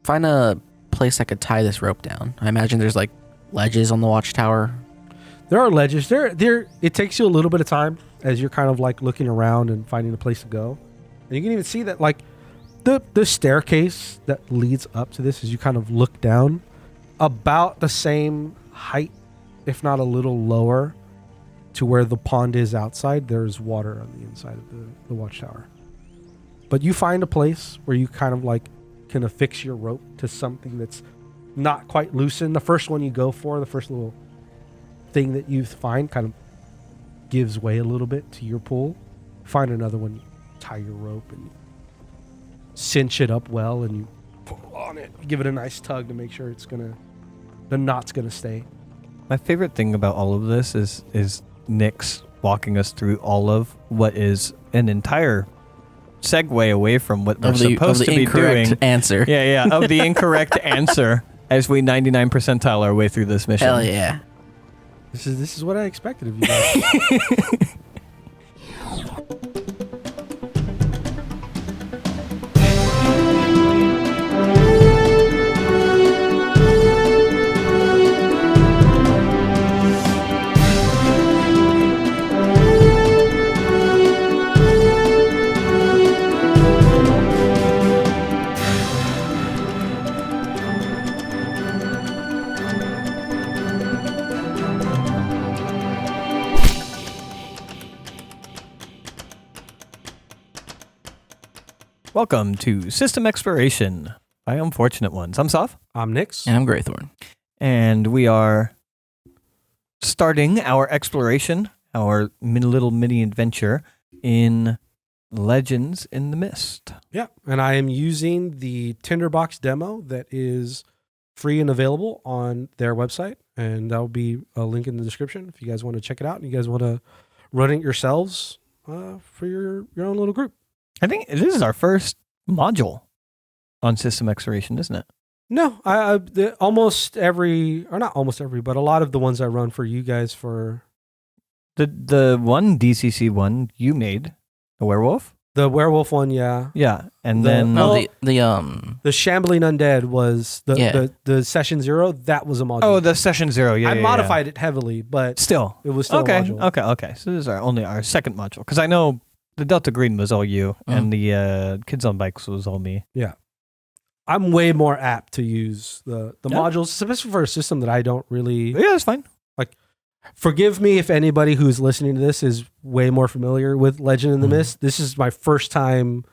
find a place I could tie this rope down. I imagine there's like ledges on the watchtower. There are ledges. There. It takes you a little bit of time as you're kind of like looking around and finding a place to go. And you can even see that like the staircase that leads up to this as you kind of look down, about the same height, if not a little lower, to where the pond is outside. There's water on the inside of the watchtower. But you find a place where you kind of like can affix your rope to something that's not quite loosened. The first one you go for, the first little thing that you find kind of gives way a little bit to your pull. Find another one, you tie your rope and you cinch it up well and you pull on it. Give it a nice tug to make sure the knot's gonna stay. My favorite thing about all of this is Nick's walking us through all of what is an entire segue away from what we're supposed to be doing. Answer. Yeah, of the incorrect answer as we 99 percentile our way through this mission. Hell yeah. This is what I expected of you guys. Welcome to System Exploration by Unfortunate Ones. I'm Soph. I'm Nix. And I'm Graythorn. And we are starting our exploration, our little mini adventure in Legends in the Mist. Yeah, and I am using the Tinderbox Demo that is free and available on their website, and that will be a link in the description if you guys want to check it out and you guys want to run it yourselves for your own little group. I think this is our first module on System Exploration, isn't it? No, almost every, or not almost every, but a lot of the ones I run for you guys for... The one DCC one you made, the werewolf? The werewolf one, yeah. Yeah, and the Shambling Undead was the session 0. That was a module. Oh, the session 0. Yeah, I modified it heavily, but still, it was still a module. Okay. So this is our second module because I know the Delta Green was all you, and the Kids on Bikes was all me. Yeah, I'm way more apt to use the modules, especially for a system that I don't really. Yeah, that's fine. Like, forgive me if anybody who's listening to this is way more familiar with Legend in the Mist. This is my first time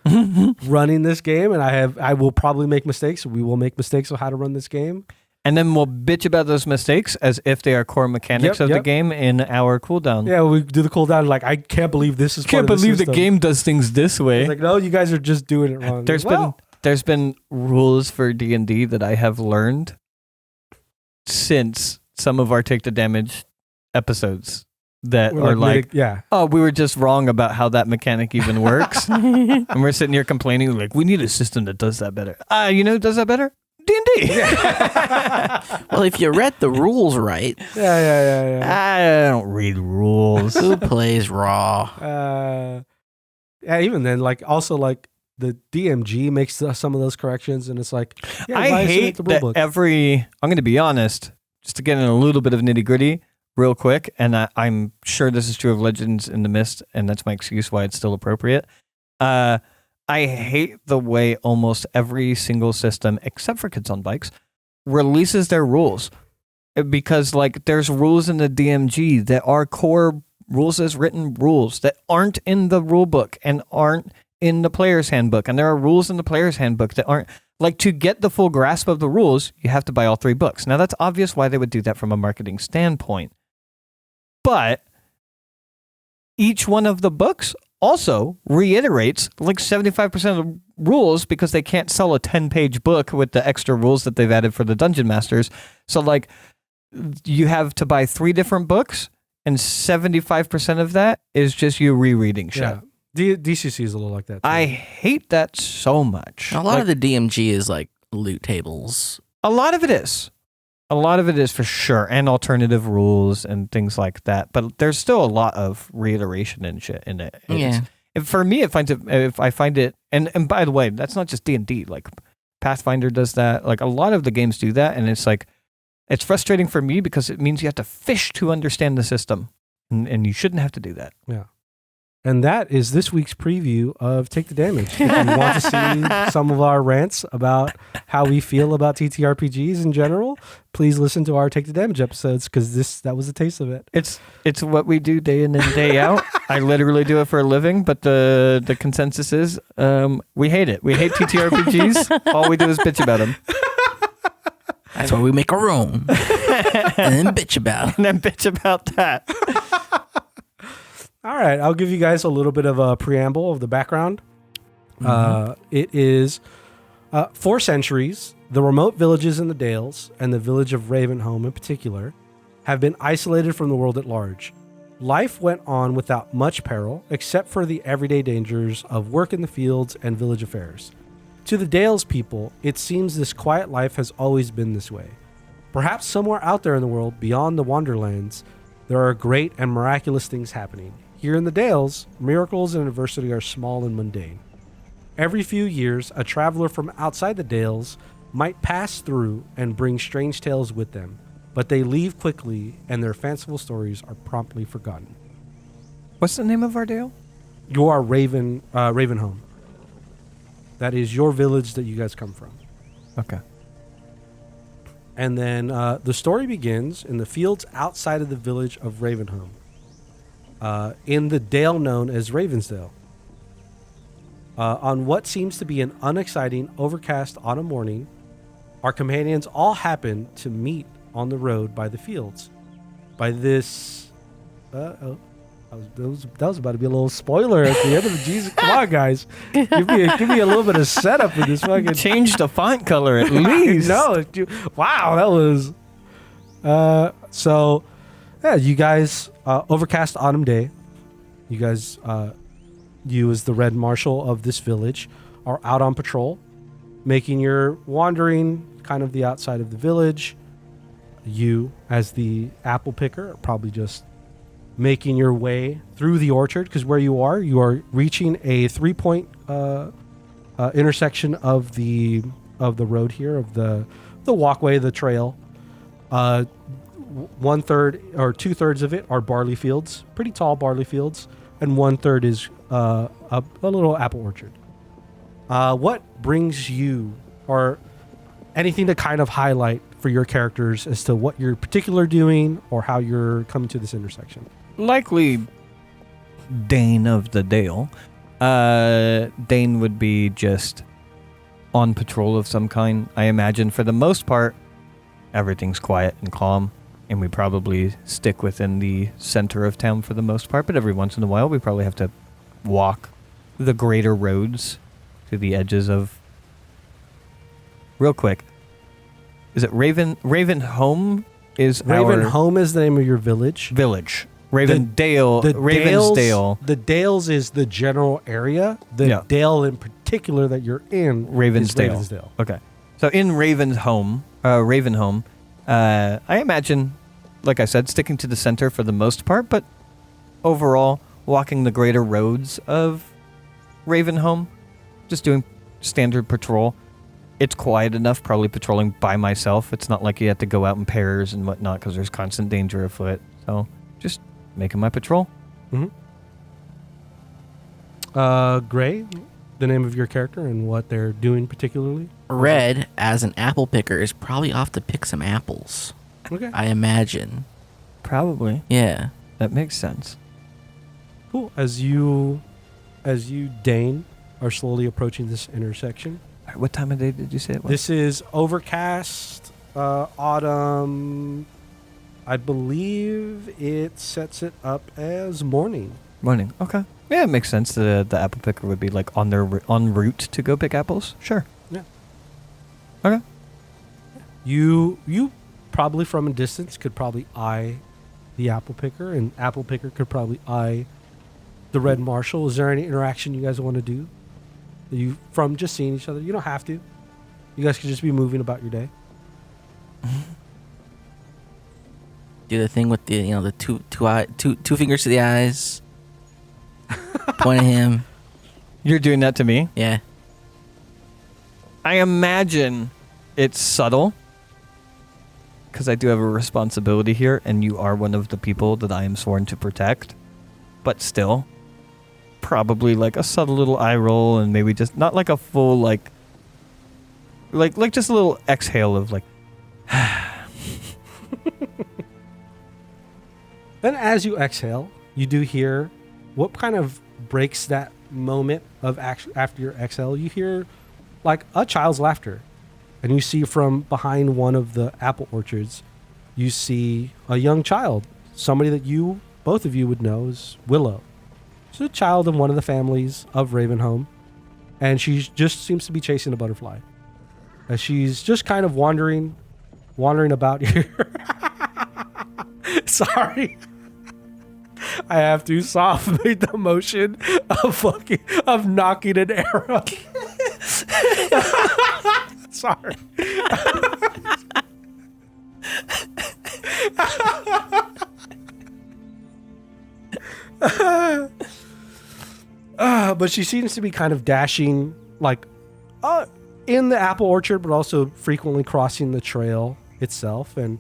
running this game, and I will probably make mistakes. We will make mistakes of how to run this game. And then we'll bitch about those mistakes as if they are core mechanics of the game in our cooldown. Yeah, we do the cooldown. Like, I can't believe this is part of the system. Can't believe the game does things this way. It's like, no, you guys are just doing it wrong. There's been rules for D&D that I have learned since some of our Take the Damage episodes that are like, oh, we were just wrong about how that mechanic even works. And we're sitting here complaining, like, we need a system that does that better. You know who does that better? D&D. Well, if you read the rules right. Yeah. I don't read rules. Who plays raw? Yeah, even then, like, also, like, the DMG makes some of those corrections, and it's like, I hate that I'm going to be honest, just to get in a little bit of nitty gritty real quick, and I'm sure this is true of Legends in the Mist, and that's my excuse why it's still appropriate. I hate the way almost every single system, except for Kids on Bikes, releases their rules. Because, like, there's rules in the DMG that are core rules as written rules that aren't in the rule book and aren't in the player's handbook. And there are rules in the player's handbook that aren't... Like, to get the full grasp of the rules, you have to buy all 3 books. Now, that's obvious why they would do that from a marketing standpoint. But each one of the books also reiterates like 75% of the rules because they can't sell a 10-page book with the extra rules that they've added for the Dungeon Masters. So, like, you have to buy 3 different books, and 75% of that is just you rereading shit. Yeah. DCC is a little like that, too. I hate that so much. A lot of the DMG is like loot tables. A lot of it is. A lot of it is for sure, and alternative rules and things like that. But there's still a lot of reiteration and shit in it. For me, if I find it, and by the way, that's not just D&D. Like, Pathfinder does that. Like a lot of the games do that, and it's like it's frustrating for me because it means you have to fish to understand the system, and you shouldn't have to do that. Yeah. And that is this week's preview of Take the Damage. If you want to see some of our rants about how we feel about TTRPGs in general, please listen to our Take the Damage episodes because that was a taste of it. It's what we do day in and day out. I literally do it for a living, but the consensus is we hate it. We hate TTRPGs. All we do is bitch about them. That's why we make our own. And then bitch about it. And then bitch about that. All right, I'll give you guys a little bit of a preamble of the background. It is 4 centuries. The remote villages in the Dales, and the village of Ravenholm in particular, have been isolated from the world at large. Life went on without much peril, except for the everyday dangers of work in the fields and village affairs. To the Dales people, it seems this quiet life has always been this way. Perhaps somewhere out there in the world, beyond the Wanderlands, there are great and miraculous things happening. Here in the Dales, miracles and adversity are small and mundane. Every few years, a traveler from outside the Dales might pass through and bring strange tales with them, but they leave quickly and their fanciful stories are promptly forgotten. What's the name of our dale? You are Ravenholm. That is your village that you guys come from. Okay. And then the story begins in the fields outside of the village of Ravenholm, in the dale known as Ravensdale. On what seems to be an unexciting, overcast autumn morning, our companions all happen to meet on the road by the fields. By this... that was about to be a little spoiler at the end of the Jesus. Come on, guys. Give me a little bit of setup for this fucking... Change the font color at least. No. Wow, that was... So, yeah, you guys... overcast autumn day. You guys... you as the Red Marshal of this village are out on patrol, making your wandering kind of the outside of the village. You, as the apple picker, are probably just making your way through the orchard, because where you are reaching a 3-point intersection of the road here, of the walkway, the trail. 1/3 or 2/3 of it are barley fields, pretty tall barley fields, and 1/3 is a little apple orchard. What brings you, or anything to kind of highlight for your characters as to what you're particular doing or how you're coming to this intersection? Likely Dane of the Dale. Dane would be just on patrol of some kind. I imagine for the most part, everything's quiet and calm, and we probably stick within the center of town for the most part, but every once in a while we probably have to walk the greater roads to the edges of... Real quick, is it Ravenholm? Ravenholm is the name of your village. Ravensdale. The Dales is the general area. The dale in particular that you're in is Ravensdale. Okay. So in Ravenholm, I imagine, like I said, sticking to the center for the most part, but overall, walking the greater roads of Ravenholm, just doing standard patrol. It's quiet enough, probably patrolling by myself. It's not like you have to go out in pairs and whatnot because there's constant danger afoot. So just making my patrol. Mm-hmm. Gray, the name of your character and what they're doing particularly? Red, as an apple picker, is probably off to pick some apples. Okay. I imagine. Probably. Yeah. That makes sense. Cool. As you, Dane, are slowly approaching this intersection. What time of day did you say it was? This is overcast, autumn. I believe it sets it up as morning. Morning. Okay. Yeah, it makes sense that the apple picker would be like en route to go pick apples. Sure. Yeah. Okay. You probably from a distance could probably eye the apple picker, and apple picker could probably eye the Red Marshal. Is there any interaction you guys want to do? You from just seeing each other? You don't have to. You guys could just be moving about your day. Do the thing with the two fingers to the eyes. Point at him. You're doing that to me? Yeah. I imagine it's subtle because I do have a responsibility here, and you are one of the people that I am sworn to protect. But still, probably like a subtle little eye roll, and maybe just not like a full like just a little exhale of like. Then as you exhale, you do hear what kind of breaks that moment of after your exhale. You hear like a child's laughter. And you see from behind one of the apple orchards, you see a young child, somebody that both of you would know is Willow. She's a child in one of the families of Ravenholm. And she just seems to be chasing a butterfly. As she's just kind of wandering about here. Sorry. I have to soft make the motion of knocking an arrow. Sorry. But she seems to be kind of dashing like in the apple orchard, but also frequently crossing the trail itself. And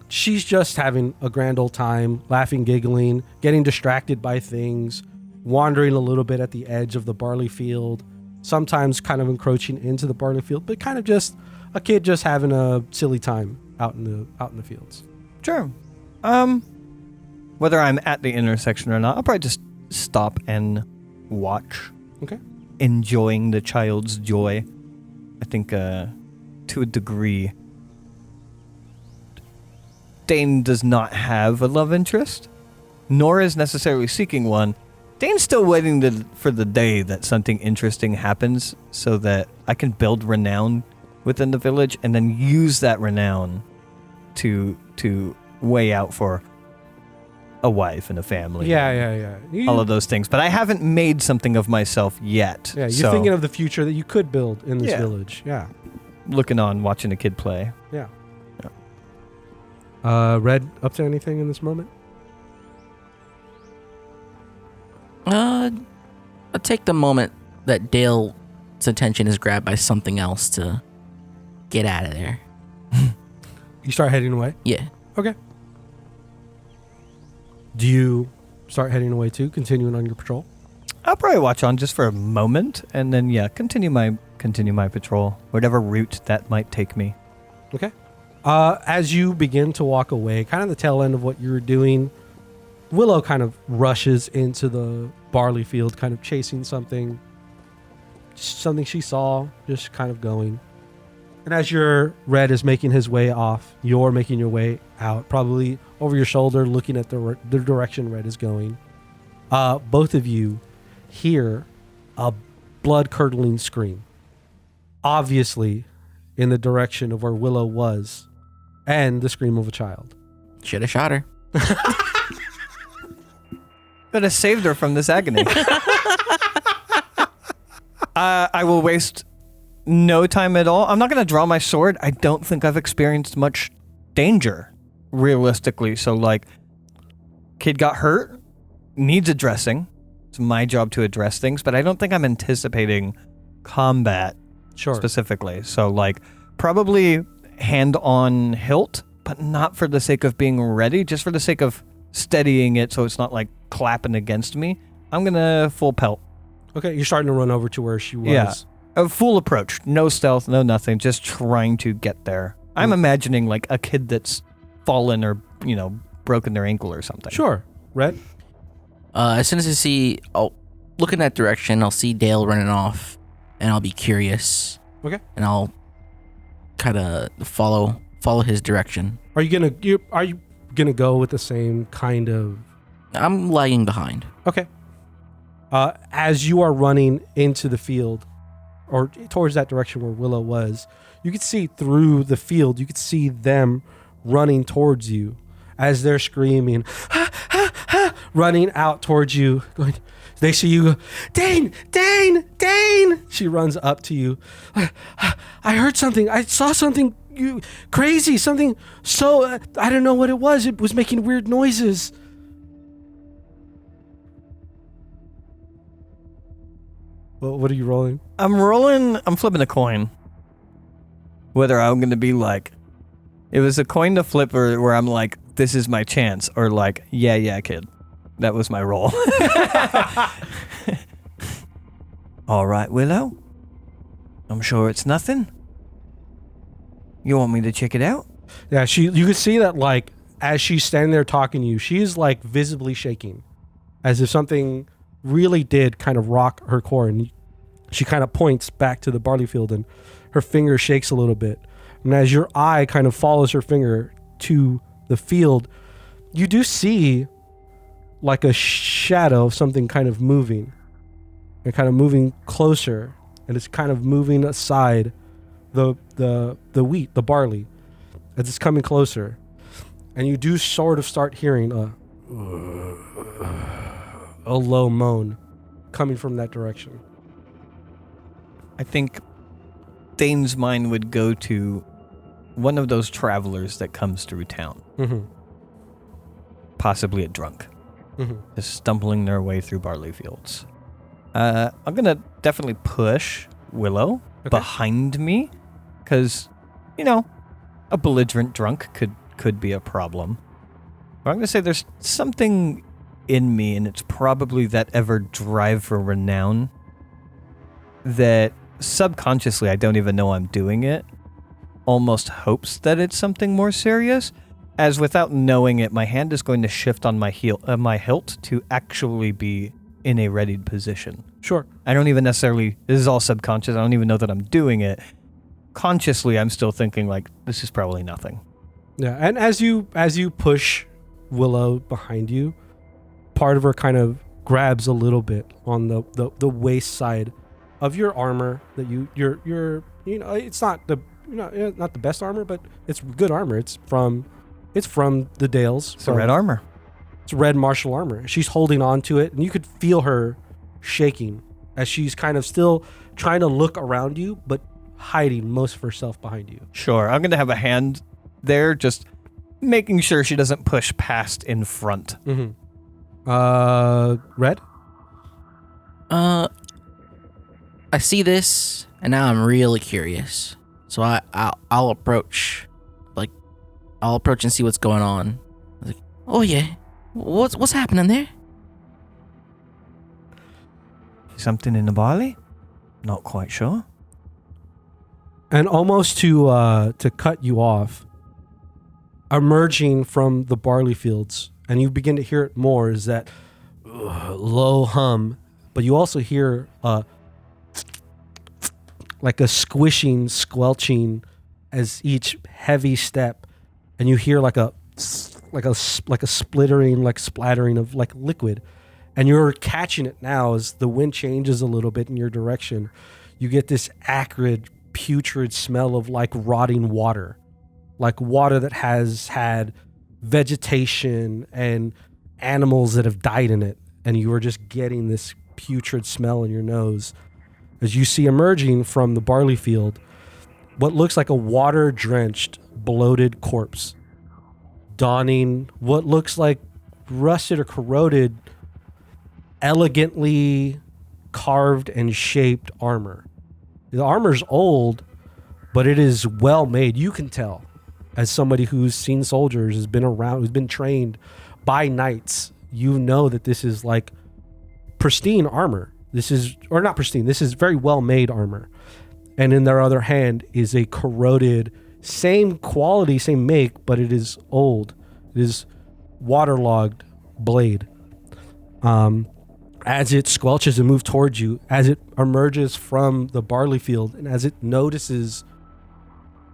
she's just having a grand old time, laughing, giggling, getting distracted by things, wandering a little bit at the edge of the barley field, sometimes kind of encroaching into the barley field, but kind of just a kid just having a silly time out in the fields. Sure. Whether I'm at the intersection or not, I'll probably just stop and watch. Okay. Enjoying the child's joy. I think to a degree, Dane does not have a love interest, nor is necessarily seeking one. Dane's still waiting for the day that something interesting happens so that I can build renown within the village and then use that renown to weigh out for a wife and a family. Yeah. All of those things. But I haven't made something of myself yet. Yeah, you're thinking of the future that you could build in this village. Yeah. Looking on, watching a kid play. Yeah. Red, up to anything in this moment? I'll take the moment that Dale's attention is grabbed by something else to get out of there. You start heading away? Yeah. Okay. Do you start heading away too, continuing on your patrol? I'll probably watch on just for a moment and then continue my patrol, whatever route that might take me. Okay. As you begin to walk away, kind of the tail end of what you were doing, Willow kind of rushes into the barley field, kind of chasing something she saw, just kind of going. And as your Red is making his way off, you're making your way out, probably over your shoulder, looking at the direction Red is going. Both of you hear a blood-curdling scream, obviously in the direction of where Willow was, and the scream of a child. Should have shot her. Could have saved her from this agony. I will waste no time at all. I'm not going to draw my sword. I don't think I've experienced much danger, realistically. So, kid got hurt, needs addressing. It's my job to address things, but I don't think I'm anticipating combat specifically. So, probably hand on hilt, but not for the sake of being ready, just for the sake of steadying it so it's not clapping against me. I'm going to full pelt. Okay, you're starting to run over to where she was. Yeah. A full approach. No stealth, no nothing. Just trying to get there. I'm imagining a kid that's fallen or, broken their ankle or something. Sure. Red? As soon as I'll look in that direction, I'll see Dale running off, and I'll be curious. Okay. And I'll kind of follow his direction. Are you gonna go with the same kind of... I'm lagging behind. Okay. As you are running into the field, or towards that direction where Willow was, you could see through the field, you could see them running towards you as they're screaming, ha, ha, ha, running out towards you. They see you go, Dane, Dane, Dane. She runs up to you. I heard something. I saw something crazy, something so, I don't know what it was. It was making weird noises. What are you rolling? I'm flipping a coin. Whether I'm going to be like, it was a coin to flip where I'm like, this is my chance, or like, yeah, kid. That was my roll. All right, Willow. I'm sure it's nothing. You want me to check it out? Yeah, you can see that, like, as she's standing there talking to you, she's like visibly shaking, as if something really did kind of rock her core. And she kind of points back to the barley field, and her finger shakes a little bit. And as your eye kind of follows her finger to the field, you do see like a shadow of something kind of moving, and kind of moving closer, and it's kind of moving aside the wheat, the barley, as it's coming closer. And you do sort of start hearing a low moan coming from that direction. I think Dane's mind would go to one of those travelers that comes through town. Mm-hmm. Possibly a drunk. Mm-hmm. Just stumbling their way through barley fields. I'm going to definitely push Willow behind me, because, a belligerent drunk could be a problem. But I'm going to say there's something in me, and it's probably that ever drive for renown, that subconsciously, I don't even know I'm doing it, almost hopes that it's something more serious, as without knowing it, my hand is going to shift on my hilt to actually be in a readied position. Sure. I don't even necessarily, this is all subconscious, I don't even know that I'm doing it. Consciously, I'm still thinking like, this is probably nothing. Yeah, and as you push Willow behind you, part of her kind of grabs a little bit on the waist side of your armor that you're it's not the best armor, but it's good armor. It's from the Dales. It's red armor. It's red martial armor. She's holding on to it, and you could feel her shaking as she's kind of still trying to look around you, but hiding most of herself behind you. Sure, I'm going to have a hand there, just making sure she doesn't push past in front. Mm-hmm. Red? I see this, and now I'm really curious. So I'll approach, and see what's going on. Like, oh yeah, what's happening there? Something in the barley? Not quite sure. And almost to cut you off, emerging from the barley fields, and you begin to hear it more, is that low hum, but you also hear like a squishing, squelching as each heavy step, and you hear like a splittering, like splattering of like liquid, and you're catching it now as the wind changes a little bit in your direction. You get this acrid, putrid smell of like rotting water, like water that has had vegetation and animals that have died in it, and you are just getting this putrid smell in your nose as you see emerging from the barley field what looks like a water-drenched, bloated corpse, donning what looks like rusted or corroded, elegantly carved and shaped armor. The armor's old, but it is well made. You can tell, as somebody who's seen soldiers, has been around, who's been trained by knights, you know that this is like pristine armor. This is very well made armor. And in their other hand is a corroded, same quality, same make, but it is old. It is waterlogged blade. As it squelches and moves towards you, as it emerges from the barley field, and as it notices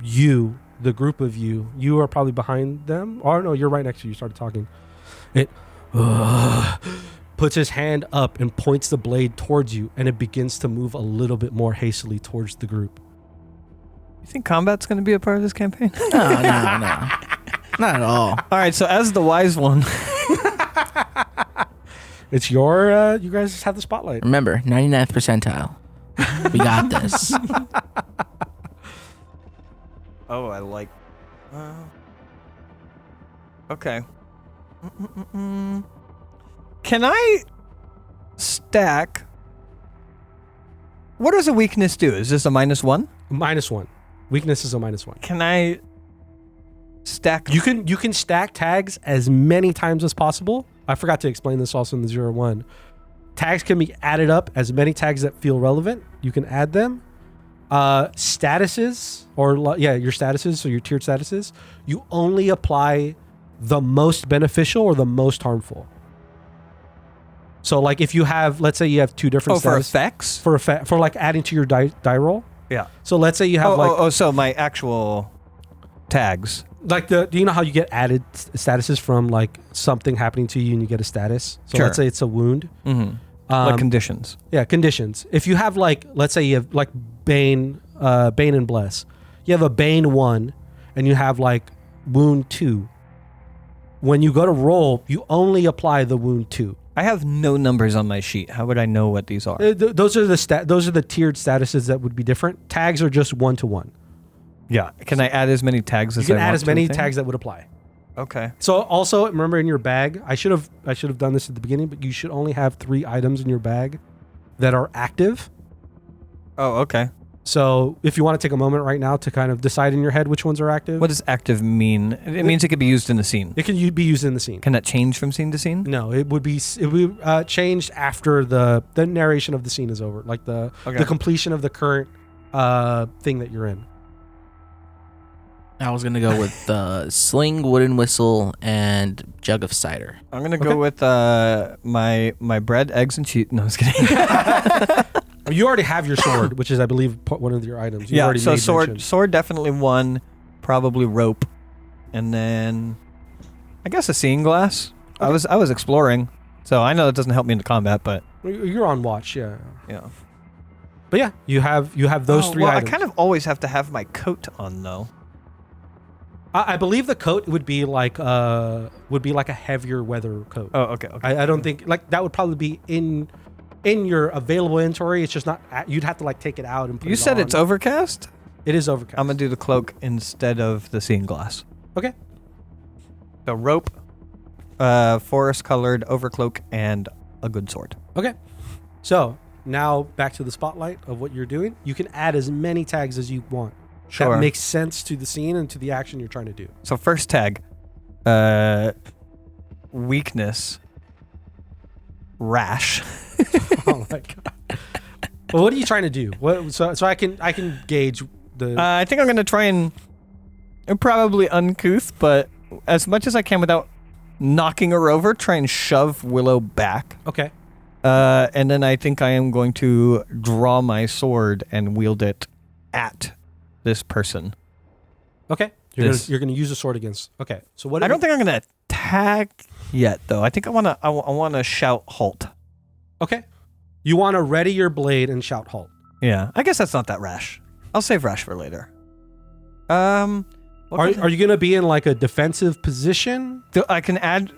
you, the group of you are probably behind them. Oh no, you're right next to you. You started talking. It puts his hand up and points the blade towards you, and it begins to move a little bit more hastily towards the group. You think combat's going to be a part of this campaign? No. Not at all. All right, so as the wise one... It's your, you guys have the spotlight. Remember, 99th percentile. We got this. Oh, I like... okay. Can I stack What does a weakness do? Is this a -1? -1. Weakness is a -1. Can I stack? You can stack tags as many times as possible. I forgot to explain this also in the 0-1. Tags can be added up as many tags that feel relevant. You can add them. Statuses, your statuses, so your tiered statuses, you only apply the most beneficial or the most harmful. So like if you have, let's say you have two different for effects? For like adding to your die roll. Yeah. So let's say you have so my actual tags. Like do you know how you get added statuses from like something happening to you and you get a status? So let's say it's a wound. Mm-hmm. Like conditions. Yeah, conditions. If you have like, let's say you have like Bane and Bless. You have a Bane 1 and you have like wound 2. When you go to roll, you only apply the wound 2. I have no numbers on my sheet. How would I know what these are? Those are the tiered statuses that would be different. Tags are just 1-to-1. Yeah. Can I add as many tags as I want? You can add as many to tags that would apply. Okay. So also remember in your bag, I should have done this at the beginning, but you should only have 3 items in your bag that are active. Oh, okay. So if you want to take a moment right now to kind of decide in your head which ones are active. What does active mean? It means it could be used in the scene. It can be used in the scene. Can that change from scene to scene? No, it would be changed after the narration of the scene is over, like the completion of the current thing that you're in. I was gonna go with sling, wooden whistle, and jug of cider. I'm gonna go with my bread, eggs, and cheese. No, I was kidding. You already have your sword, which is, I believe, one of your items. You already made sword definitely one, probably rope, and then I guess a seeing glass. Okay. I was exploring, so I know that doesn't help me in the combat, but you're on watch, yeah. Yeah. But yeah, you have those 3 items. I kind of always have to have my coat on though. I believe the coat would be like a heavier weather coat. Oh, okay. I don't think like that would probably be in your available inventory. It's just not. You'd have to like take it out and put it on. You said it's overcast? It is overcast. I'm gonna do the cloak instead of the seeing glass. Okay. The rope, forest colored overcloak, and a good sword. Okay. So now back to the spotlight of what you're doing. You can add as many tags as you want. Sure. That makes sense to the scene and to the action you're trying to do. So first tag, weakness, rash. Oh my god! Well, what are you trying to do? So I can gauge the. I think I'm gonna try and probably uncouth, but as much as I can without knocking her over, try and shove Willow back. Okay. And then I think I am going to draw my sword and wield it at this person. Okay. You're gonna use a sword against. Okay. So what? I don't think I'm gonna attack yet, though. I think I wanna shout halt. Okay. You want to ready your blade and shout halt. Yeah. I guess that's not that rash. I'll save rash for later. Are you gonna be in like a defensive position? I can add.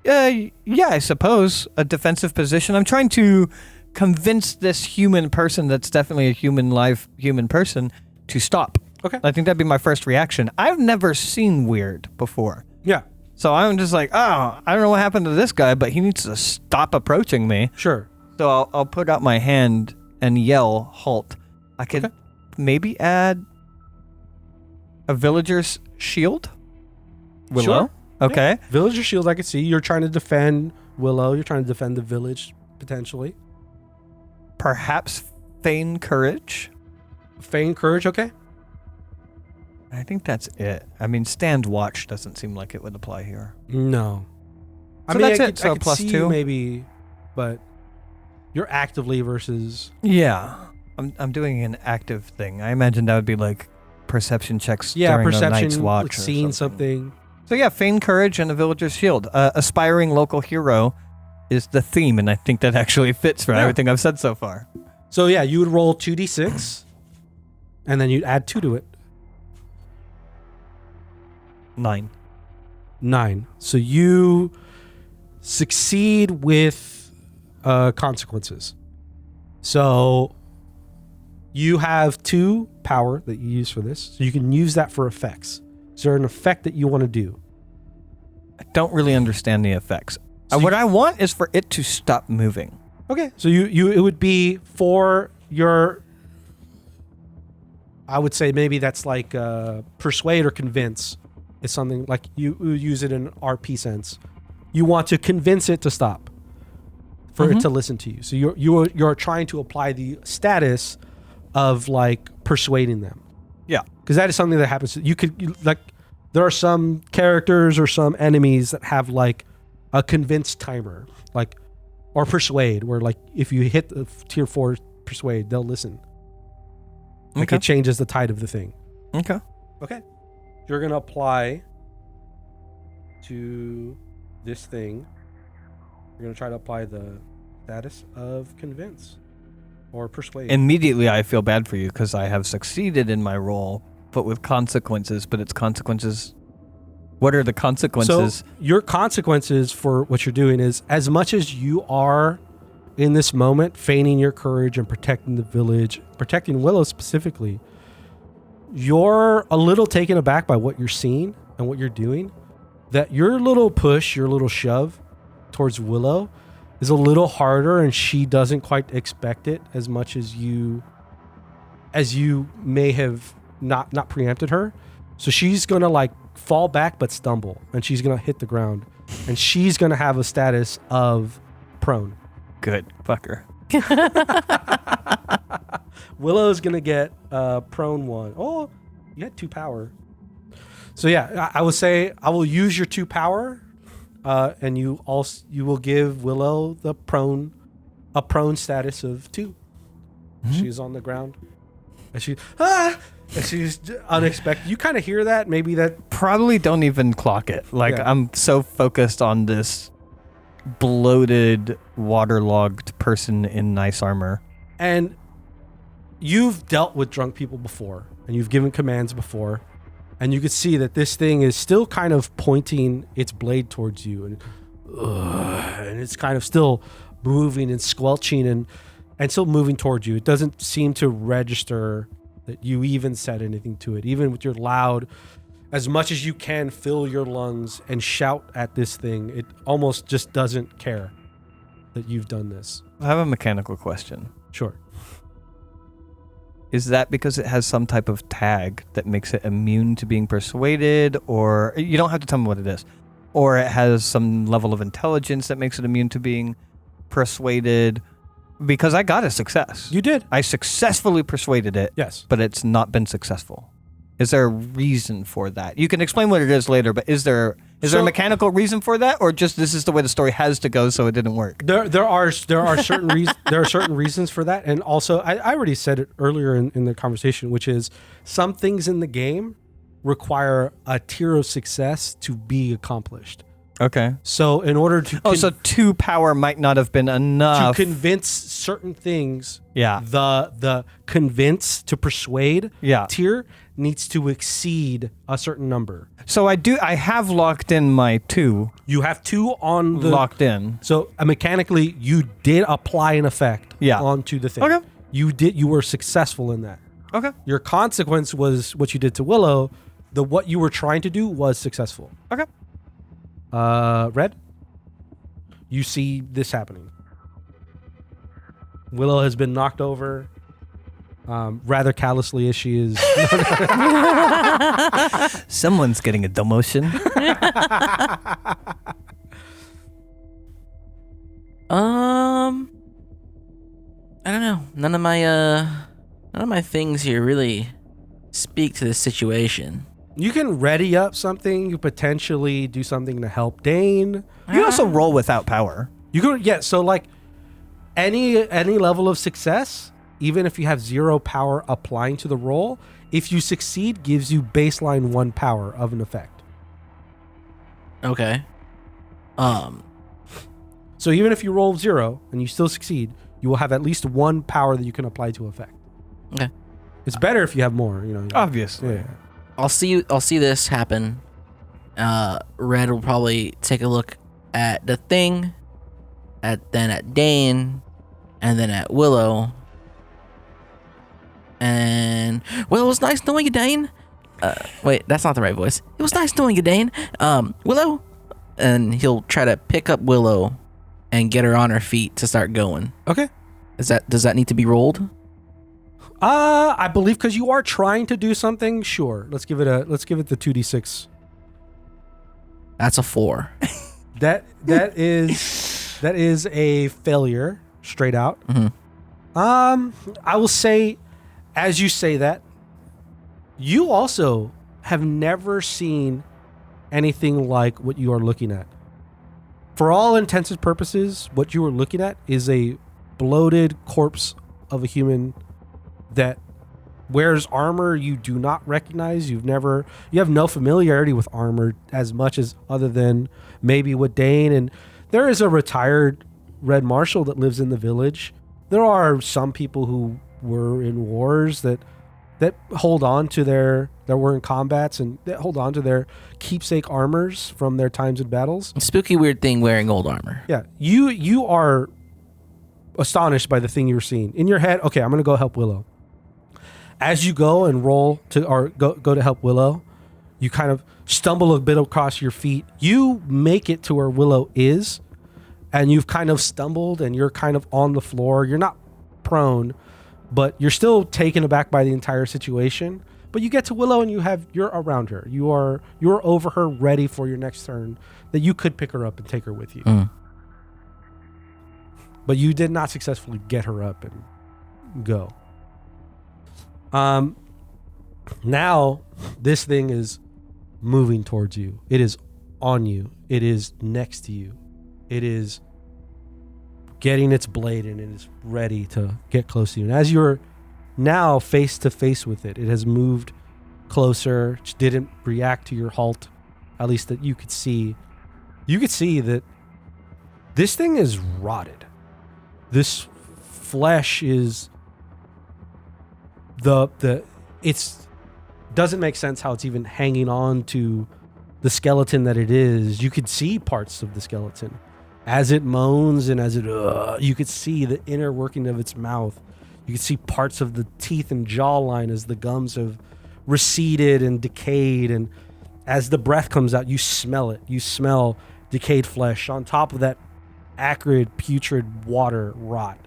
Yeah, I suppose a defensive position. I'm trying to convince this human person that's definitely a human person to stop. Okay. I think that'd be my first reaction. I've never seen weird before. Yeah. So I'm just like, oh, I don't know what happened to this guy, but he needs to stop approaching me. Sure. So I'll put out my hand and yell, halt. I could maybe add a villager's shield? Willow? Sure. Okay. Yeah. Villager shield, I can see. You're trying to defend Willow. You're trying to defend the village, potentially. Perhaps feign courage? Feign courage, okay. I think that's it. I mean, stand watch doesn't seem like it would apply here. No. So that's it. So I could plus see 2? maybe, but you're actively versus... Yeah. I'm doing an active thing. I imagine that would be like perception checks during a night's watch. Like seeing something. So yeah, feign courage and a villager's shield. Aspiring local hero is the theme, and I think that actually fits for everything I've said so far. So yeah, you would roll 2d6, and then you'd add 2 to it. 9. 9. So you succeed with consequences. So you have 2 power that you use for this. So you can use that for effects. Is there an effect that you want to do? I don't really understand the effects. So what I want is for it to stop moving. Okay. So you it would be for I would say maybe that's like persuade or convince is something like you use it in RP sense. You want to convince it to stop for it to listen to you. So you're trying to apply the status of like persuading them. Yeah. Because that is something that happens. There are some characters or some enemies that have like a convince timer, like, or persuade, where like if you hit the tier 4 persuade, they'll listen. Like it changes the tide of the thing. Okay. You're gonna apply to this thing. You're gonna try to apply the status of convince or persuade. Immediately, I feel bad for you because I have succeeded in my role, but with consequences. But it's consequences. What are the consequences? So your consequences for what you're doing is, as much as you are in this moment feigning your courage and protecting the village, protecting Willow specifically, you're a little taken aback by what you're seeing and what you're doing. That your little push, your little shove towards Willow is a little harder, and she doesn't quite expect it as much as you may have not preempted her. So she's gonna like fall back but stumble, and she's gonna hit the ground, and she's gonna have a status of prone. Good. Fuck her. Willow's gonna get prone 1. Oh, you had 2 power. So yeah, I would say I will use your 2 power, and you will give Willow a prone status of 2. She's on the ground, and she's unexpected. You kind of hear that, maybe that. Probably don't even clock it. Like, Yeah. I'm so focused on this bloated, waterlogged person in nice armor. And you've dealt with drunk people before, and you've given commands before, and you could see that this thing is still kind of pointing its blade towards you, and it's kind of still moving and squelching and still moving towards you. It doesn't seem to register that you even said anything to it, even with your loud, as much as you can fill your lungs and shout at this thing. It almost just doesn't care that you've done this. I have a mechanical question. Sure. Is that because it has some type of tag that makes it immune to being persuaded? Or you don't have to tell me what it is. Or it has some level of intelligence that makes it immune to being persuaded? Because I got a success. You did. I successfully persuaded it. Yes. But it's not been successful. Is there a reason for that? You can explain what it is later, but is there a mechanical reason for that, or just this is the way the story has to go, so it didn't work? There are certain reasons for that, and also I already said it earlier in the conversation, which is some things in the game require a tier of success to be accomplished. Okay. So in order to so 2 power might not have been enough to convince certain things. Yeah. The convince to persuade Yeah. tier needs to exceed a certain number. So I have locked in my 2. You have 2 on the Locked in. So mechanically, you did apply an effect Yeah. onto the thing. Okay. You were successful in that. Okay. Your consequence was what you did to Willow. What you were trying to do was successful. Okay. Red, you see this happening. Willow has been knocked over, rather callously as she is. Someone's getting a demotion. I don't know. None of my things here really speak to this situation. You can ready up something. You potentially do something to help Dane. You can also roll without power. You could, so like any level of success, even if you have 0 power applying to the roll, if you succeed, gives you baseline 1 power of an effect. Okay. So even if you roll 0 and you still succeed, you will have at least 1 power that you can apply to effect. Okay. It's better if you have more, Obviously. Yeah. I'll see this happen. Red will probably take a look at the thing, then at Dane, and then at Willow. And well, it was nice knowing you, Dane. Wait, that's not the right voice. It was nice knowing you, Dane. Willow, and he'll try to pick up Willow and get her on her feet to start going. Okay. Does that need to be rolled? I believe because you are trying to do something. Sure, let's give it the 2d6. That's a 4. That is a failure, straight out. I will say, as you say that, you also have never seen anything like what you are looking at. For all intents and purposes, what you are looking at is a bloated corpse of a human that wears armor you do not recognize. You have no familiarity with armor as much as other than maybe with Dane. And there is a retired Red Marshal that lives in the village. There are some people who were in wars that hold on to that were in combats and that hold on to their keepsake armors from their times in battles. Spooky weird thing wearing old armor. Yeah. You are astonished by the thing you're seeing. In your head, okay, I'm going to go help Willow. As you go and go to help Willow, you kind of stumble a bit across your feet. You make it to where Willow is, and you've kind of stumbled and you're kind of on the floor. You're not prone, but you're still taken aback by the entire situation. But you get to Willow and you're around her. You're over her, ready for your next turn, that you could pick her up and take her with you. But you did not successfully get her up and go. Now this thing is moving towards you. It is on you. It is next to you. It is getting its blade in and is ready to get close to you. And as you're now face to face with it, it has moved closer. It didn't react to your halt, at least that you could see. You could see that this thing is rotted. This flesh is it's doesn't make sense how it's even hanging on to the skeleton that it is. You could see parts of the skeleton as it moans and as it you could see the inner working of its mouth. You could see parts of the teeth and jawline as the gums have receded and decayed, and as the breath comes out, you smell it. You smell decayed flesh on top of that acrid, putrid water rot.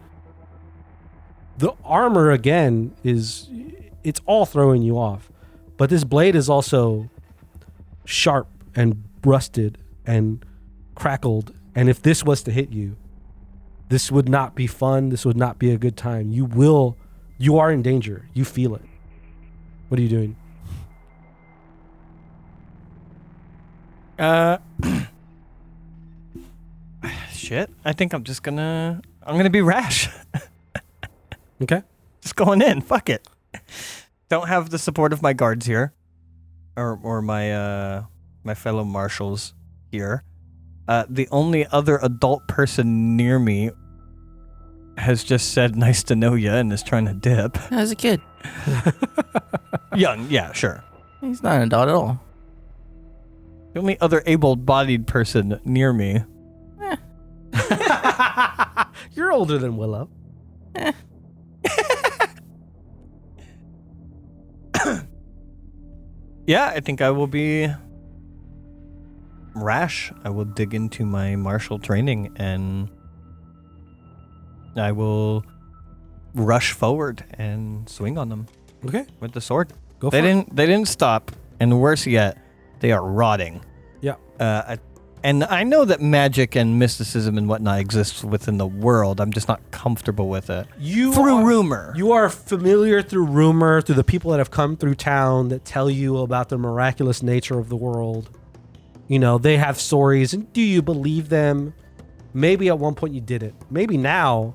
The armor, again, it's all throwing you off. But this blade is also sharp and rusted and crackled. And if this was to hit you, this would not be fun. This would not be a good time. You are in danger. You feel it. What are you doing? Shit. I think I'm gonna be rash. Okay. Just going in. Fuck it. Don't have the support of my guards here, or my my fellow marshals here. The only other adult person near me has just said "nice to know ya" and is trying to dip. As a kid. Young, yeah, sure. He's not an adult at all. The only other able-bodied person near me. You're older than Willow. Yeah, I think I will be rash. I will dig into my martial training and I will rush forward and swing on them. Okay. With the sword. Go for it. They didn't stop, and worse yet, they are rotting. Yeah. And I know that magic and mysticism and whatnot exists within the world. I'm just not comfortable with it. Through rumor. You are familiar through rumor, through the people that have come through town that tell you about the miraculous nature of the world. You know, they have stories, and do you believe them? Maybe at one point you didn't. Maybe now,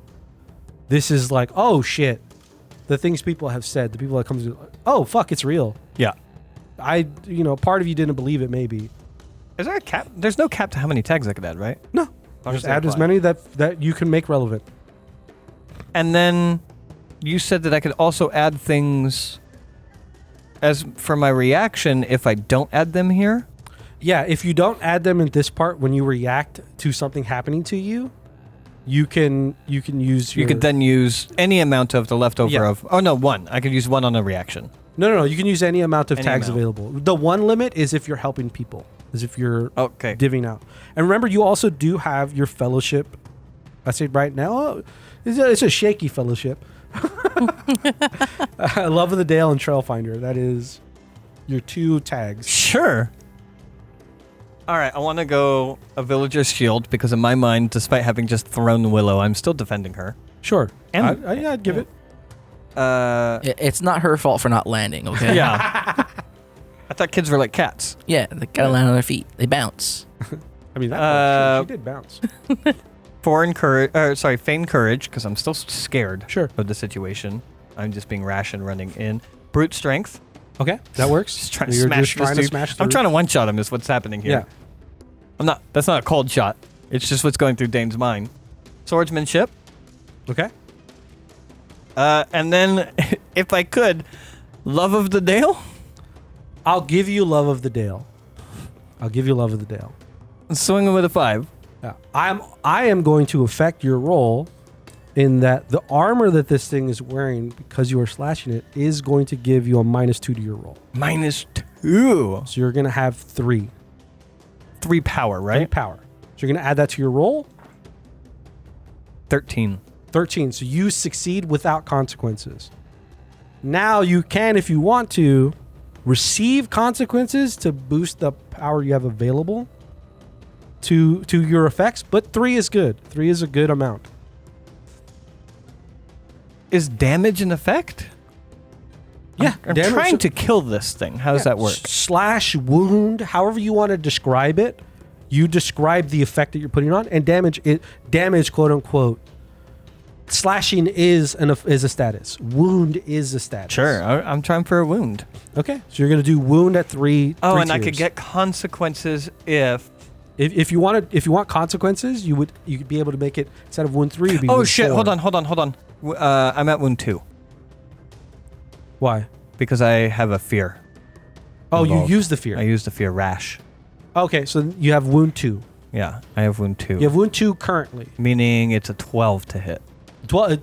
this is like, oh shit. The things people have said, the people that come to, oh fuck, it's real. Yeah. Part of you didn't believe it, maybe. Is there a cap? There's no cap to how many tags I could add, right? No. Just add as many that you can make relevant. And then you said that I could also add things as for my reaction if I don't add them here? Yeah, if you don't add them in this part, when you react to something happening to you, you can use You could then use any amount of the leftover of... Oh, no, one. I could use one on a reaction. No. You can use any amount of tags available. The one limit is if you're helping people. Is if you're divvying out. And remember, you also do have your fellowship. I say right now, it's a shaky fellowship. Love of the Dale and Trailfinder. That is your 2 tags. Sure. All right, I want to go a Villager's Shield because in my mind, despite having just thrown Willow, I'm still defending her. Sure. And I'd give it. It's not her fault for not landing, okay? Yeah. I thought kids were like cats. Yeah, they gotta land on their feet. They bounce. I mean, she did bounce. Feign Courage, because I'm still scared Sure. of the situation. I'm just being rash and running in. Brute Strength. Okay, that works. Just trying to You're smash just this trying to dude. smash I'm through. trying to one-shot him is what's happening here. Yeah. That's not a cold shot. It's just what's going through Dane's mind. Swordsmanship. Okay. And then, if I could, Love of the Dale? I'll give you Love of the Dale. Swinging with a 5. Yeah. I am going to affect your roll in that the armor that this thing is wearing, because you are slashing it, is going to give you a -2 to your roll. -2. So you're going to have 3. 3 power, 3 right? power. So you're going to add that to your roll. 13. 13. So you succeed without consequences. Now you can, if you want to, receive consequences to boost the power you have available to your effects, but 3 is good. 3 is a good amount. Is damage an effect? Yeah. I'm trying to kill this thing. How does that work? Slash, wound, however you want to describe it. You describe the effect that you're putting on, and damage, quote unquote. Slashing is a status. Wound is a status. Sure, I'm trying for a wound. Okay, so you're gonna do wound at 3. Oh, 3 and I tiers. could get consequences if you want consequences, you could be able to make it instead of wound 3. It'd be Oh wound shit! 4. Hold on. I'm at wound 2 Why? because I have a fear. Oh, involved. you use the fear. I use the fear rash. Okay, so you have wound 2. Yeah, I have wound 2. You have wound 2 currently. Meaning it's a 12 to hit.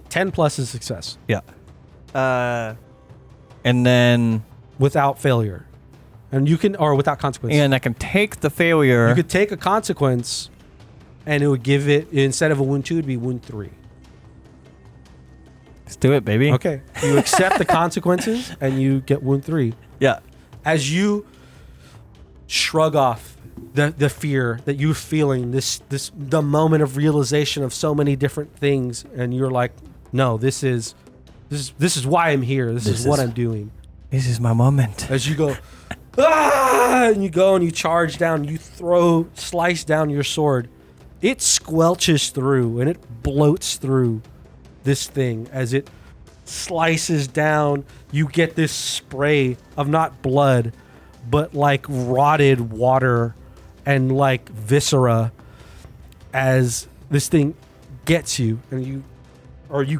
10 plus is success Yeah. And then without failure, and you can or without consequence. I can take the failure. You could take a consequence, and it would give it instead of a wound 2, it'd be wound 3. Let's do it, baby. Okay, you accept the consequences, and you get wound 3. Yeah. As you shrug off the fear that you're feeling, the moment of realization of so many different things, and you're like, no, this is why I'm here. This is what I'm doing. This is my moment. As you go, and you go and you charge down, you slice down your sword. It squelches through and it bloats through this thing as it slices down. You get this spray of not blood, but like rotted water and like viscera as this thing gets you, and you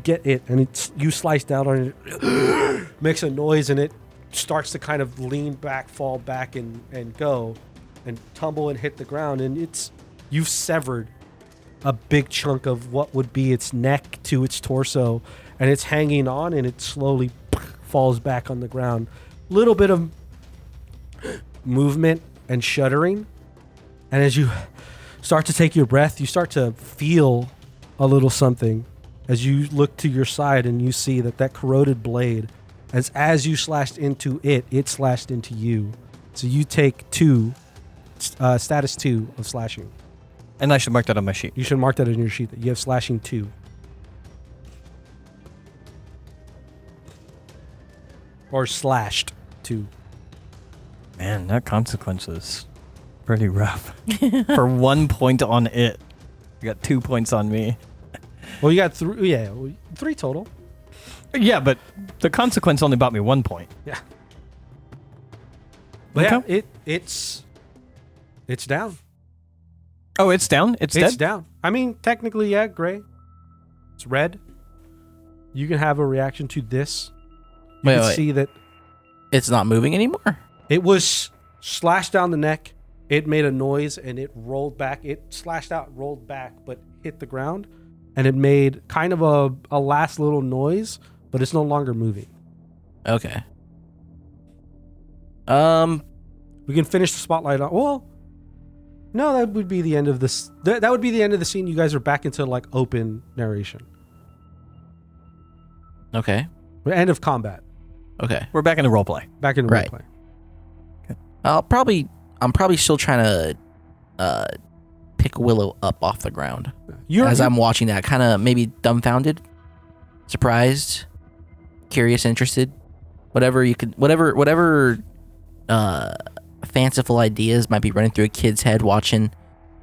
get it, and you slice down on it, makes a noise, and it starts to kind of lean back, fall back, and go, and tumble and hit the ground, and you've severed a big chunk of what would be its neck to its torso, and it's hanging on, and it slowly falls back on the ground. Little bit of movement and shuddering, and as you start to take your breath, you start to feel a little something as you look to your side, and you see that corroded blade, as you slashed into it slashed into you. So you take 2, status 2 of slashing. And I should mark that on my sheet. You should mark that in your sheet that you have slashing 2. Or slashed 2. Man, that consequence is pretty rough. For 1 point on it. You got 2 points on me. Well, you got 3. Yeah, 3 total. Yeah, but the consequence only bought me 1 point. Yeah. But Okay. yeah, it's down. Oh, it's down? It's dead? It's down. I mean, technically, yeah, gray. It's red. You can have a reaction to this. You can see that It's not moving anymore. it was slashed down the neck. It made a noise and it rolled back. It slashed out, rolled back, but hit the ground. And it made kind of a last little noise, but it's no longer moving. Okay. We can finish the spotlight on. Well, no, that would be the end of this. That would be the end of the scene. You guys are back into like open narration. Okay. End of combat. Okay. We're back into roleplay. Back in Right. roleplay. I'm probably still trying to pick Willow up off the ground I'm watching that, kind of maybe dumbfounded, surprised, curious, interested, whatever fanciful ideas might be running through a kid's head watching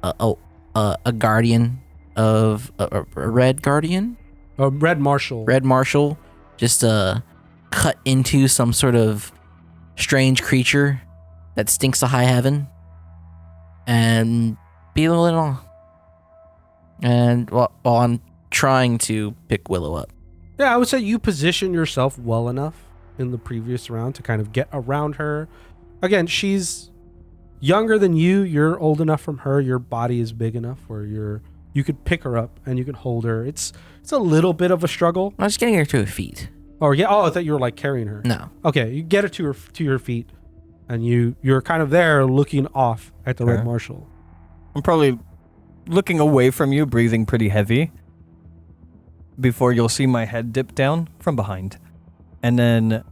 a guardian of a red guardian, a red marshal, just cut into some sort of strange creature that stinks of high heaven, and be a little in awe. And while I'm trying to pick Willow up. Yeah, I would say you position yourself well enough in the previous round to kind of get around her. Again, she's younger than you. You're old enough from her. Your body is big enough where you could pick her up and you can hold her. It's a little bit of a struggle. I was just getting her to her feet. Oh yeah. Oh, I thought you were like carrying her. No. Okay, you get her to your feet, and you're kind of there looking off at the red marshal. I'm probably looking away from you, breathing pretty heavy, before you'll see my head dip down from behind. And then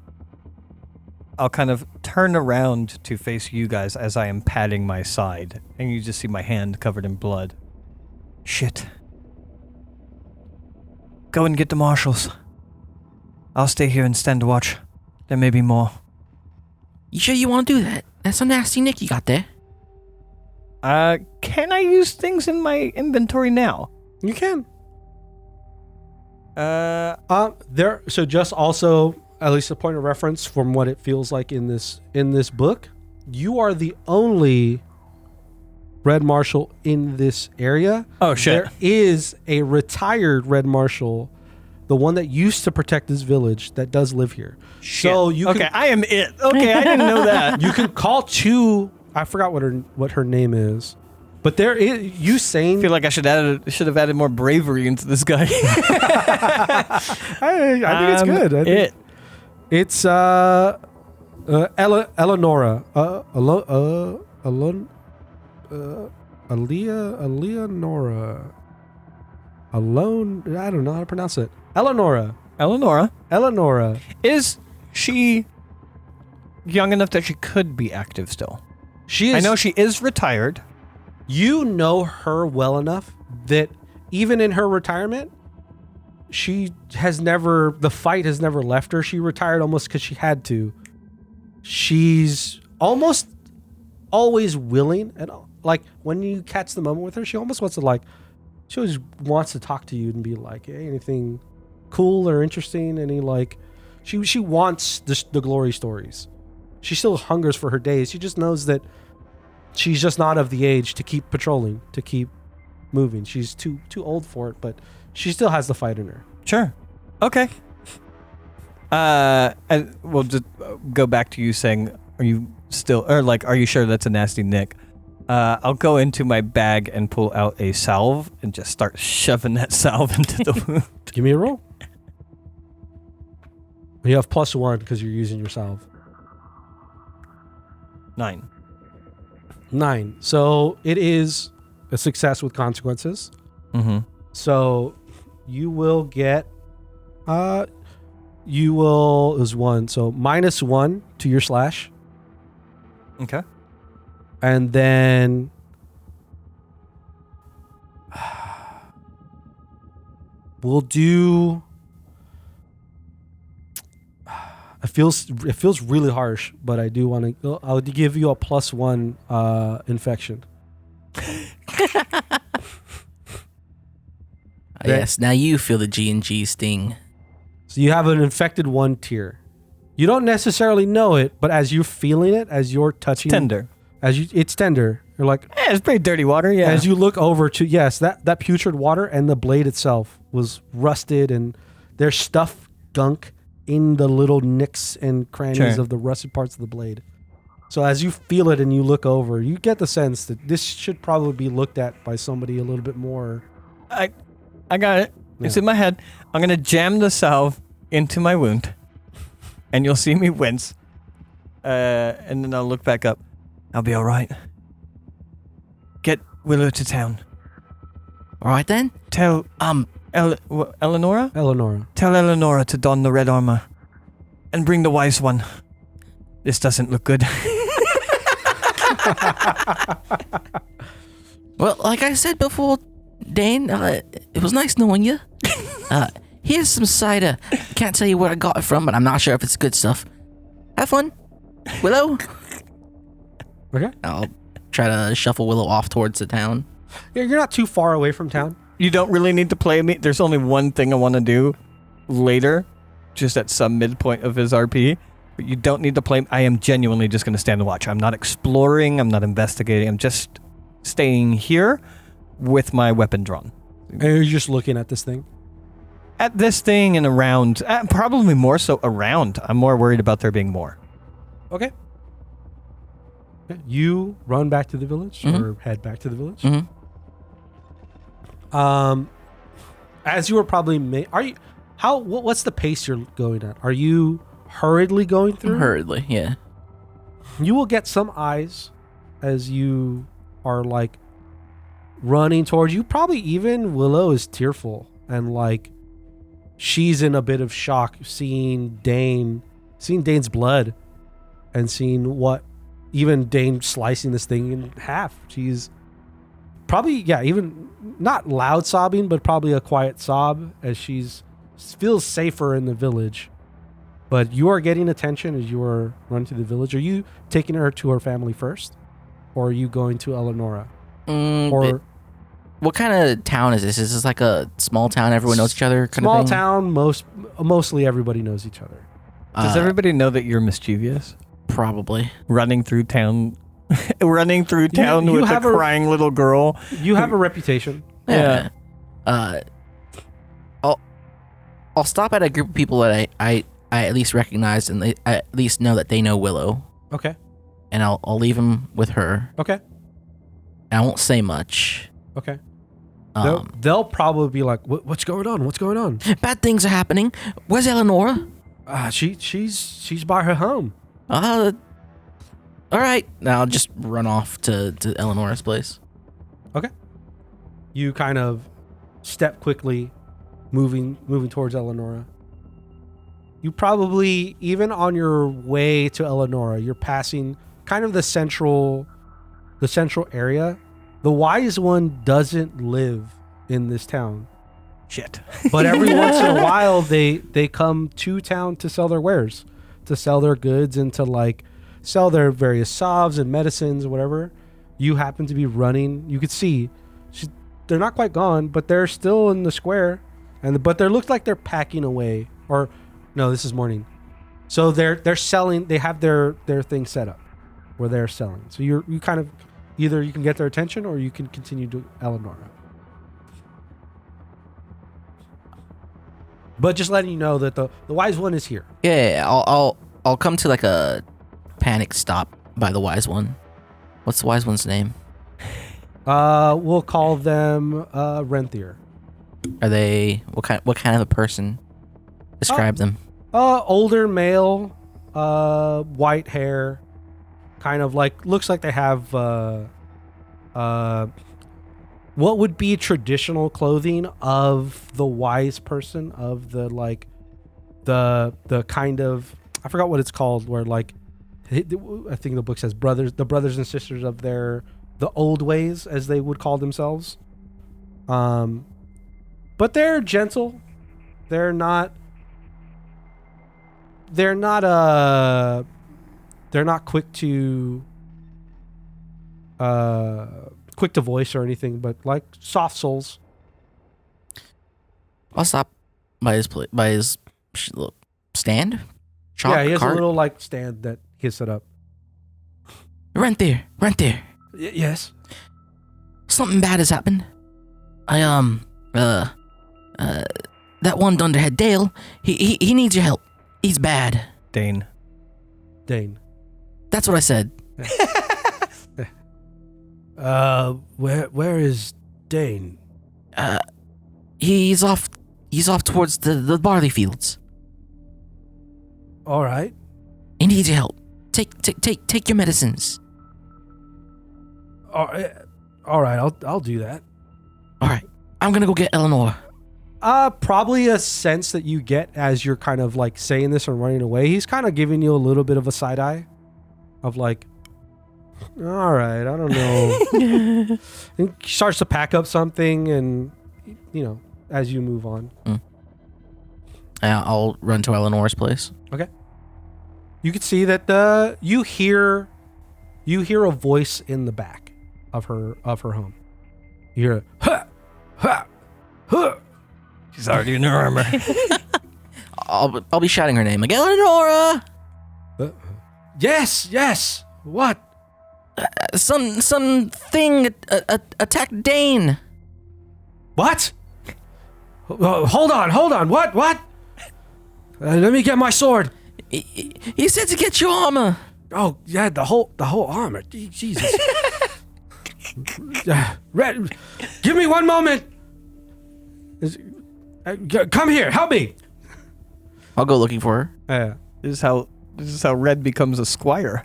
I'll kind of turn around to face you guys as I am patting my side, and you just see my hand covered in blood. Shit. Go and get the marshals. I'll stay here and stand watch. There may be more. You sure you want to do that? That's a nasty nick you got there. Can I use things in my inventory now? You can. So just also, at least a point of reference from what it feels like in this book, you are the only red marshal in this area. Oh shit. There is a retired red marshal, the one that used to protect this village, that does live here. Shit. So you okay, can, I am it. Okay, I didn't know that. you can call two. I forgot what her name is, but there is you saying. I feel like I should have added more bravery into this guy. I think it's good. It's Eleonora. Eleonora. Alone. I don't know how to pronounce it. Eleonora. Is she young enough that she could be active still? She is. I know she is retired. You know her well enough that even in her retirement, the fight has never left her. She retired almost because she had to. She's almost always willing, and like when you catch the moment with her, she almost wants to she always wants to talk to you and be like, hey, anything cool or interesting? Any she wants the glory stories. She still hungers for her days. She just knows that she's just not of the age to keep patrolling, to keep moving. She's too old for it, but she still has the fight in her. Sure. Okay. And we'll just go back to you saying, are you sure that's a nasty nick? I'll go into my bag and pull out a salve and just start shoving that salve into the wound. Give me a roll. You have +1 because you're using your salve. 9. So it is a success with consequences. Mm-hmm. So you will get, is 1. So -1 to your slash. Okay. And then we'll do, it feels really harsh, but I do want to, I'll give you a +1 infection. Yes, now you feel the G&G sting. So you have an infected 1 tier. You don't necessarily know it, but as you're feeling it, as you're touching, Tender. It's tender. You're like, it's pretty dirty water. Yeah. As you look over to, yes, that putrid water and the blade itself was rusted, and there's stuff gunk in the little nicks and crannies of the rusted parts of the blade. So as you feel it and you look over, you get the sense that this should probably be looked at by somebody a little bit more. I got it. Yeah. It's in my head. I'm going to jam the salve into my wound, and you'll see me wince. And then I'll look back up. I'll be all right. Get Willow to town. All right then. Tell Eleonora? Eleonora. Tell Eleonora to don the red armor. And bring the wise one. This doesn't look good. Well, like I said before, Dane, it was nice knowing you. Here's some cider. Can't tell you where I got it from, but I'm not sure if it's good stuff. Have fun, Willow. Okay. I'll try to shuffle Willow off towards the town. Yeah, you're not too far away from town. You don't really need to play me. There's only one thing I want to do later, just at some midpoint of his RP. But you don't need to play. I am genuinely just going to stand and watch. I'm not exploring. I'm not investigating. I'm just staying here with my weapon drawn. And you're just looking at this thing? At this thing and around. Probably more so around. I'm more worried about there being more. Okay. You run back to the village or head back to the village. Mm-hmm. As you were probably what's the pace you're going at? Are you hurriedly going through? Hurriedly, yeah. You will get some eyes as you are like running towards you. Probably even Willow is tearful and like she's in a bit of shock seeing Dane's blood and seeing what even Dane slicing this thing in half. She's probably, even not loud sobbing, but probably a quiet sob as feels safer in the village. But you are getting attention as you are running to the village. Are you taking her to her family first? Or are you going to Eleonora? What kind of town is this? Is this like a small town? Everyone knows each other? Small town. Mostly everybody knows each other. Does everybody know that you're mischievous? Probably. Running through town with a crying little girl. You have a reputation. Yeah. I'll stop at a group of people that I at least recognize and I at least know that they know Willow. Okay. And I'll leave them with her. Okay. And I won't say much. Okay. They'll probably be like, "What's going on? What's going on?" Bad things are happening. Where's Eleonora? She's by her home. All right. Now I'll just run off to Eleonora's place. Okay. You kind of step quickly, moving towards Eleonora. You probably, even on your way to Eleonora, you're passing kind of the central area. The wise one doesn't live in this town. Shit. But every once in a while, they come to town to sell their wares, to sell their goods, and to like sell their various salves and medicines or whatever. You happen to be running. You could see they're not quite gone, but they're still in the square, but they look like they're packing away. Or no, this is morning. So they're selling. They have their thing set up where they're selling. So you kind of either you can get their attention or you can continue to Eleonora. But just letting you know that the wise one is here. Yeah, I'll come to like a panic stop by the wise one. What's the wise one's name? We'll call them Renthier. Are they what kind of a person? Describe them. Older male, white hair, kind of like looks like they have what would be traditional clothing of the wise person, of the like the kind of, I forgot what it's called, where like I think the book says the brothers and sisters of the old ways, as they would call themselves. But they're gentle. They're not quick to voice or anything, but like soft souls. I'll stop by his little stand. Yeah, he has cart. a little like stand that he set up. Rent there. Yes. Something bad has happened. That one dunderhead Dale, he needs your help. He's bad. Dane. That's what I said. Where is Dane? He's off towards the barley fields. All right. He needs your help. Take your medicines. All right. I'll do that. All right. I'm gonna go get Eleanor. Probably a sense that you get as you're kind of like saying this and running away. He's kind of giving you a little bit of a side eye of like, all right, I don't know. And he starts to pack up something and, as you move on. I'll run to Eleanor's place. Okay. You can see that you hear a voice in the back of her home. You hear a ha ha ha. She's already in her armor. I'll be shouting her name like, Eleanora! Yes. What? Something attacked Dane. What? Hold on. What? Let me get my sword. He said to get your armor. Oh yeah, the whole armor. Jesus. Red, give me 1 moment. Come here, help me. I'll go looking for her. This is how Red becomes a squire.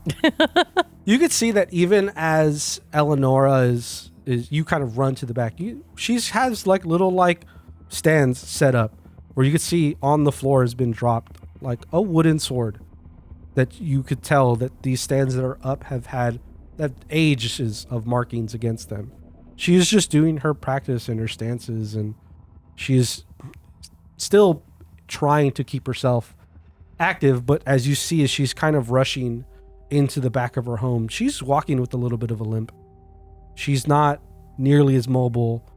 You could see that even as Eleonora is you kind of run to the back. She has like little like stands set up where you could see on the floor has been dropped like a wooden sword that you could tell that these stands that are up have ages of markings against them. She is just doing her practice and her stances, and she is still trying to keep herself active, but as you see, as she's kind of rushing into the back of her home, she's walking with a little bit of a limp. She's not nearly as mobile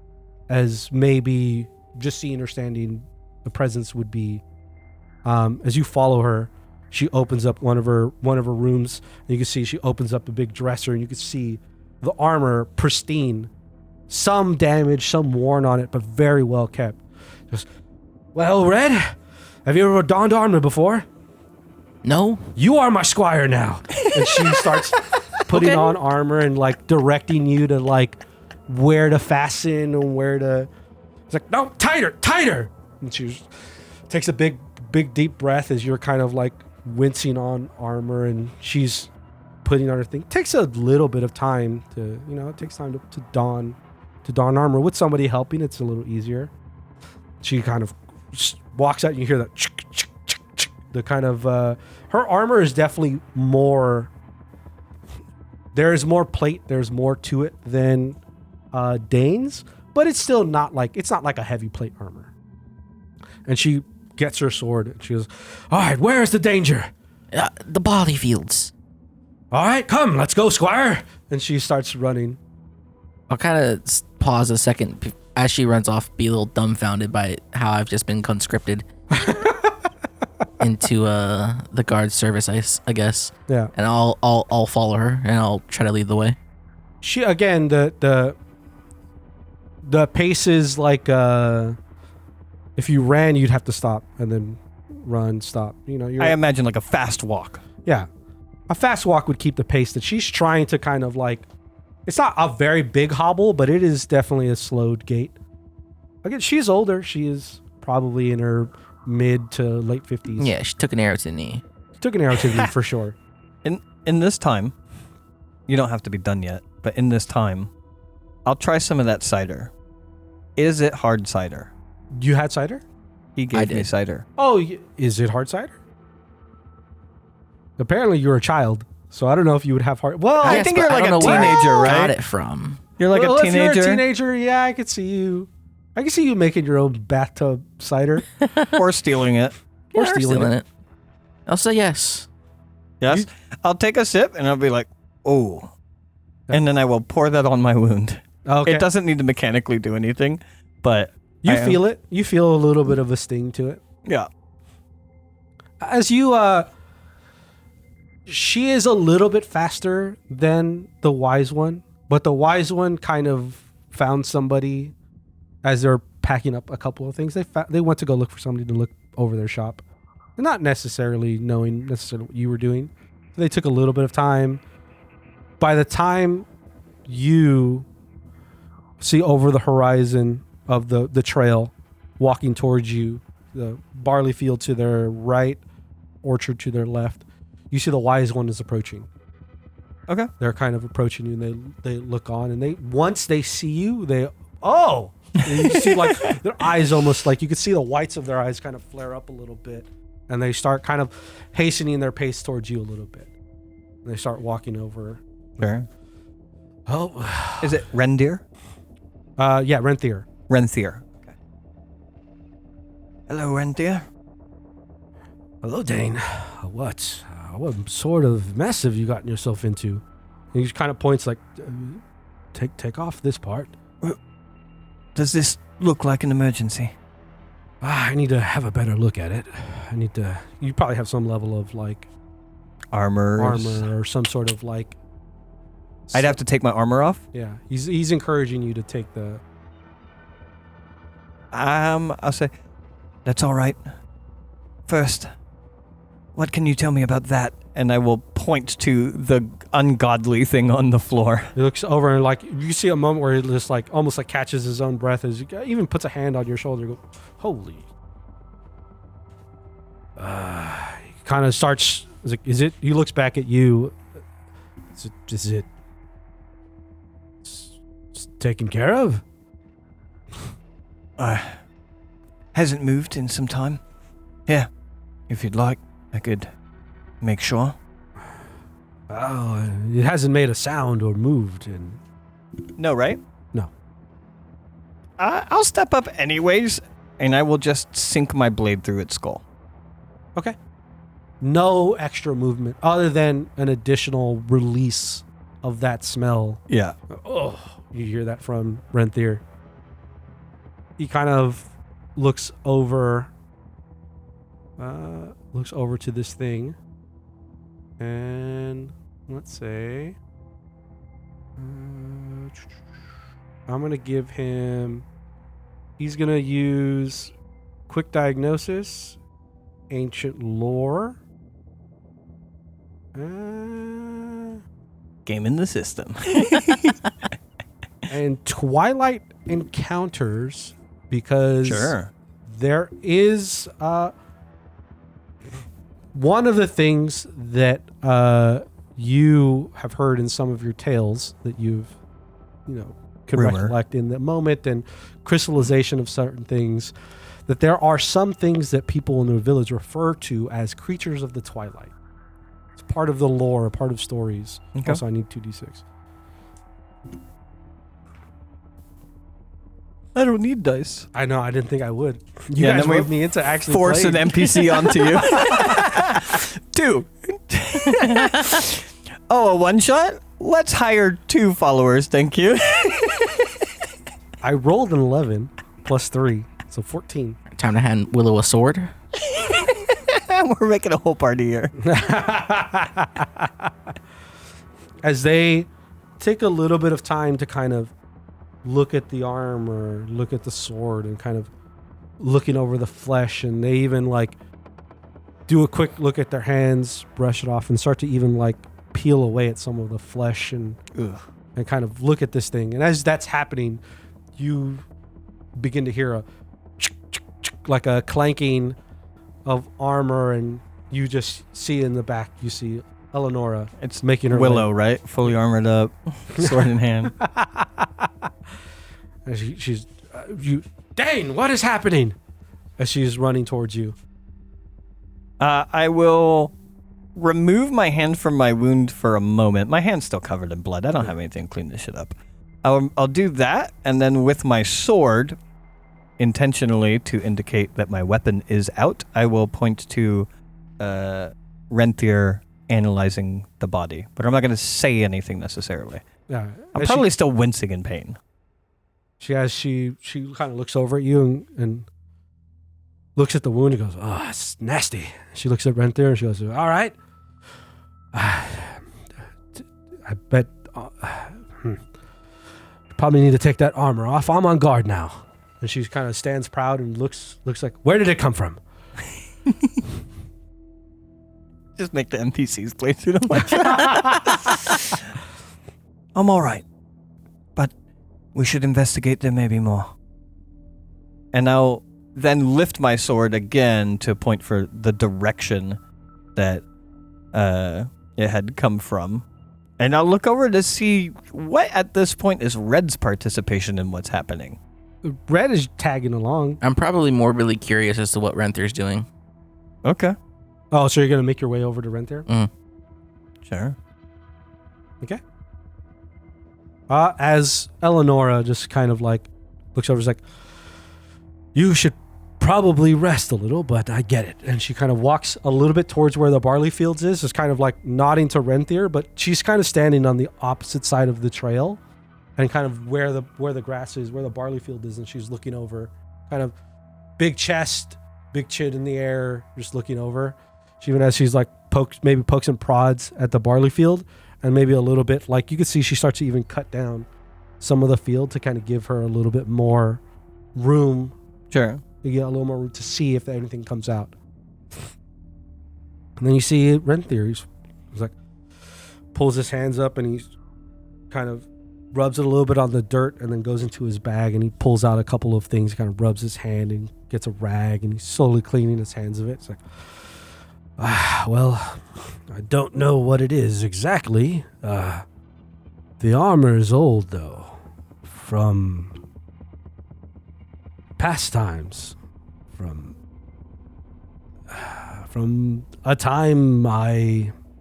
as maybe just seeing her standing, the presence would be. As you follow her, she opens up one of her rooms, and you can see she opens up a big dresser, and you can see the armor pristine, some damage, some worn on it, but very well kept. Just, well, Red, have you ever donned armor before? No. You are my squire now. And she starts putting on armor and like directing you to like where to fasten and where to. It's like, no, tighter. And she takes a big deep breath as you're kind of like wincing on armor, and she's putting on her thing. It takes a little bit of time to, it takes time to don armor. With somebody helping, it's a little easier. She kind of walks out, and you hear that the kind of her armor is definitely more. There's more plate. There's more to it than Dane's, but it's still not like a heavy plate armor. And she gets her sword, and she goes, "All right, where is the danger?" The barley fields. All right, come, let's go, Squire. And she starts running. I'll kind of pause a second as she runs off, be a little dumbfounded by how I've just been conscripted into the guard service, I guess. Yeah. And I'll follow her, and I'll try to lead the way. She again, the pace is like if you ran, you'd have to stop and then run, stop. I imagine like a fast walk. Yeah. A fast walk would keep the pace that she's trying to kind of like. It's not a very big hobble, but it is definitely a slowed gait. Again, she's older. She is probably in her mid to late 50s. Yeah, she took an arrow to the knee. She took an arrow to the knee for sure. In this time, you don't have to be done yet, but in this time, I'll try some of that cider. Is it hard cider? You had cider? He gave me cider. Oh, is it hard cider? Apparently you're a child, so I don't know if you would have hard. Well, I think you're like a teenager, right? Got it from. You're like a teenager. If you're a teenager, yeah, I could see you. I can see you making your own bathtub cider. Or stealing it. Or stealing it. I'll say yes. Yes. I'll take a sip and I'll be like, oh. And then I will pour that on my wound. Okay. It doesn't need to mechanically do anything, but you feel it. You feel a little bit of a sting to it. Yeah. As you, she is a little bit faster than the wise one, but the wise one kind of found somebody as they're packing up a couple of things. They went to go look for somebody to look over their shop. They're not necessarily knowing necessarily what you were doing. So they took a little bit of time. By the time you see over the horizon of the trail walking towards you, the barley field to their right, orchard to their left, you see the wise one is approaching. Okay. They're kind of approaching you, and they look on, and once they see you, oh, And you see like their eyes almost like you could see the whites of their eyes kind of flare up a little bit, and they start kind of hastening their pace towards you a little bit. And they start walking over. Sure. Oh, Is it Rendir? yeah, Renthier. Renthier. Okay. Hello, Renthier. Hello, Dane. What sort of mess have you gotten yourself into? And he just kind of points like, take off this part. Does this look like an emergency? I need to have a better look at it. You probably have some level of like Armor or some sort of like. I'd have to take my armor off. Yeah, he's encouraging you to take the. I'll say, that's all right. First, what can you tell me about that? And I will point to the ungodly thing on the floor. He looks over and like you see a moment where he just like almost like catches his own breath as he even puts a hand on your shoulder. And go, holy. He kind of starts. Is it? He looks back at you. Is it? It's taken care of. Hasn't moved in some time. Yeah, if you'd like, I could make sure. Oh, it hasn't made a sound or moved in. No, right? No. I'll step up anyways, and I will just sink my blade through its skull. Okay. No extra movement other than an additional release of that smell. Yeah. Oh, you hear that from Renthier. He kind of looks over to this thing, and let's say I'm gonna give him. He's gonna use quick diagnosis, ancient lore, Game in the system. and Twilight Encounters, because Sure. there is one of the things that you have heard in some of your tales that you've, can Rumor. recollect in the moment and crystallization of certain things, that there are some things that people in the village refer to as creatures of the twilight. It's part of the lore, a part of stories. Okay. Also, I need 2d6. I don't need dice. I know, I didn't think I would. You Yeah, guys then we moved me into actually Force playing. an NPC onto you. 2. Oh, a one shot? Let's hire 2 followers, thank you. I rolled an 11 plus 3, so 14. Time to hand Willow a sword. We're making a whole party here. As they take a little bit of time to kind of look at the arm or look at the sword and kind of looking over the flesh, and they even like do a quick look at their hands, brush it off, and start to even like peel away at some of the flesh and kind of look at this thing. And as that's happening, you begin to hear a like a clanking of armor, and you just see in the back, you see Eleonora. It's making her Willow, way. right? Fully armored up, sword in hand. And she's Dane, what is happening? As she's running towards you. I will remove my hand from my wound for a moment. My hand's still covered in blood. I don't have anything to clean this shit up. I'll do that, and then with my sword, intentionally to indicate that my weapon is out, I will point to Renthier analyzing the body. But I'm not going to say anything necessarily. Yeah, I'm probably still wincing in pain. She kind of looks over at you and looks at the wound and goes, "Oh, it's nasty." She looks at Renthier and she goes, "All right. I bet probably need to take that armor off. I'm on guard now." And she kind of stands proud and looks like, "Where did it come from?" Just make the NPCs play through the much. I'm all right, but we should investigate. There may be more. And I'll then lift my sword again to point for the direction that it had come from. And I'll look over to see what at this point is Red's participation in what's happening. Red is tagging along. I'm probably morbidly curious as to what Renthier's doing. Okay. Oh, so you're going to make your way over to Rentier? Sure. Okay. As Eleonora just kind of like looks over, is like, you should probably rest a little, but I get it. And she kind of walks a little bit towards where the barley fields is, just kind of like nodding to Rentier, but she's kind of standing on the opposite side of the trail and kind of where the grass is, where the barley field is, and she's looking over, kind of big chest, big chin in the air, just looking over. Even as she's like pokes and prods at the barley field, and maybe a little bit, like you can see she starts to even cut down some of the field to kind of give her a little bit more room. Sure. You get a little more room to see if anything comes out. And then you see Rentier. He's like, pulls his hands up and he's kind of rubs it a little bit on the dirt and then goes into his bag and he pulls out a couple of things. He kind of rubs his hand and gets a rag and he's slowly cleaning his hands of it. It's like, well, I don't know what it is exactly. The armor is old, though, from past times, from a time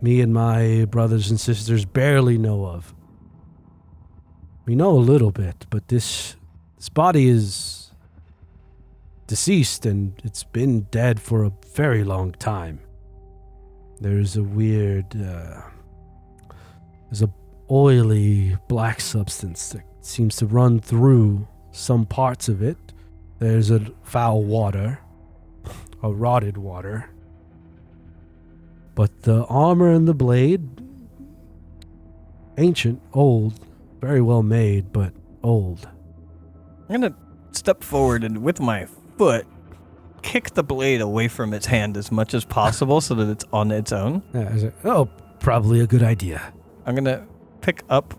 me and my brothers and sisters barely know of. We know a little bit, but this body is deceased and it's been dead for a very long time. There's a weird, there's a oily black substance that seems to run through some parts of it. There's a foul water, a rotted water. But the armor and the blade, ancient, old, very well made, but old. I'm going to step forward and with my foot, kick the blade away from its hand as much as possible so that it's on its own. Yeah, I was like, oh, probably a good idea. I'm going to pick up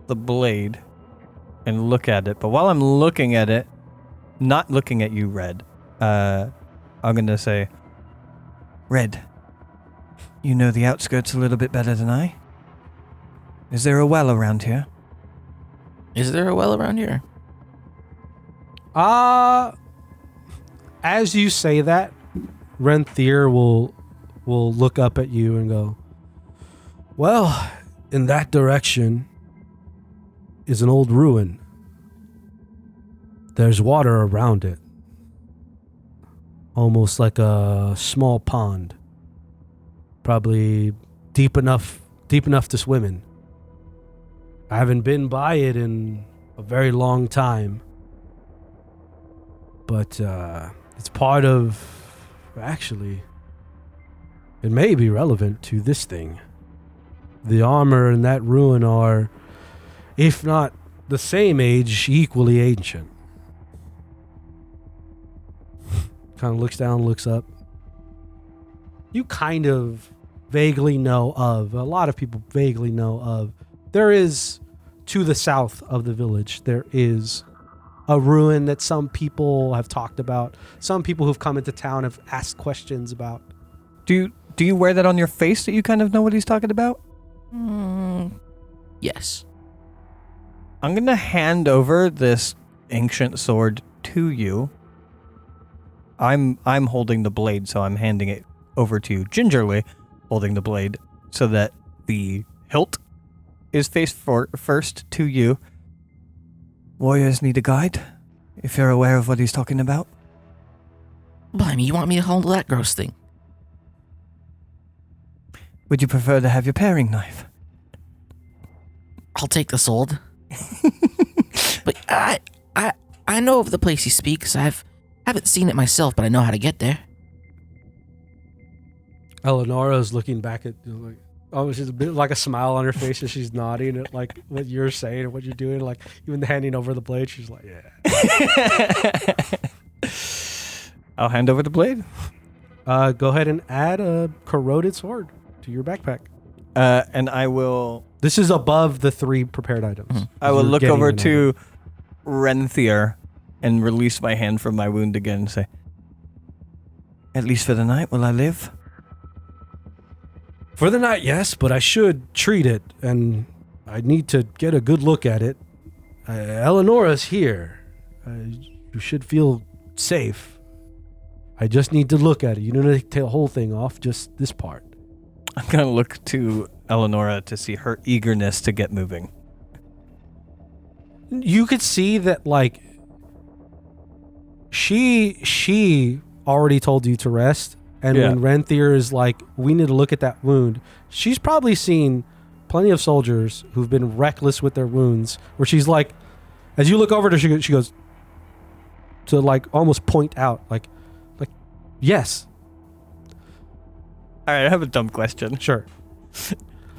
the blade and look at it. But while I'm looking at it, not looking at you, Red, I'm going to say, Red, you know the outskirts a little bit better than I. Is there a well around here? Is there a well around here? As you say that, Rentier will look up at you and go, well, in that direction is an old ruin. There's water around it. Almost like a small pond. Probably deep enough to swim in. I haven't been by it in a very long time. But it's part of, actually, it may be relevant to this thing. The armor in that ruin are, if not the same age, equally ancient. Kind of looks down, looks up. You kind of vaguely know of, a lot of people vaguely know of, there is, to the south of the village, there is a ruin that some people have talked about. Some people who've come into town have asked questions about. Do you wear that on your face that you kind of know what he's talking about? Yes. I'm going to hand over this ancient sword to you. I'm holding the blade, so I'm handing it over to you gingerly, holding the blade so that the hilt is faced first to you. Warriors need a guide, if you're aware of what he's talking about. Blimey, you want me to hold that gross thing? Would you prefer to have your paring knife? I'll take the sword. But I know of the place he speaks. I haven't seen it myself, but I know how to get there. Eleonora's looking back at you, like, oh, she's a bit like a smile on her face as she's nodding at like what you're saying and what you're doing. Like even handing over the blade, she's like, yeah. I'll hand over the blade. Go ahead and add a corroded sword to your backpack. And I will. This is above the 3 prepared items. Mm-hmm. I will look over to Rentier and release my hand from my wound again and say, at least for the night, will I live? For the night, yes, but I should treat it, and I need to get a good look at it. Eleonora's here. You should feel safe. I just need to look at it. You don't need to take the whole thing off, just this part. I'm going to look to Eleonora to see her eagerness to get moving. You could see that, like, she already told you to rest. And when Renthier is like, we need to look at that wound, she's probably seen plenty of soldiers who've been reckless with their wounds, where she's like, as you look over to her, she goes to, like, almost point out, like, yes. All right, I have a dumb question. Sure.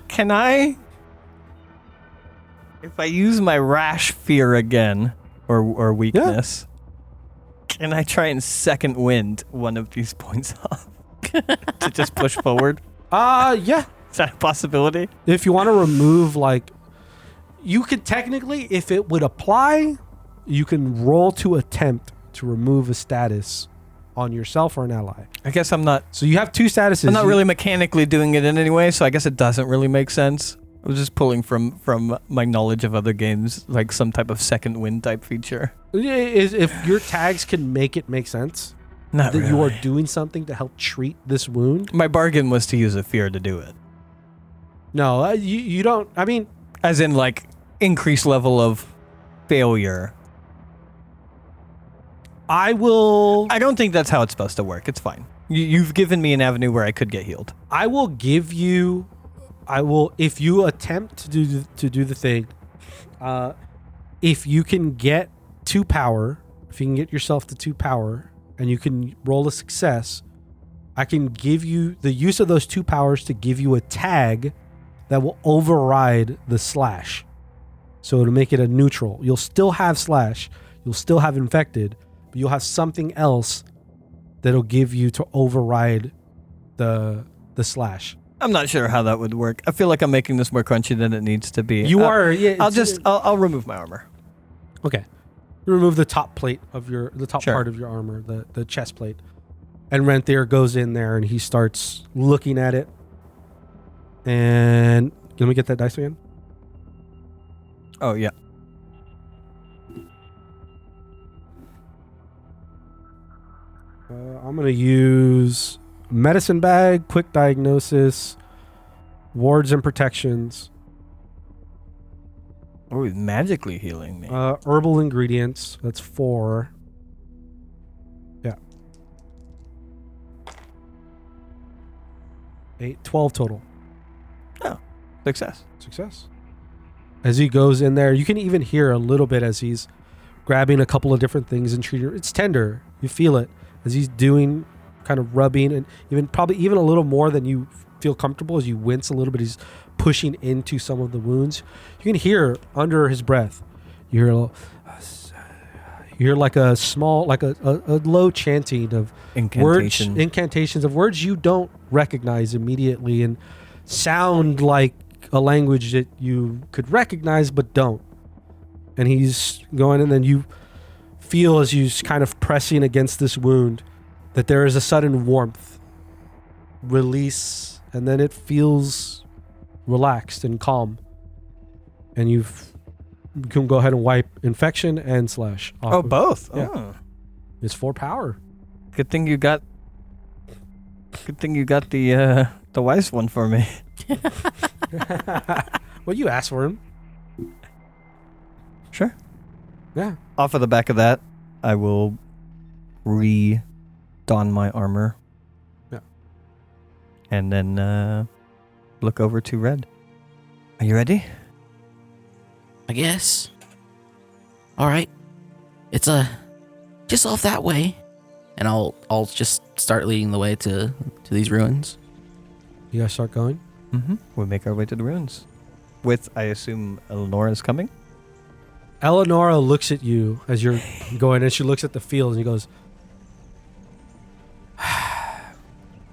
Can I, if I use my rash fear again, or weakness, can I try and second wind one of these points off to just push forward? Yeah. Is that a possibility? If you want to remove, like, you could technically, if it would apply, you can roll to attempt to remove a status on yourself or an ally. I guess I'm not. So you have two statuses. I'm not really mechanically doing it in any way, so I guess it doesn't really make sense. I was just pulling from my knowledge of other games, like some type of second wind type feature. If your tags can make it make sense, Not that really. you are doing something to help treat this wound. My bargain was to use a fear to do it. No, you don't. I mean, As in, like, increased level of failure. I don't think that's how it's supposed to work. It's fine. You've given me an avenue where I could get healed. If you attempt to do the thing, if you can get 2 power, if you can get yourself to 2 power, and you can roll a success, I can give you the use of those 2 powers to give you a tag that will override the slash. So to make it a neutral. You'll still have slash, you'll still have infected, but you'll have something else that'll give you to override the slash. I'm not sure how that would work. I feel like I'm making this more crunchy than it needs to be. You are. Yeah, I'll remove my armor. Okay. You remove the top plate of Sure. part of your armor, the chest plate. And Renthier goes in there and he starts looking at it. And let me get that dice again. Oh, yeah. I'm going to use medicine bag, quick diagnosis, wards and protections, Oh, he's magically healing me. herbal ingredients. That's 4. Yeah. 8, 12 total. Oh, success. Success. As he goes in there, you can even hear a little bit as he's grabbing a couple of different things and treating it. It's tender. You feel it as he's doing, kind of rubbing, and probably even a little more than you feel comfortable as you wince a little bit. He's pushing into some of the wounds. You can hear under his breath. You hear like a small, like a low chanting of incantations of words you don't recognize immediately and sound like a language that you could recognize but don't. And he's going, and then you feel as he's kind of pressing against this wound that there is a sudden warmth, release, and then it feels relaxed and calm. And you can go ahead and wipe infection and slash off. Oh, both? Yeah. Oh. It's 4 power. Good thing you got the wise one for me. Well, you asked for him. Sure. Yeah. Off of the back of that, I will re-don my armor. Yeah. And then look over to Red. Are you ready? I guess. All right. It's just off that way, and I'll just start leading the way to these ruins. You guys start going? Mm-hmm. We make our way to the ruins. With, I assume, Eleonora's coming? Eleonora looks at you as you're going, and she looks at the field and she goes,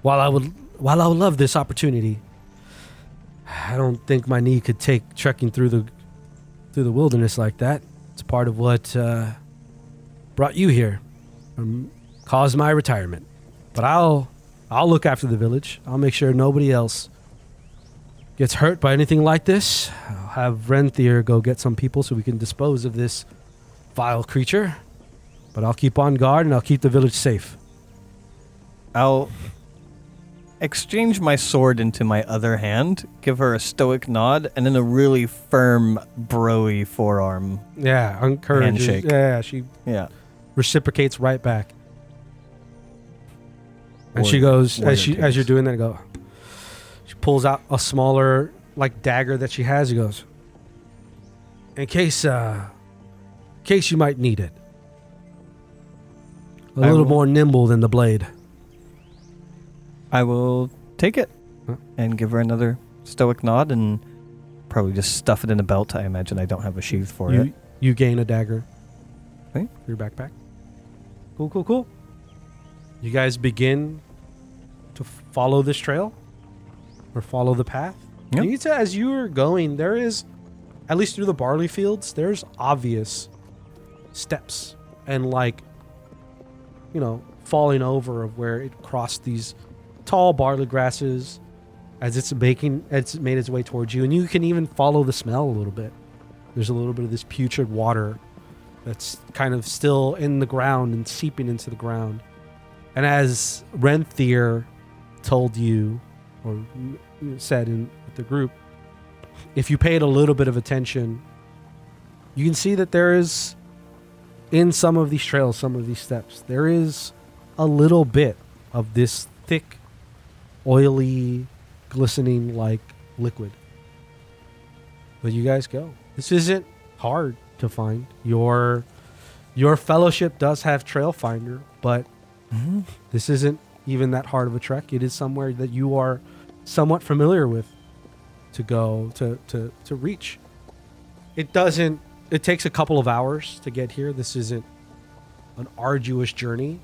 While I would love this opportunity, I don't think my knee could take trekking through the wilderness like that. It's part of what brought you here, caused my retirement. But I'll look after the village. I'll make sure nobody else gets hurt by anything like this. I'll have Renthier go get some people so we can dispose of this vile creature. But I'll keep on guard and I'll keep the village safe. I'll exchange my sword into my other hand, give her a stoic nod, and then a really firm, bro-y forearm. Yeah, encourages. Handshake. Yeah, she reciprocates right back. And she goes, as you're doing that, she pulls out a smaller, like, dagger that she has. She goes, in case you might need it. A little more nimble than the blade. I will take it and give her another stoic nod and probably just stuff it in a belt. I imagine I don't have a sheath for it. You gain a dagger. Okay. Your backpack. Cool. You guys begin to follow this trail or follow the path. Yep. You need to, as you're going, there is, at least through the barley fields, there's obvious steps and, like, you know, falling over of where it crossed these tall barley grasses as it's made its way towards you. And you can even follow the smell a little bit. There's a little bit of this putrid water that's kind of still in the ground and seeping into the ground. And as Renthier told you, or said in the group, if you paid a little bit of attention, you can see that there is, in some of these trails, some of these steps, there is a little bit of this thick, oily, glistening like liquid. But you guys go. This isn't hard to find. Your fellowship does have Trail Finder, but this isn't even that hard of a trek. It is somewhere that you are somewhat familiar with to go to reach. It takes a couple of hours to get here. This isn't an arduous journey,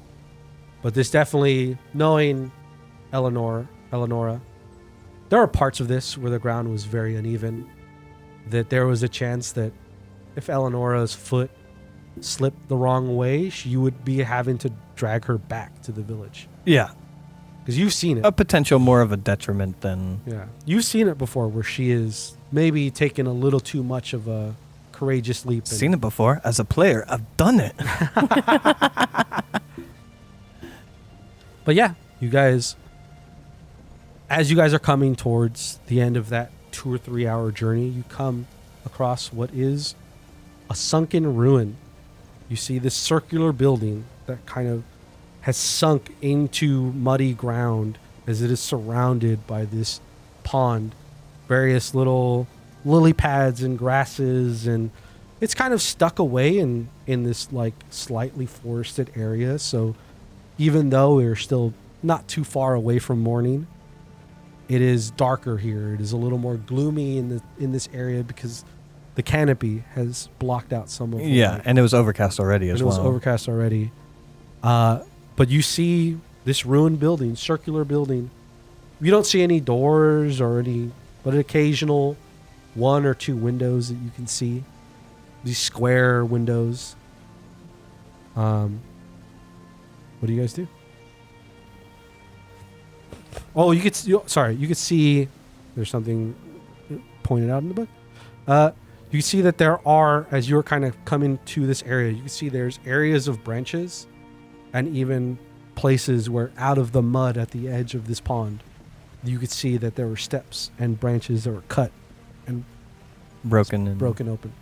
but this definitely, knowing Eleonora, there are parts of this where the ground was very uneven, that there was a chance that if Eleonora's foot slipped the wrong way, you would be having to drag her back to the village. Yeah. Because you've seen it. A potential more of a detriment than... Yeah. You've seen it before where she is maybe taking a little too much of a courageous leap. Seen it before. As a player, I've done it. But yeah, you guys, as you guys are coming towards the end of that 2 or 3 hour journey, you come across what is a sunken ruin. You see this circular building that kind of has sunk into muddy ground as it is surrounded by this pond, various little lily pads and grasses, and it's kind of stuck away in this like slightly forested area. So even though we're still not too far away from morning, it is darker here. It is a little more gloomy in this area because the canopy has blocked out some of it. Yeah, and it was overcast already as well. It was overcast already. But you see this ruined building, circular building. You don't see any doors or any, but an occasional 1 or 2 windows that you can see. These square windows. What do you guys do? Oh, you could see, there's something pointed out in the book. You see that there are, as you're kind of coming to this area, you can see there's areas of branches and even places where out of the mud at the edge of this pond, you could see that there were steps and branches that were cut and broken open.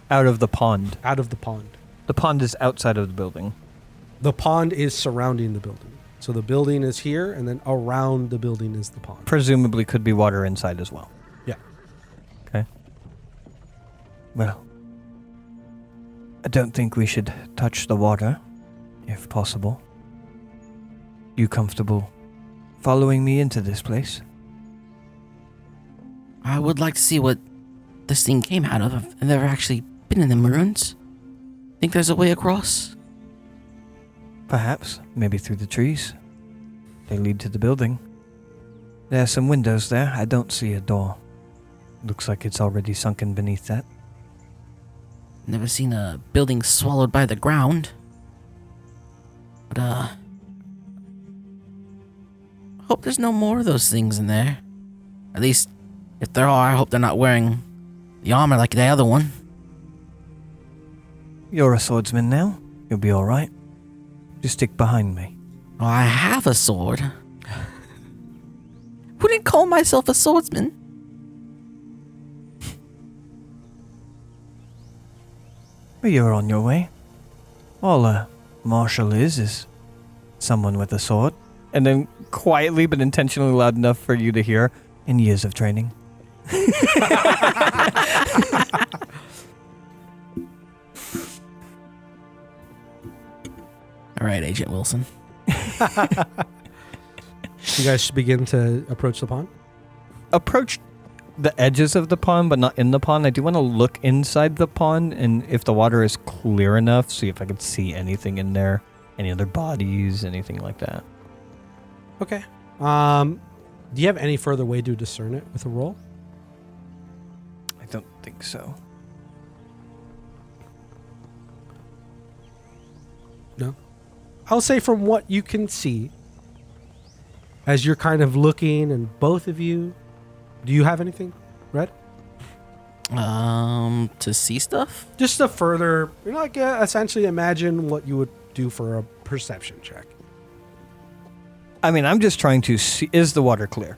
Out of the pond. Out of the pond. The pond is outside of the building. The pond is surrounding the building. So the building is here, and then around the building is the pond. Presumably could be water inside as well. Yeah. Okay. Well, I don't think we should touch the water, if possible. You comfortable following me into this place? I would like to see what this thing came out of. I've never actually been in the ruins. Think there's a way across? Perhaps. Maybe through the trees. They lead to the building. There are some windows there. I don't see a door. Looks like it's already sunken beneath that. Never seen a building swallowed by the ground. But, I hope there's no more of those things in there. At least, if there are, I hope they're not wearing the armor like the other one. You're a swordsman now. You'll be alright. Just stick behind me. Oh, I have a sword. Wouldn't call myself a swordsman. Well, you're on your way. All a marshal is someone with a sword. And then quietly but intentionally loud enough for you to hear, in years of training. All right, Agent Wilson. You guys begin to approach the pond? Approach the edges of the pond, but not in the pond. I do want to look inside the pond, and if the water is clear enough, see if I could see anything in there. Any other bodies, anything like that. Okay. Do you have any further way to discern it with a roll? I don't think so. No. I'll say from what you can see, as you're kind of looking, and both of you, do you have anything, Red? To see stuff? Just to further, essentially imagine what you would do for a perception check. I mean, I'm just trying to see, is the water clear?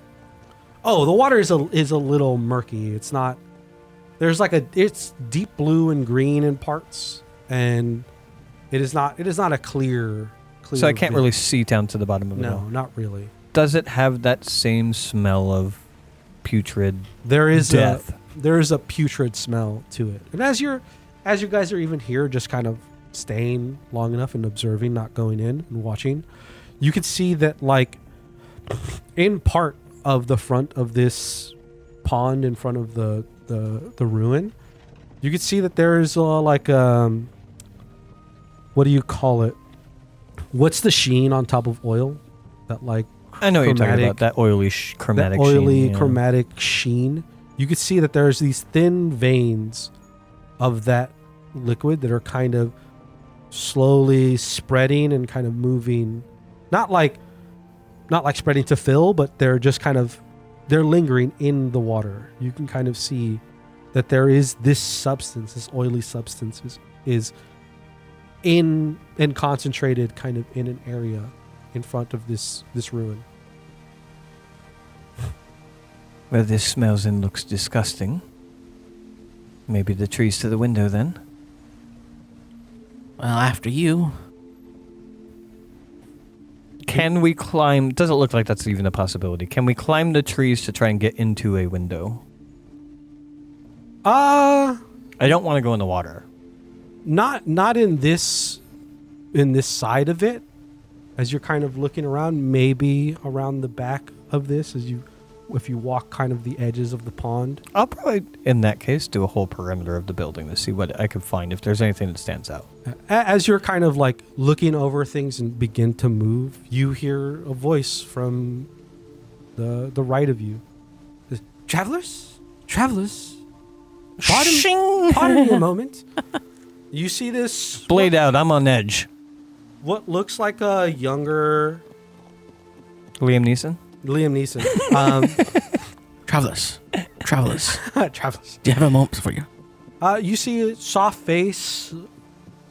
Oh, the water is a little murky. It's not, it's deep blue and green in parts, and it is not a clear So I can't really see down to the bottom of it. No, all. not really. Does it have that same smell of putrid There is death? There is a putrid smell to it. And as you guys are even here, just kind of staying long enough and observing, not going in and watching, you could see that, like, in part of the front of this pond, in front of the ruin, you could see that there is what do you call it? What's the sheen on top of oil? That, like, I know what you're talking about, that oily chromatic sheen. That oily chromatic sheen. You could see that there's these thin veins of that liquid that are kind of slowly spreading and kind of moving, not like spreading to fill, but they're just kind of, they're lingering in the water. You can kind of see that there is this substance, this oily substance is in and concentrated kind of in an area in front of this ruin. Well, this smells and looks disgusting. Maybe the trees to the window then. Well, after you. Can we climb? Doesn't look like that's even a possibility. Can we climb the trees to try and get into a window? I don't want to go in the water. Not in this side of it. As you're kind of looking around, maybe around the back of this, if you walk kind of the edges of the pond. I'll probably, in that case, do a whole perimeter of the building to see what I can find, if there's anything that stands out. As you're kind of like looking over things and begin to move, you hear a voice from the right of you. Travelers? Pardon me a moment. You see this blade out. I'm on edge. What looks like a younger Liam Neeson. Travelers. Travelers. Do you have a moment for you? You see a soft face,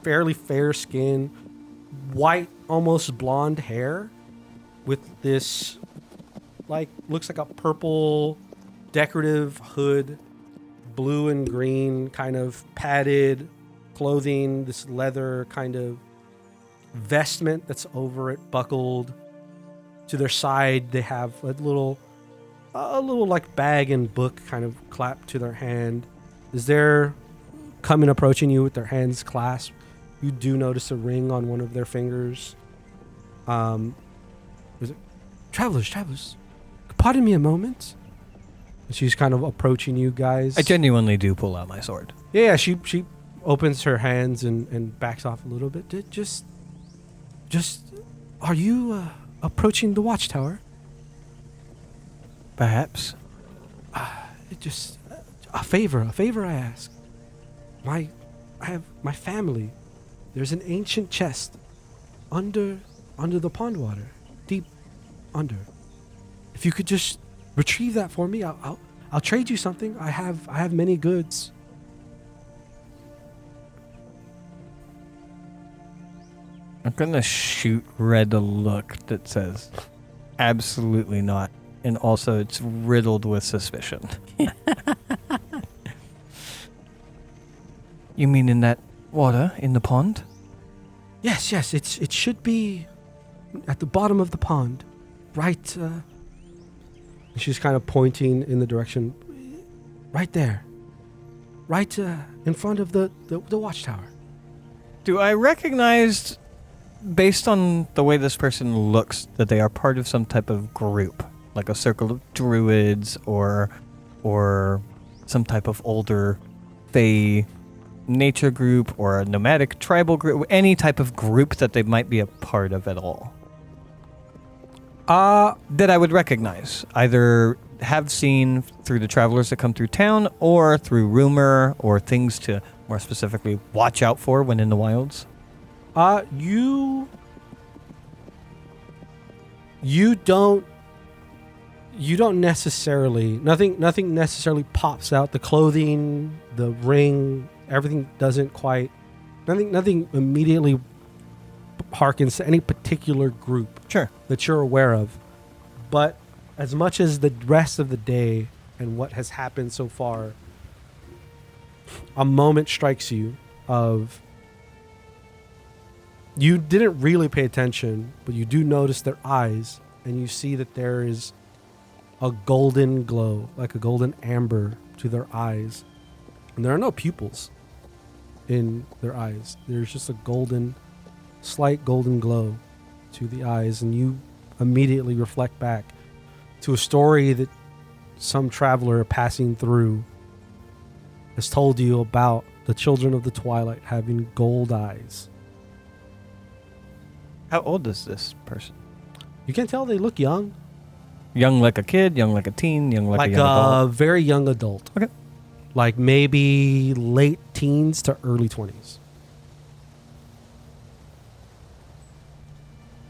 fairly fair skin, white, almost blonde hair, with this, like, looks like a purple decorative hood, blue and green kind of padded clothing, this leather kind of vestment that's over it, buckled. To their side, they have a little like bag and book kind of clapped to their hand. As they're approaching you with their hands clasped, you do notice a ring on one of their fingers. Is it travelers? Pardon me a moment. And she's kind of approaching you guys. I genuinely do pull out my sword. Yeah, she opens her hands and backs off a little bit. Just are you approaching the watchtower? Perhaps. Just a favor I ask. I have my family. There's an ancient chest under the pond water, deep under. If you could just retrieve that for me, I'll trade you something. I have many goods. I'm going to shoot Red a look that says, absolutely not. And also, it's riddled with suspicion. You mean in that water in the pond? Yes, it should be at the bottom of the pond, right. She's kind of pointing in the direction, right there, right in front of the watchtower. Do I recognize, based on the way this person looks, that they are part of some type of group, like a circle of druids or some type of older fae nature group or a nomadic tribal group, any type of group that they might be a part of at all? That I would recognize, either have seen through the travelers that come through town or through rumor or things to more specifically watch out for when in the wilds. You don't necessarily, nothing necessarily pops out. The clothing, the ring, everything doesn't quite, nothing immediately harkens to any particular group that you're aware of. But as much as the rest of the day and what has happened so far, a moment strikes you of, you didn't really pay attention, but you do notice their eyes, and you see that there is a golden glow, like a golden amber to their eyes. And there are no pupils in their eyes. There's just a slight golden glow to the eyes, and you immediately reflect back to a story that some traveler passing through has told you about the children of the twilight having gold eyes. How old is this person? You can tell they look young. Young like a kid, young like a teen, young like a young adult? Very young adult. Okay. Like maybe late teens to early 20s.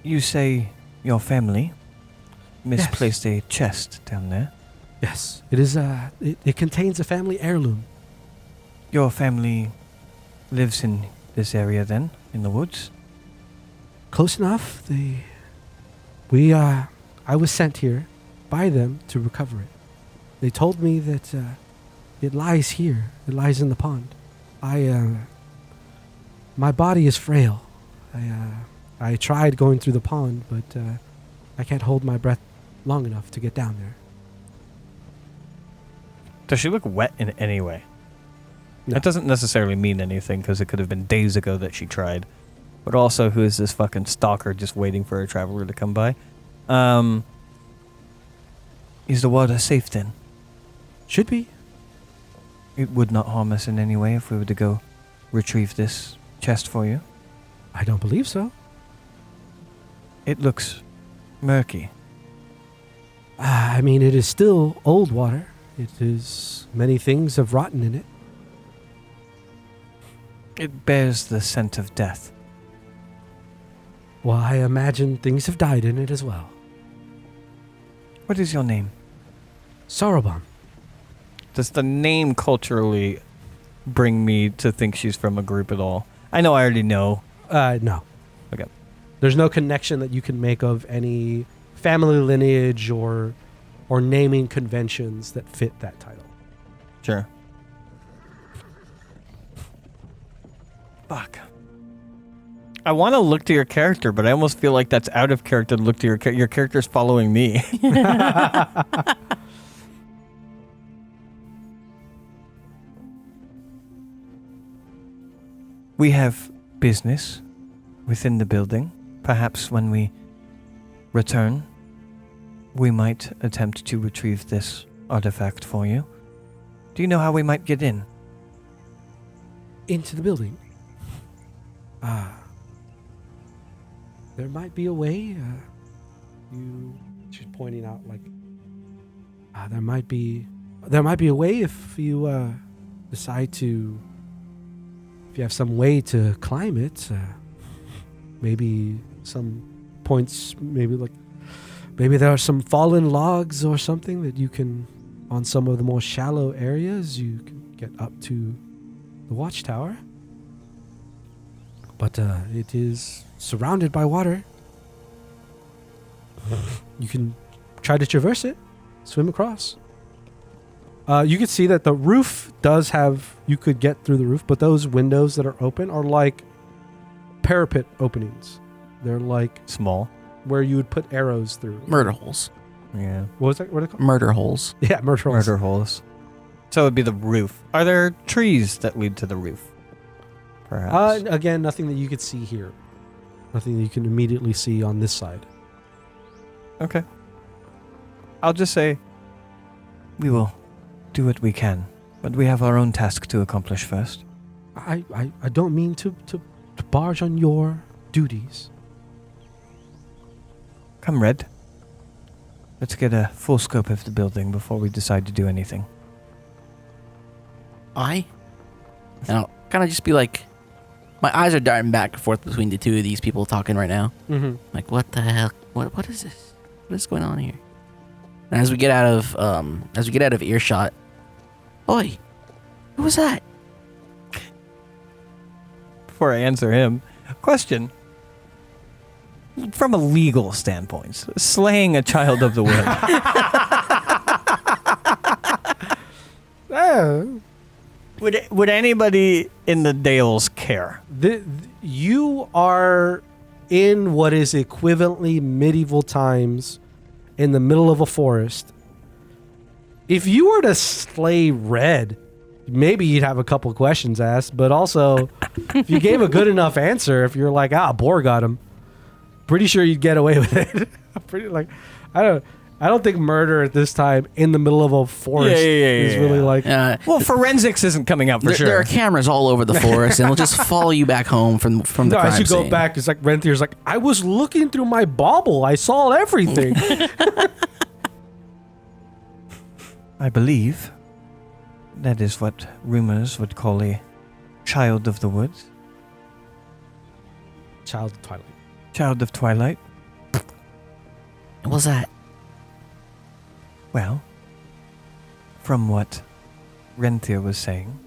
You say your family misplaced a chest down there. Yes, it is. It contains a family heirloom. Your family lives in this area then, in the woods? Close enough. I was sent here by them to recover it. They told me that it lies here. It lies in the pond. My body is frail. I tried going through the pond, but I can't hold my breath long enough to get down there. Does she look wet in any way? No. That doesn't necessarily mean anything, because it could have been days ago that she tried. But also, who is this fucking stalker just waiting for a traveler to come by? Is the water safe then? Should be. It would not harm us in any way if we were to go retrieve this chest for you? I don't believe so. It looks murky. I mean, it is still old water. It is, many things have rotten in it. It bears the scent of death. Well, I imagine things have died in it as well. What is your name? Sorobon. Does the name culturally bring me to think she's from a group at all? I know I already know. No. Okay. There's no connection that you can make of any family lineage or naming conventions that fit that title. Sure. Fuck. I want to look to your character, but I almost feel like that's out of character to look to your character. Your character's following me. We have business within the building. Perhaps when we return, we might attempt to retrieve this artifact for you. Do you know how we might get in? Into the building? There might be a way. She's pointing out like, there might be a way if you decide to, if you have some way to climb it. Maybe some points, maybe there are some fallen logs or something that you can, on some of the more shallow areas, you can get up to the watchtower. But it is surrounded by water. You can try to traverse it, swim across. You can see that the roof does have, you could get through the roof, but those windows that are open are like parapet openings. They're like Small. where you would put arrows through. Murder holes. Yeah. What was that? What are they called? Murder holes. Yeah, murder holes. Murder holes. So it would be the roof. Are there trees that lead to the roof? Perhaps. Again, nothing that you could see here. Nothing that you can immediately see on this side. Okay. I'll just say, we will do what we can, but we have our own task to accomplish first. I don't mean to barge on your duties. Come, Red. Let's get a full scope of the building before we decide to do anything. And I'll kind of just be like, my eyes are darting back and forth between the two of these people talking right now. Mm-hmm. Like, what the hell? What is this? What is going on here? And as we get out of earshot, oi, who was that? Before I answer him, question. From a legal standpoint, slaying a child of the wood. Would anybody in the Dales care? You are in what is equivalently medieval times in the middle of a forest. If you were to slay Red, maybe you'd have a couple questions asked, but also if you gave a good enough answer, if you're like, Boar got him, pretty sure you'd get away with it. I don't think murder at this time in the middle of a forest is really like. Well, forensics isn't coming out for sure. There are cameras all over the forest, and we'll just follow you back home from the crime as you go scene. back, it's like Renthier's like, I was looking through my bauble. I saw everything. I believe that is what rumors would call a child of the woods. Child of Twilight. Child of Twilight. What was that? Well, from what Renthier was saying,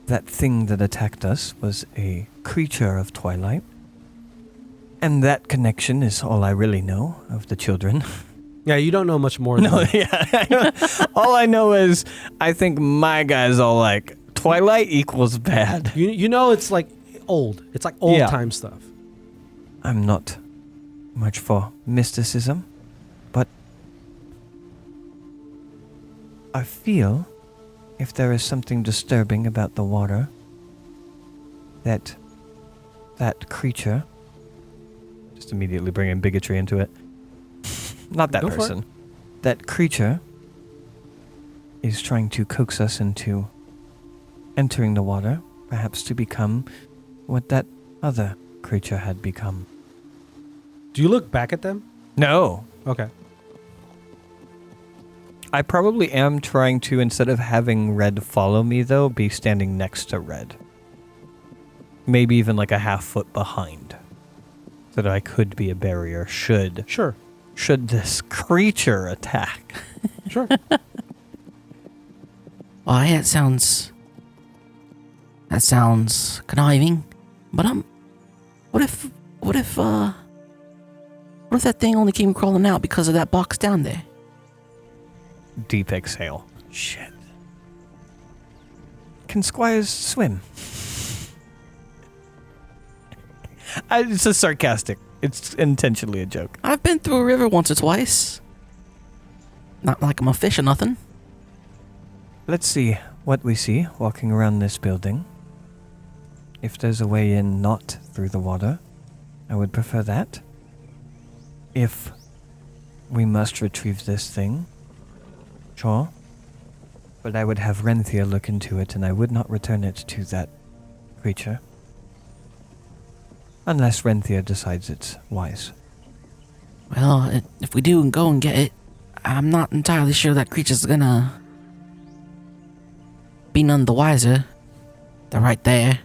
that thing that attacked us was a creature of Twilight. And that connection is all I really know of the children. Yeah, you don't know much more. No, yeah. All I know is I think my guy's all like, Twilight equals bad. You know it's like old. It's like old time stuff. I'm not much for mysticism, but I feel if there is something disturbing about the water, that creature, just immediately bringing bigotry into it, not that person, that creature is trying to coax us into entering the water, perhaps to become what that other creature had become. Do you look back at them? No. Okay. I probably am trying to, instead of having Red follow me, though, be standing next to Red. Maybe even like a half foot behind. So that I could be a barrier should this creature attack. Sure. Oh, yeah, that sounds conniving. But what if that thing only came crawling out because of that box down there? Deep exhale. Shit. Can squires swim? It's a sarcastic. It's intentionally a joke. I've been through a river once or twice. Not like I'm a fish or nothing. Let's see what we see walking around this building. If there's a way in not through the water, I would prefer that. If we must retrieve this thing, sure. But I would have Renthia look into it, and I would not return it to that creature. Unless Renthia decides it's wise. Well, if we do go and get it, I'm not entirely sure that creature's gonna be none the wiser. They're right there.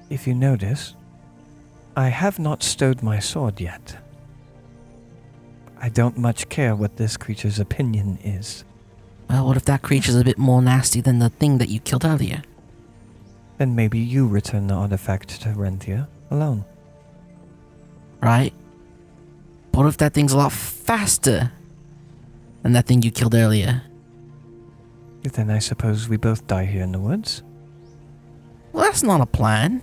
If you notice, I have not stowed my sword yet. I don't much care what this creature's opinion is. Well, what if that creature's a bit more nasty than the thing that you killed earlier? then maybe you return the artifact to Renthia alone. Right? But what if that thing's a lot faster than that thing you killed earlier? Then I suppose we both die here in the woods. Well, that's not a plan.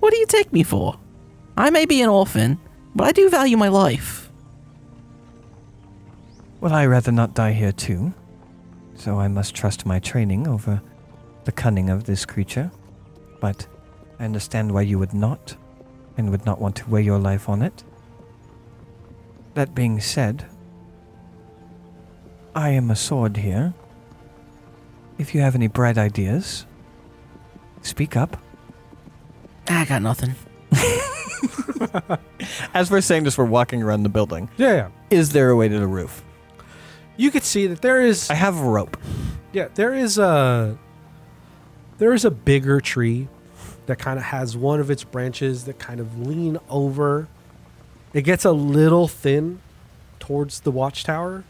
What do you take me for? I may be an orphan, but I do value my life. Well, I'd rather not die here too, so I must trust my training over the cunning of this creature. But I understand why you would not, and would not want to weigh your life on it. That being said, I am a sword here. If you have any bright ideas, speak up. I got nothing. As we're saying this, we're walking around the building. Yeah. Is there a way to the roof? You could see that there is. I have a rope. Yeah, there is a bigger tree that kind of has one of its branches that kind of lean over. It gets a little thin towards the watchtower.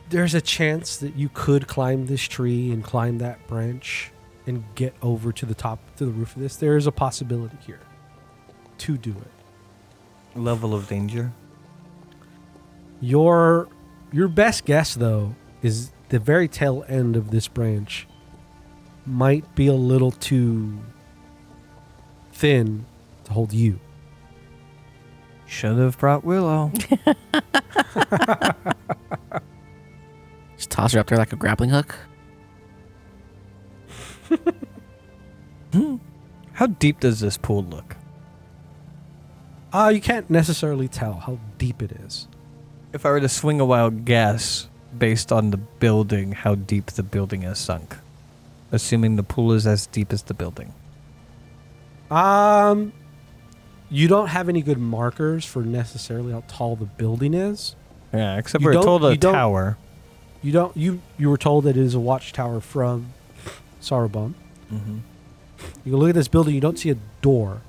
There's a chance that you could climb this tree and climb that branch and get over to the top, to the roof of this. There is a possibility here to do it. Level of danger? Your best guess, though, is the very tail end of this branch might be a little too thin to hold you. Should have brought Willow. Just toss her up there like a grappling hook. How deep does this pool look? You can't necessarily tell how deep it is. If I were to swing a wild guess based on the building, how deep the building has sunk, assuming the pool is as deep as the building. You don't have any good markers for necessarily how tall the building is. Yeah, except You we're don't- told a you don't- tower. You were told that it is a watchtower from Sarabon. Mm-hmm. You look at this building, you don't see a door.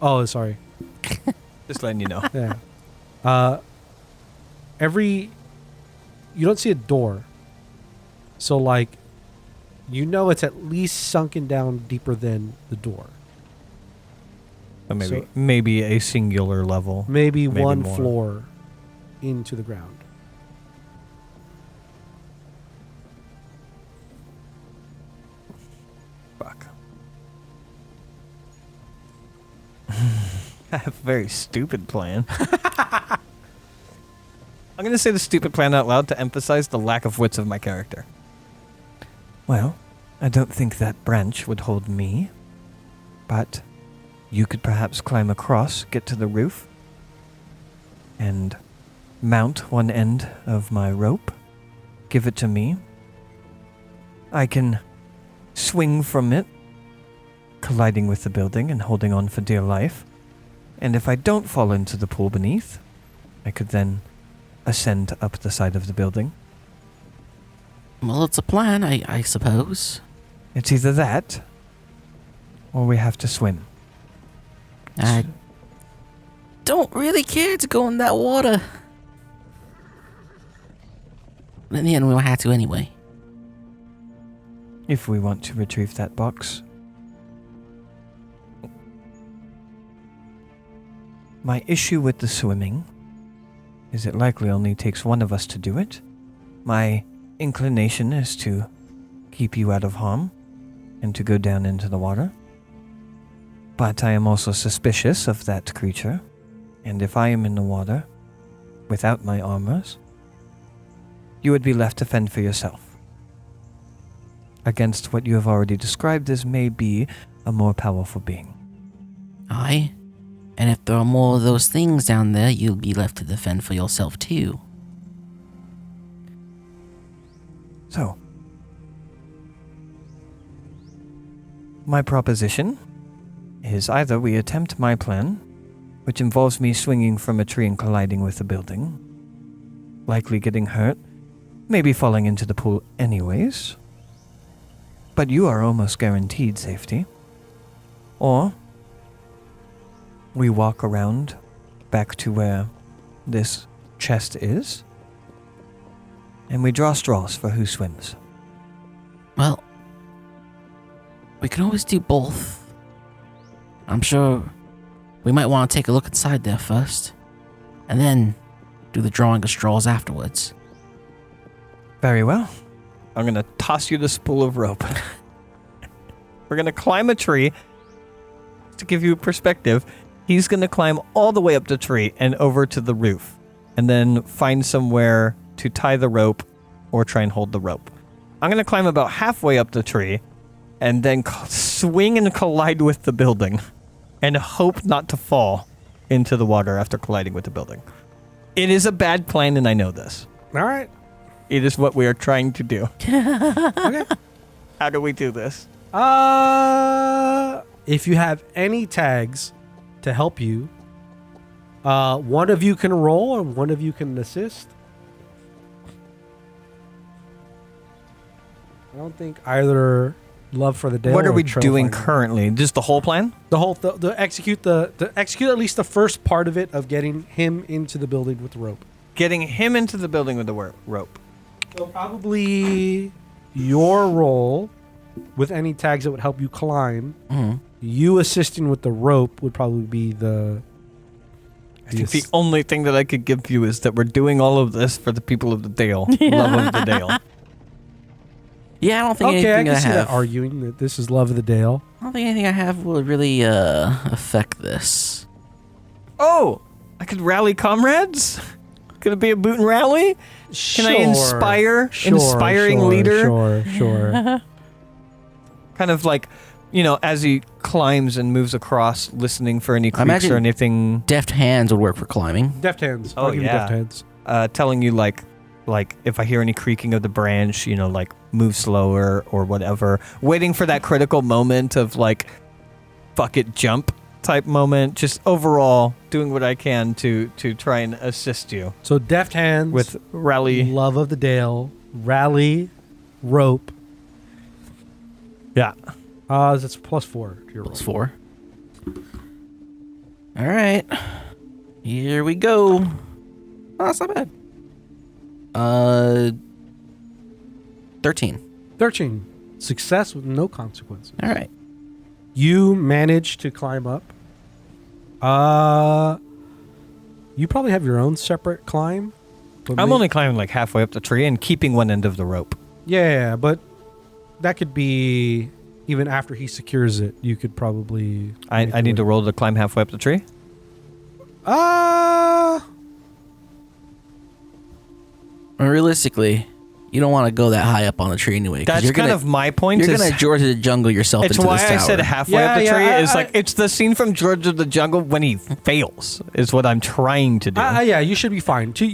Oh, sorry. Just letting you know. Yeah. You don't see a door. So, like, you know it's at least sunken down deeper than the door. So maybe a singular level. Maybe one more. floor into the ground. Fuck. I have a very stupid plan. I'm going to say the stupid plan out loud to emphasize the lack of wits of my character. Well, I don't think that branch would hold me, but you could perhaps climb across, get to the roof, and mount one end of my rope, give it to me. I can swing from it, colliding with the building and holding on for dear life. And if I don't fall into the pool beneath, I could then ascend up the side of the building. Well, it's a plan, I suppose. It's either that, or we have to swim. I don't really care to go in that water. But in the end, we might have to anyway. If we want to retrieve that box. My issue with the swimming is it likely only takes one of us to do it. My inclination is to keep you out of harm and to go down into the water. But I am also suspicious of that creature, and if I am in the water without my armors, you would be left to fend for yourself. Against what you have already described as may be a more powerful being. Aye. And if there are more of those things down there, you'll be left to defend for yourself too. So, my proposition is either we attempt my plan, which involves me swinging from a tree and colliding with a building, likely getting hurt, maybe falling into the pool anyways, but you are almost guaranteed safety. Or we walk around back to where this chest is, and we draw straws for who swims. Well, we can always do both. I'm sure we might want to take a look inside there first, and then do the drawing of straws afterwards. Very well. I'm going to toss you the spool of rope. We're going to climb a tree. To give you perspective, he's going to climb all the way up the tree and over to the roof, and then find somewhere to tie the rope or try and hold the rope. I'm going to climb about halfway up the tree and then swing and collide with the building and hope not to fall into the water after colliding with the building. It is a bad plan, and I know this. All right. It is what we are trying to do. Okay. How do we do this? If you have any tags to help you, one of you can roll and one of you can assist. I don't think either Love for the Dale. What are or we Trail doing Finder. currently? Just the whole plan? The whole execute execute at least the first part of it of getting him into the building with the rope. Getting him into the building with the rope. So probably your role with any tags that would help you climb. Mm-hmm. You assisting with the rope would probably be the. I think the only thing that I could give you is that we're doing all of this for the people of the Dale. Love of the Dale. Yeah, I don't think Okay, I anything can I see that have. arguing that this is Love of the Dale. I don't think anything I have will really affect this. Oh, I could rally comrades? Could it be a boot and rally? Can I inspire? Inspiring leader? Sure. Kind of like, as he climbs and moves across, listening for any creaks imagine- or anything. Deft hands would work for climbing. Deft hands. Oh, I'll give you yeah. deft hands. Telling you like if I hear any creaking of the branch, like move slower or whatever. Waiting for that critical moment of like, fuck it, jump type moment. Just overall doing what I can to try and assist you So deft hands with rally. Love of the Dale, rally, rope. Yeah. That's +4 to your roll. +4. All right. Here we go. Oh, that's not bad. 13. 13. Success with no consequences. All right. You manage to climb up. You probably have your own separate climb. but I'm may- only climbing like halfway up the tree and keeping one end of the rope. Yeah, but that could be even after he secures it. You could probably. I need to roll to climb halfway up the tree. Realistically, you don't want to go that high up on the tree anyway. 'cause That's you're kind gonna, of my point. You're is going to George of the Jungle yourself It's into why this I tower. said halfway up the Yeah, tree. yeah, It's like it's the scene from George of the Jungle when he fails. Is what I'm trying to do. Yeah, you should be fine. Okay.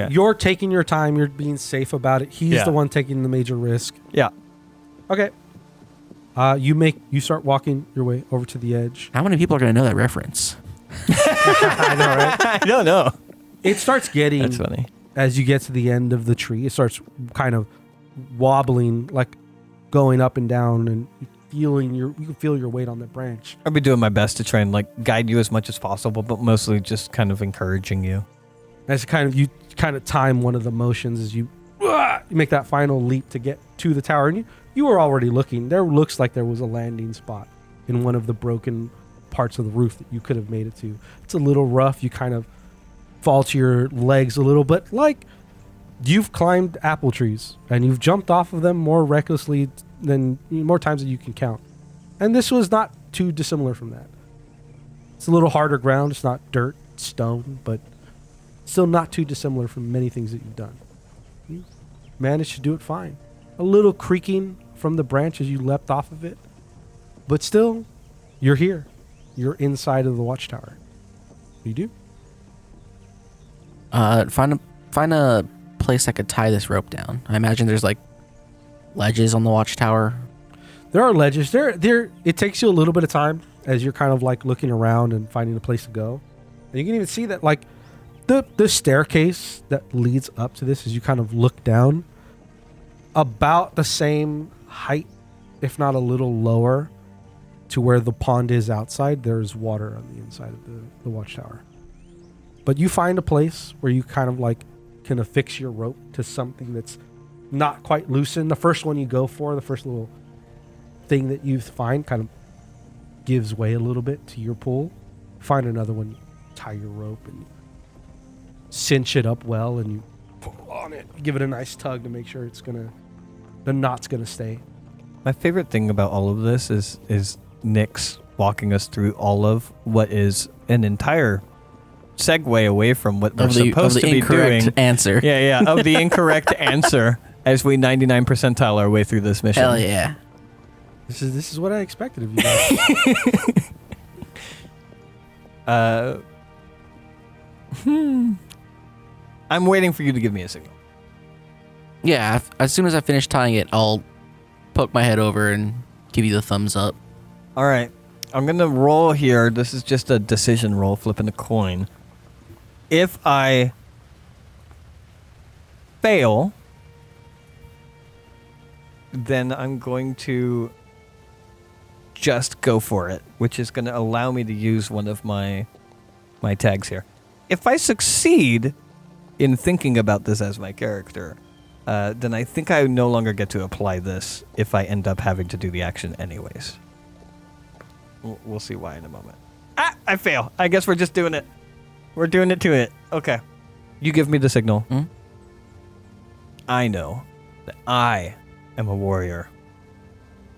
You're taking your time. You're being safe about it. He's Yeah. the one taking the major risk. Yeah. Okay. You start walking your way over to the edge. How many people are going to know that reference? I know, right? I don't know. It starts getting That's funny. as you get to the end of the tree. It starts kind of wobbling, like going up and down, and you can feel your weight on the branch. I'll be doing my best to try and like guide you as much as possible, but mostly just kind of encouraging you. As you kind of time one of the motions as you make that final leap to get to the tower, and you were already looking. There looks like there was a landing spot in one of the broken parts of the roof that you could have made it to. It's a little rough. You kind of fall to your legs a little, but like you've climbed apple trees and you've jumped off of them more recklessly than more times than you can count. And this was not too dissimilar from that. It's a little harder ground. It's not dirt, stone, but still not too dissimilar from many things that you've done. You managed to do it fine. A little creaking from the branch as you leapt off of it, but still, you're here. You're inside of the watchtower. You do? Find a place I could tie this rope down. I imagine there's like ledges on the watchtower. There are ledges. There. It takes you a little bit of time as you're kind of like looking around and finding a place to go. And you can even see that like the staircase that leads up to this as you kind of look down, about the same height, if not a little lower, to where the pond is outside. There's water on the inside of the watchtower. But you find a place where you kind of like can affix your rope to something that's not quite loosened. The first one you go for, the first little thing that you find kind of gives way a little bit to your pull. Find another one, you tie your rope and cinch it up well, and you pull on it, give it a nice tug to make sure the knot's gonna stay. My favorite thing about all of this is Nick's walking us through all of what is an entire segue away from what we're supposed to be doing. Answer. Yeah, of the incorrect answer as we 99 percentile our way through this mission. Hell yeah. This is what I expected of you guys. I'm waiting for you to give me a signal. Yeah, as soon as I finish tying it, I'll poke my head over and give you the thumbs up. All right. I'm going to roll here. This is just a decision roll, flipping a coin. If I fail, then I'm going to just go for it, which is going to allow me to use one of my tags here. If I succeed in thinking about this as my character, then I think I no longer get to apply this if I end up having to do the action anyways. We'll see why in a moment. I fail. I guess we're just doing it. We're doing it to it. Okay. You give me the signal. Mm-hmm. I know that I am a warrior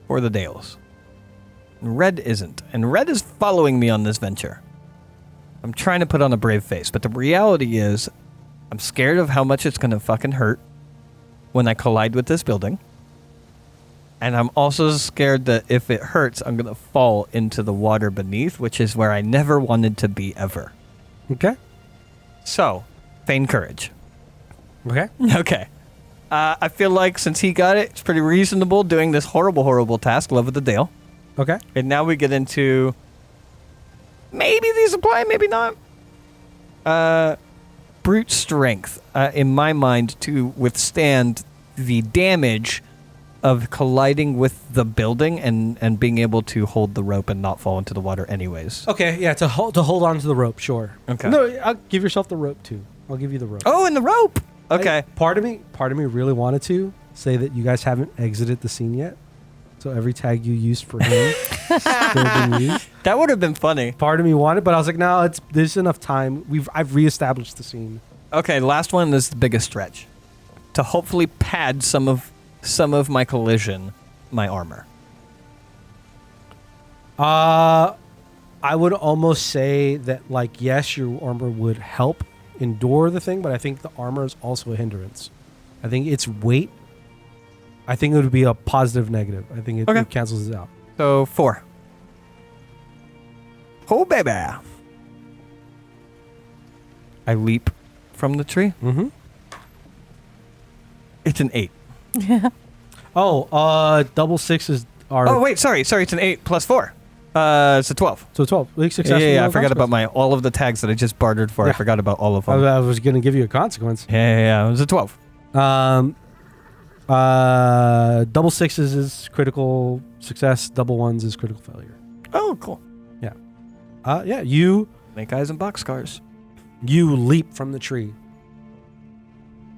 for the Dales. Red isn't. And Red is following me on this venture. I'm trying to put on a brave face, but the reality is I'm scared of how much it's going to fucking hurt when I collide with this building. And I'm also scared that if it hurts, I'm going to fall into the water beneath, which is where I never wanted to be ever. Okay. So, feign courage. Okay. Okay. I feel like since he got it, it's pretty reasonable doing this horrible, horrible task, Love of the Dale. Okay. And now we get into maybe these apply, maybe not. Brute strength, in my mind, to withstand the damage of colliding with the building and being able to hold the rope and not fall into the water anyways. Okay, yeah, to hold on to the rope, sure. Okay. No, I'll give yourself the rope too. I'll give you the rope. Oh, and the rope. Okay. Part of me really wanted to say that you guys haven't exited the scene yet. So every tag you used for him still been used. That would have been funny. Part of me wanted, but I was like, no, there's enough time. I've reestablished the scene. Okay, last one is the biggest stretch. To hopefully pad some of my collision, my armor. I would almost say that, like, yes, your armor would help endure the thing, but I think the armor is also a hindrance. I think its weight, I think it would be a positive negative. I think it cancels it out. So 4. Oh, baby. I leap from the tree. Mm-hmm. It's an 8. Oh, double sixes are... Oh, wait, sorry. It's an 8 plus 4. It's a 12. So 12. Successful. Yeah, I forgot about all of the tags that I just bartered for. Yeah. I forgot about all of them. I was going to give you a consequence. Yeah. It was a 12. Double sixes is critical success. Double ones is critical failure. Oh, cool. Yeah. You Snake eyes and boxcars. leap from the tree.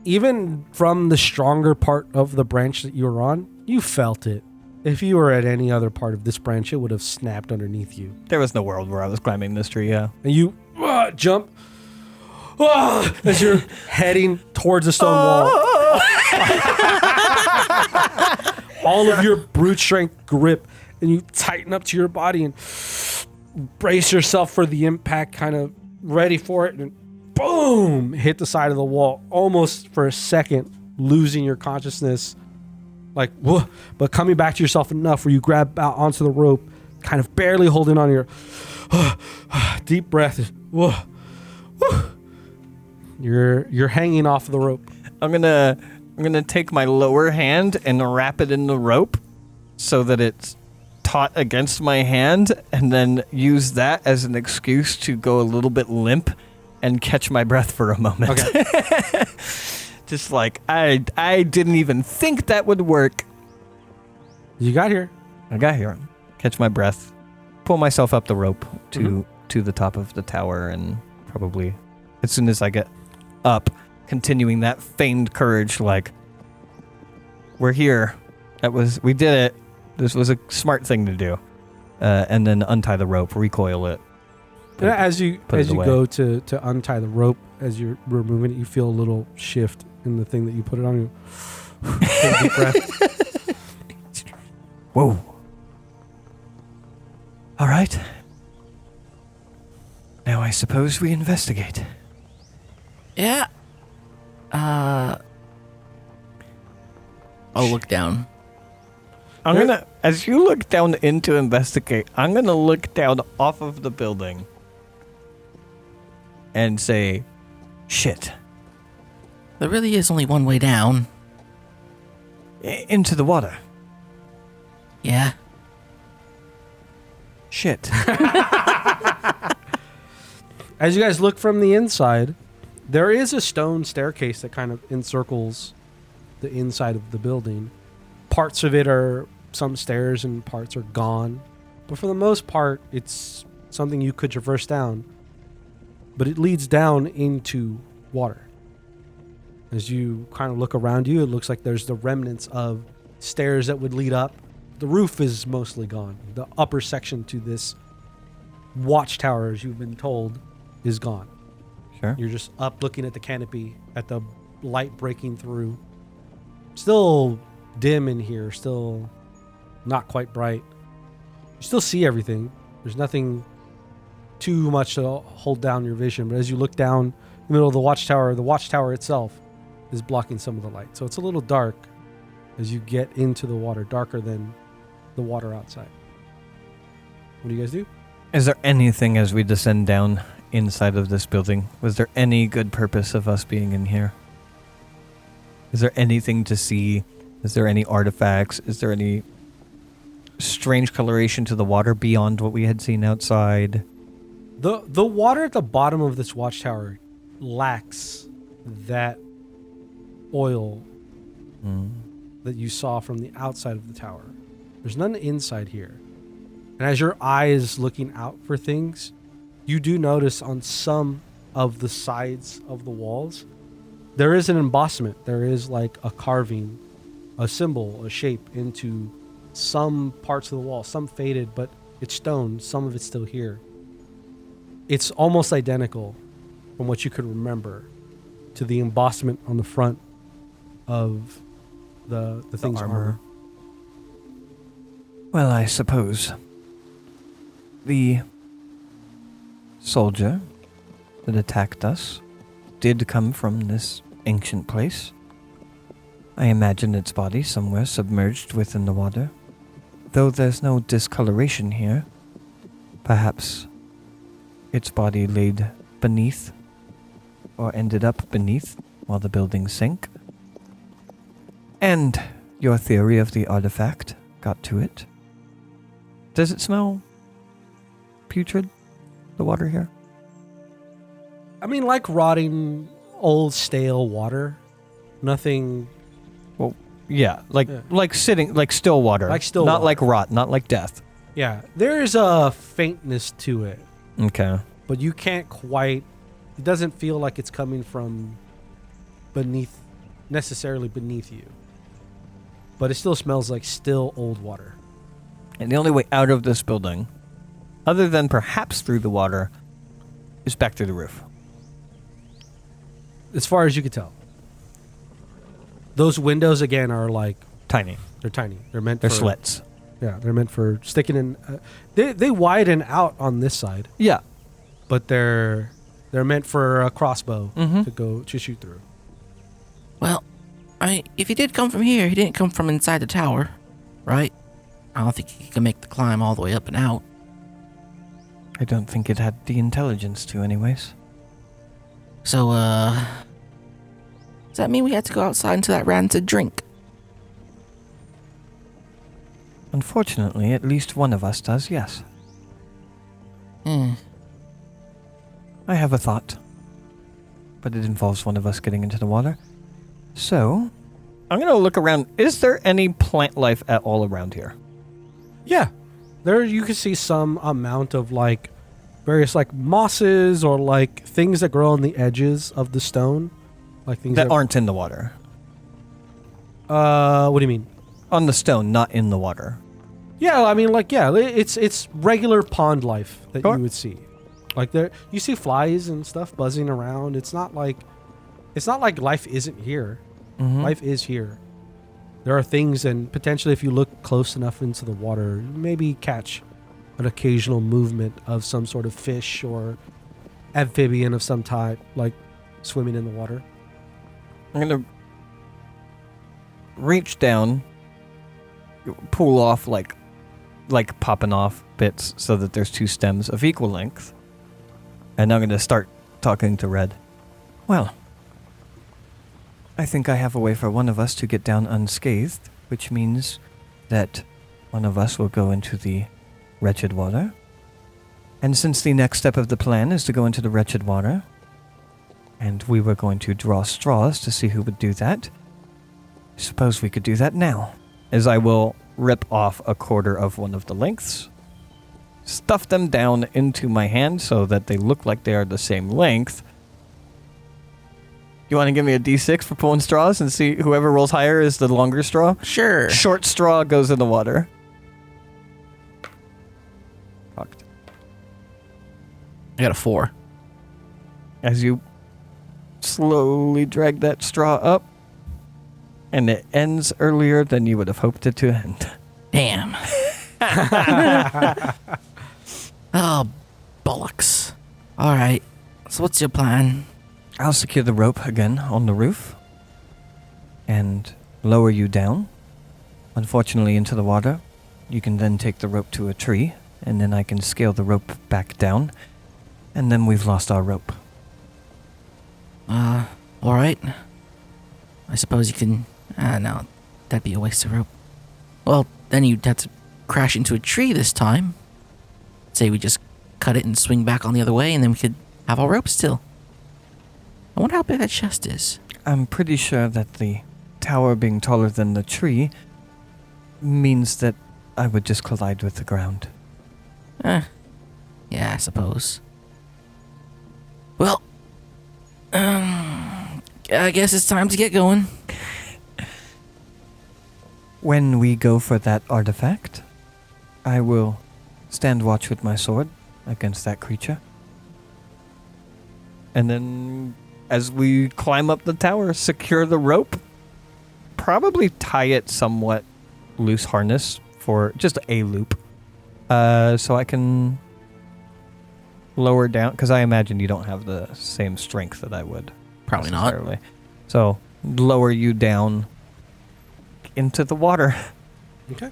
Even from the stronger part of the branch that you were on, you felt it. If you were at any other part of this branch, it would have snapped underneath you. There was no world where I was climbing this tree, yeah. And you jump as you're heading towards the stone wall. All of your brute strength grip, and you tighten up to your body and brace yourself for the impact, kind of ready for it, and boom, hit the side of the wall, almost for a second, losing your consciousness. Like, whoa, but coming back to yourself enough where you grab out onto the rope, kind of barely holding on to your deep breath. Whoa, whoa. You're hanging off the rope. I'm gonna take my lower hand and wrap it in the rope so that it's taut against my hand, and then use that as an excuse to go a little bit limp and catch my breath for a moment. Okay. Just like I didn't even think that would work. You got here. I got here. Catch my breath. Pull myself up the rope to the top of the tower, and probably as soon as I get up, continuing that feigned courage, like, we're here. We did it. This was a smart thing to do. And then untie the rope, recoil it. As you go to untie the rope, as you're removing it, you feel a little shift in the thing that you put it on. You take a deep breath. Whoa. All right. Now I suppose we investigate. Yeah. I'll look down. As you look down in to investigate, I'm gonna look down off of the building and say, shit. There really is only one way down. Into the water. Yeah. Shit. As you guys look from the inside, there is a stone staircase that kind of encircles the inside of the building. Parts of it are some stairs and parts are gone. But for the most part, it's something you could traverse down. But it leads down into water. As you kind of look around you, it looks like there's the remnants of stairs that would lead up. The roof is mostly gone. The upper section to this watchtower, as you've been told, is gone. Sure. You're just up looking at the canopy, at the light breaking through. Still dim in here, still not quite bright. You still see everything. There's nothing too much to hold down your vision, but as you look down in the middle of the watchtower itself is blocking some of the light. So it's a little dark as you get into the water, darker than the water outside. What do you guys do? Is there anything as we descend down inside of this building? Was there any good purpose of us being in here? Is there anything to see? Is there any artifacts? Is there any strange coloration to the water beyond what we had seen outside? The water at the bottom of this watchtower lacks that oil that you saw from the outside of the tower. There's none inside here. And as your eye is looking out for things, you do notice on some of the sides of the walls, there is an embossment. There is like a carving, a symbol, a shape into some parts of the wall. Some faded, but it's stone. Some of it's still here. It's almost identical from what you could remember to the embossment on the front of the thing's armor. Well, I suppose the soldier that attacked us did come from this ancient place. I imagine its body somewhere submerged within the water. Though there's no discoloration here, perhaps its body laid beneath or ended up beneath while the building sank. And your theory of the artifact got to it. Does it smell putrid, the water here? I mean, like rotting, old, stale water. Nothing. Well, yeah, like sitting, like still water. Like still not water. like rot, not like death. Yeah, there's a faintness to it, Okay. but you can't quite. It doesn't feel like it's coming from necessarily beneath you. But it still smells like still old water. And the only way out of this building, other than perhaps through the water, is back through the roof. As far as you can tell. Those windows, again, are like... Tiny. They're tiny. They're meant They're for... slits. Yeah, they're meant for sticking in... They widen out on this side. Yeah. But they're meant for a crossbow to shoot through. Well, if he did come from here, he didn't come from inside the tower, right? I don't think he can make the climb all the way up and out. I don't think it had the intelligence to anyways. So, does that mean we had to go outside into that rancid drink? Unfortunately, at least one of us does, yes. Hmm. I have a thought. But it involves one of us getting into the water. So, I'm going to look around. Is there any plant life at all around here? Yeah. There you can see some amount of like various like mosses or like things that grow on the edges of the stone. Like things that aren't in the water. What do you mean? On the stone, not in the water. Yeah, I mean, like, yeah, it's regular pond life that Sure. you would see. Like there, you see flies and stuff buzzing around. It's not like life isn't here. Mm-hmm. Life is here. There are things, and potentially, if you look close enough into the water, you maybe catch an occasional movement of some sort of fish or amphibian of some type, like swimming in the water. I'm going to reach down, pull off like popping off bits so that there's two stems of equal length. And I'm going to start talking to Red. Well, I think I have a way for one of us to get down unscathed, which means that one of us will go into the wretched water. And since the next step of the plan is to go into the wretched water, and we were going to draw straws to see who would do that, I suppose we could do that now. As I will rip off a quarter of one of the lengths, stuff them down into my hand so that they look like they are the same length. You want to give me a D6 for pulling straws and see whoever rolls higher is the longer straw? Sure. Short straw goes in the water. Fucked. I got a 4. As you slowly drag that straw up, and it ends earlier than you would have hoped it to end. Damn. Oh, bollocks. All right. So what's your plan? I'll secure the rope again on the roof and lower you down, unfortunately into the water. You can then take the rope to a tree, and then I can scale the rope back down, and then we've lost our rope. All right. I suppose you can... no, that'd be a waste of rope. Well, then you'd have to crash into a tree this time. Say we just cut it and swing back on the other way, and then we could have our rope still. I wonder how big that chest is. I'm pretty sure that the tower being taller than the tree means that I would just collide with the ground. Yeah, I suppose. Well, I guess it's time to get going. When we go for that artifact, I will stand watch with my sword against that creature. And then, as we climb up the tower, secure the rope. Probably tie it somewhat loose harness for just a loop. So I can lower down, because I imagine you don't have the same strength that I would. Probably not. So, lower you down into the water. Okay.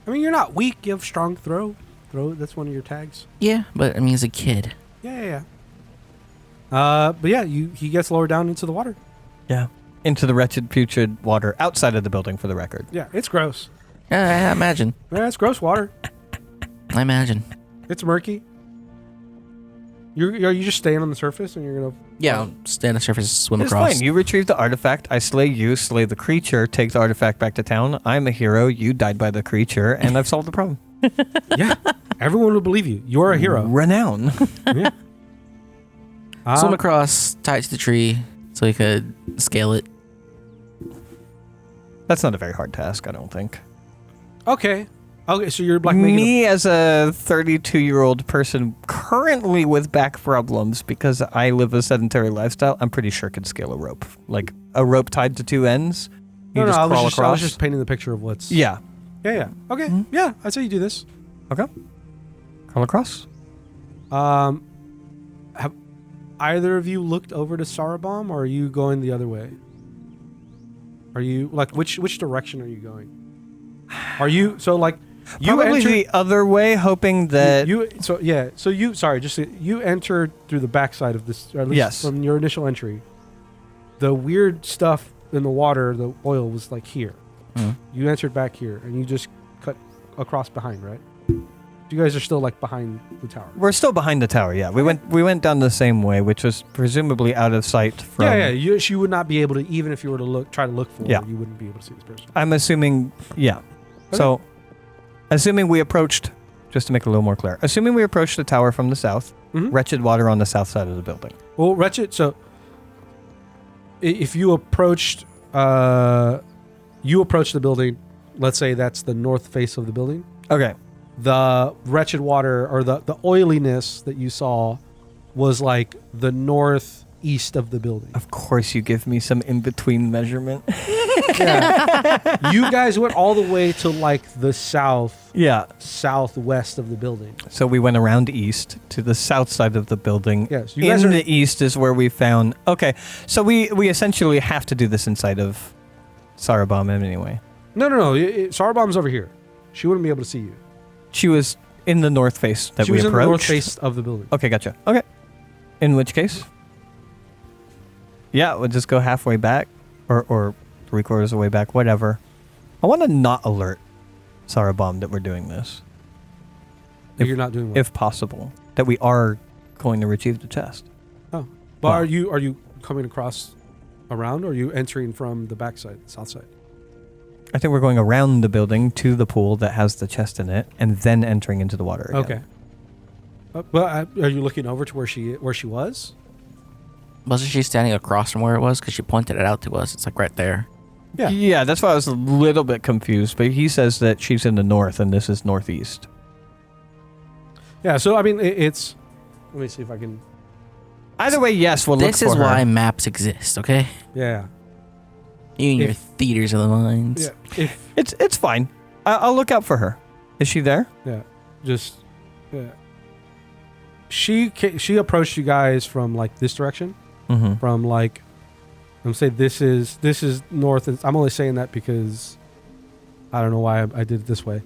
I mean, you're not weak. You have strong throw. That's one of your tags. Yeah, but I mean, as a kid. Yeah. But yeah, he gets lowered down into the water. Yeah. Into the wretched, putrid water outside of the building, for the record. Yeah, it's gross. I imagine. Yeah, it's gross water. I imagine. It's murky. Are you just staying on the surface and you're gonna? Yeah, I'll stay on the surface, swim It's across. fine. You retrieve the artifact. I slay you, slay the creature, take the artifact back to town. I'm a hero. You died by the creature, and I've solved the problem. Yeah, everyone will believe you. You're a hero. Renown. Yeah. Swim across, tie it to the tree so we could scale it. That's not a very hard task, I don't think. Okay, so you're like making Me as a 32-year-old person currently with back problems because I live a sedentary lifestyle, I'm pretty sure could scale a rope. Like a rope tied to two ends. You just crawl across. I was just painting the picture of what's. Yeah. Yeah. Okay. Mm-hmm. Yeah, I'd say you do this. Okay. Crawl across. Have either of you looked over to Sarabam, or are you going the other way? Are you like which direction are you going? Are you you Probably entered, the other way, hoping that you entered through the backside of this, or at least Yes. from your initial entry. The weird stuff in the water, the oil was like here. Mm. You entered back here, and you just cut across behind, right? You guys are still like behind the tower. we're still behind the tower. Yeah, we went down the same way, which was presumably out of sight from. Yeah. You would not be able to, even if you were to try to look for Yeah. her, you wouldn't be able to see this person. I'm assuming. Yeah. Okay. So, assuming we approached, just to make it a little more clear, assuming we approached the tower from the south, Mhm. wretched water on the south side of the building. Well, wretched. So if you approached the building, let's say that's the north face of the building. Okay. The wretched water or the oiliness that you saw was like the northeast of the building. Of course, you give me some in between measurement. Yeah. You guys went all the way to like the southwest of the building. So we went around east to the south side of the building. Yes. You guys in the east is where we found. Okay. So we essentially have to do this inside of Sarabam anyway. No. Sarabam's over here. She wouldn't be able to see you. She was in the north face that she we was approached. In the north face of the building. Okay, gotcha. Okay. In which case, yeah, we'll just go halfway back or 3/4 of the way back, whatever. I want to not alert Sarabam that we're doing this. You're not doing what? If possible. That we are going to retrieve the chest. Oh. But are you coming across around, or are you entering from the backside, south side? I think we're going around the building to the pool that has the chest in it, and then entering into the water again. Okay. But are you looking over to where she was? Wasn't she standing across from where it was? Because she pointed it out to us. It's like right there. Yeah, that's why I was a little bit confused. But he says that she's in the north, and this is northeast. Yeah, so I mean, it's... Let me see if I can... Either way, yes, we'll look for her. This is why maps exist, okay? Yeah. You and your theaters of the minds. Yeah. It's fine. I'll look out for her. Is she there? Yeah. Just... Yeah. She approached you guys from like this direction. Mm-hmm. From like... I'm saying this is north. And I'm only saying that because I don't know why I did it this way.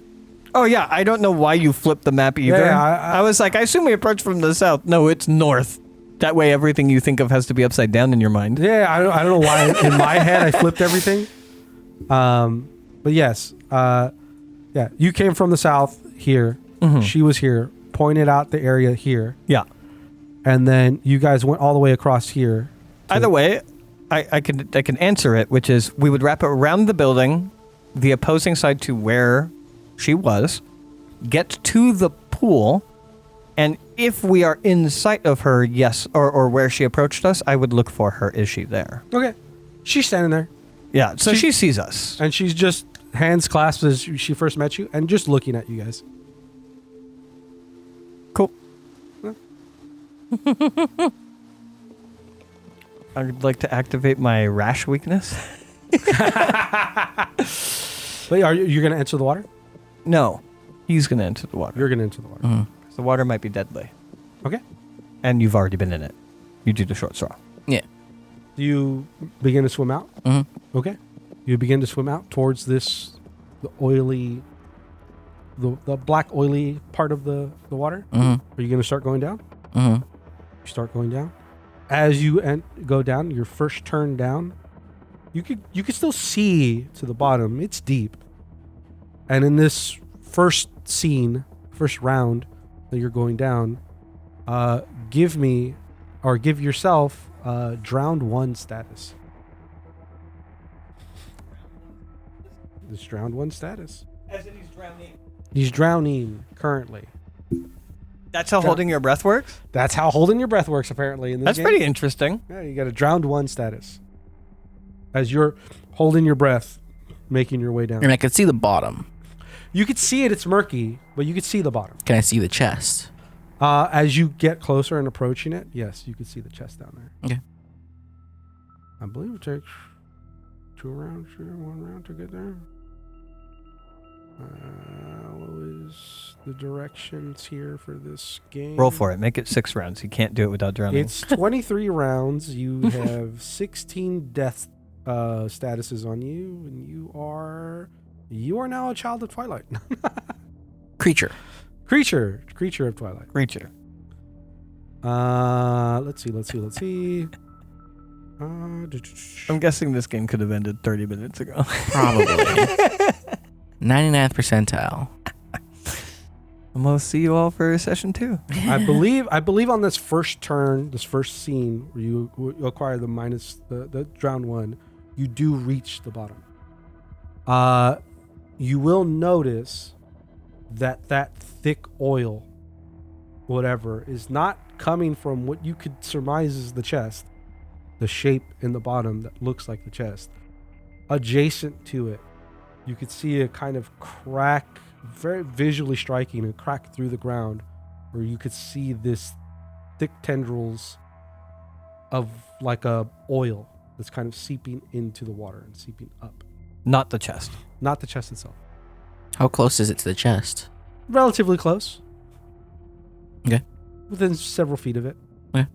Oh, yeah. I don't know why you flipped the map either. Yeah, I was like, I assume we approach from the south. No, it's north. That way everything you think of has to be upside down in your mind. Yeah, I don't know why in my head I flipped everything. But yes. Yeah, you came from the south here. Mm-hmm. She was here. Pointed out the area here. Yeah. And then you guys went all the way across here. Either way, I can answer it, which is we would wrap it around the building, the opposing side to where she was, get to the pool, and if we are in sight of her, yes, or where she approached us, I would look for her. Is she there? Okay. She's standing there. Yeah, so she sees us. And she's just hands clasped as she first met you and just looking at you guys. Cool. I'd like to activate my rash weakness. But are you going to enter the water? No, he's going to enter the water. You're going to enter the water. Mm-hmm. The water might be deadly. Okay. And you've already been in it. You do the short straw. Yeah. Do you begin to swim out? Mm-hmm. Okay. You begin to swim out towards the black oily part of the water. Mm-hmm. Are you going to start going down? Mm-hmm. You start going down. As you go down, your first turn down, you could still see to the bottom. It's deep. And in this first round that you're going down, give yourself drowned 1 status. This drowned 1 status. As in he's drowning. He's drowning currently. That's how holding your breath works? That's how holding your breath works, apparently. In this That's game. pretty interesting. Yeah, you got a drowned 1 status. As you're holding your breath, making your way down. And I could see the bottom. You could see it. It's murky, but you could see the bottom. Can I see the chest? As you get closer and approaching it, yes, you can see the chest down there. Okay. I believe it takes 2 rounds or 1 round to get there. What was the directions here for this game? Roll for it. Make it 6 rounds. You can't do it without drowning. It's 23 rounds. You have 16 death statuses on you, and you are now a child of Twilight. Creature Creature of Twilight. Creature. Let's see. I'm guessing this game could have ended 30 minutes ago. Probably. 99th percentile. I'm going to see you all for session 2. I believe on this first turn, this first scene where you acquire the minus the drowned 1, you do reach the bottom. You will notice that thick oil, whatever, is not coming from what you could surmise is the chest. the shape in the bottom that looks like the chest. Adjacent to it, you could see a kind of crack, very visually striking, a crack through the ground where you could see this thick tendrils of like a oil that's kind of seeping into the water and seeping up. Not the chest. Not the chest itself. How close is it to the chest? Relatively close. Okay. Within several feet of it. Okay.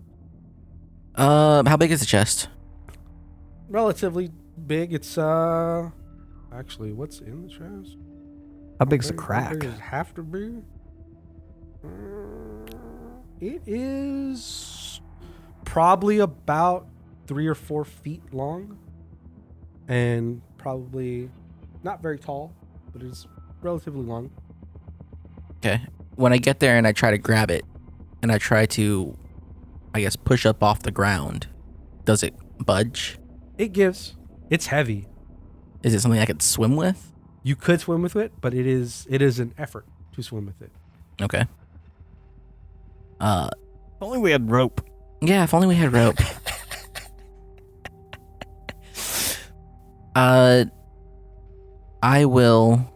How big is the chest? Relatively big. It's actually, what's in the chest? How big's the How crack? big does it have to be? It is probably about 3 or 4 feet long, and probably not very tall, but it's relatively long. Okay. When I get there and I try to grab it, and I try to, I guess, push up off the ground, does it budge? It gives. It's heavy. Is it something I could swim with? You could swim with it, but it is an effort to swim with it. Okay. If only we had rope. Yeah, if only we had rope. I will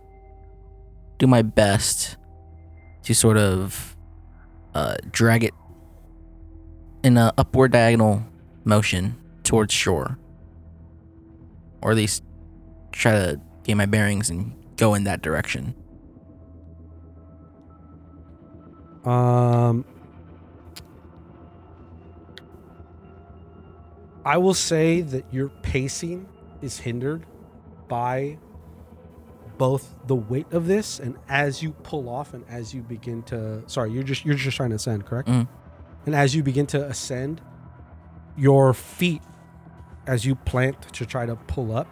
do my best to sort of drag it in a upward diagonal motion towards shore, or at least try to gain my bearings and go in that direction. I will say that your pacing is hindered by both the weight of this, and as you pull off and as you begin to, you're just trying to ascend, correct? Mm. And as you begin to ascend, your feet, as you plant to try to pull up,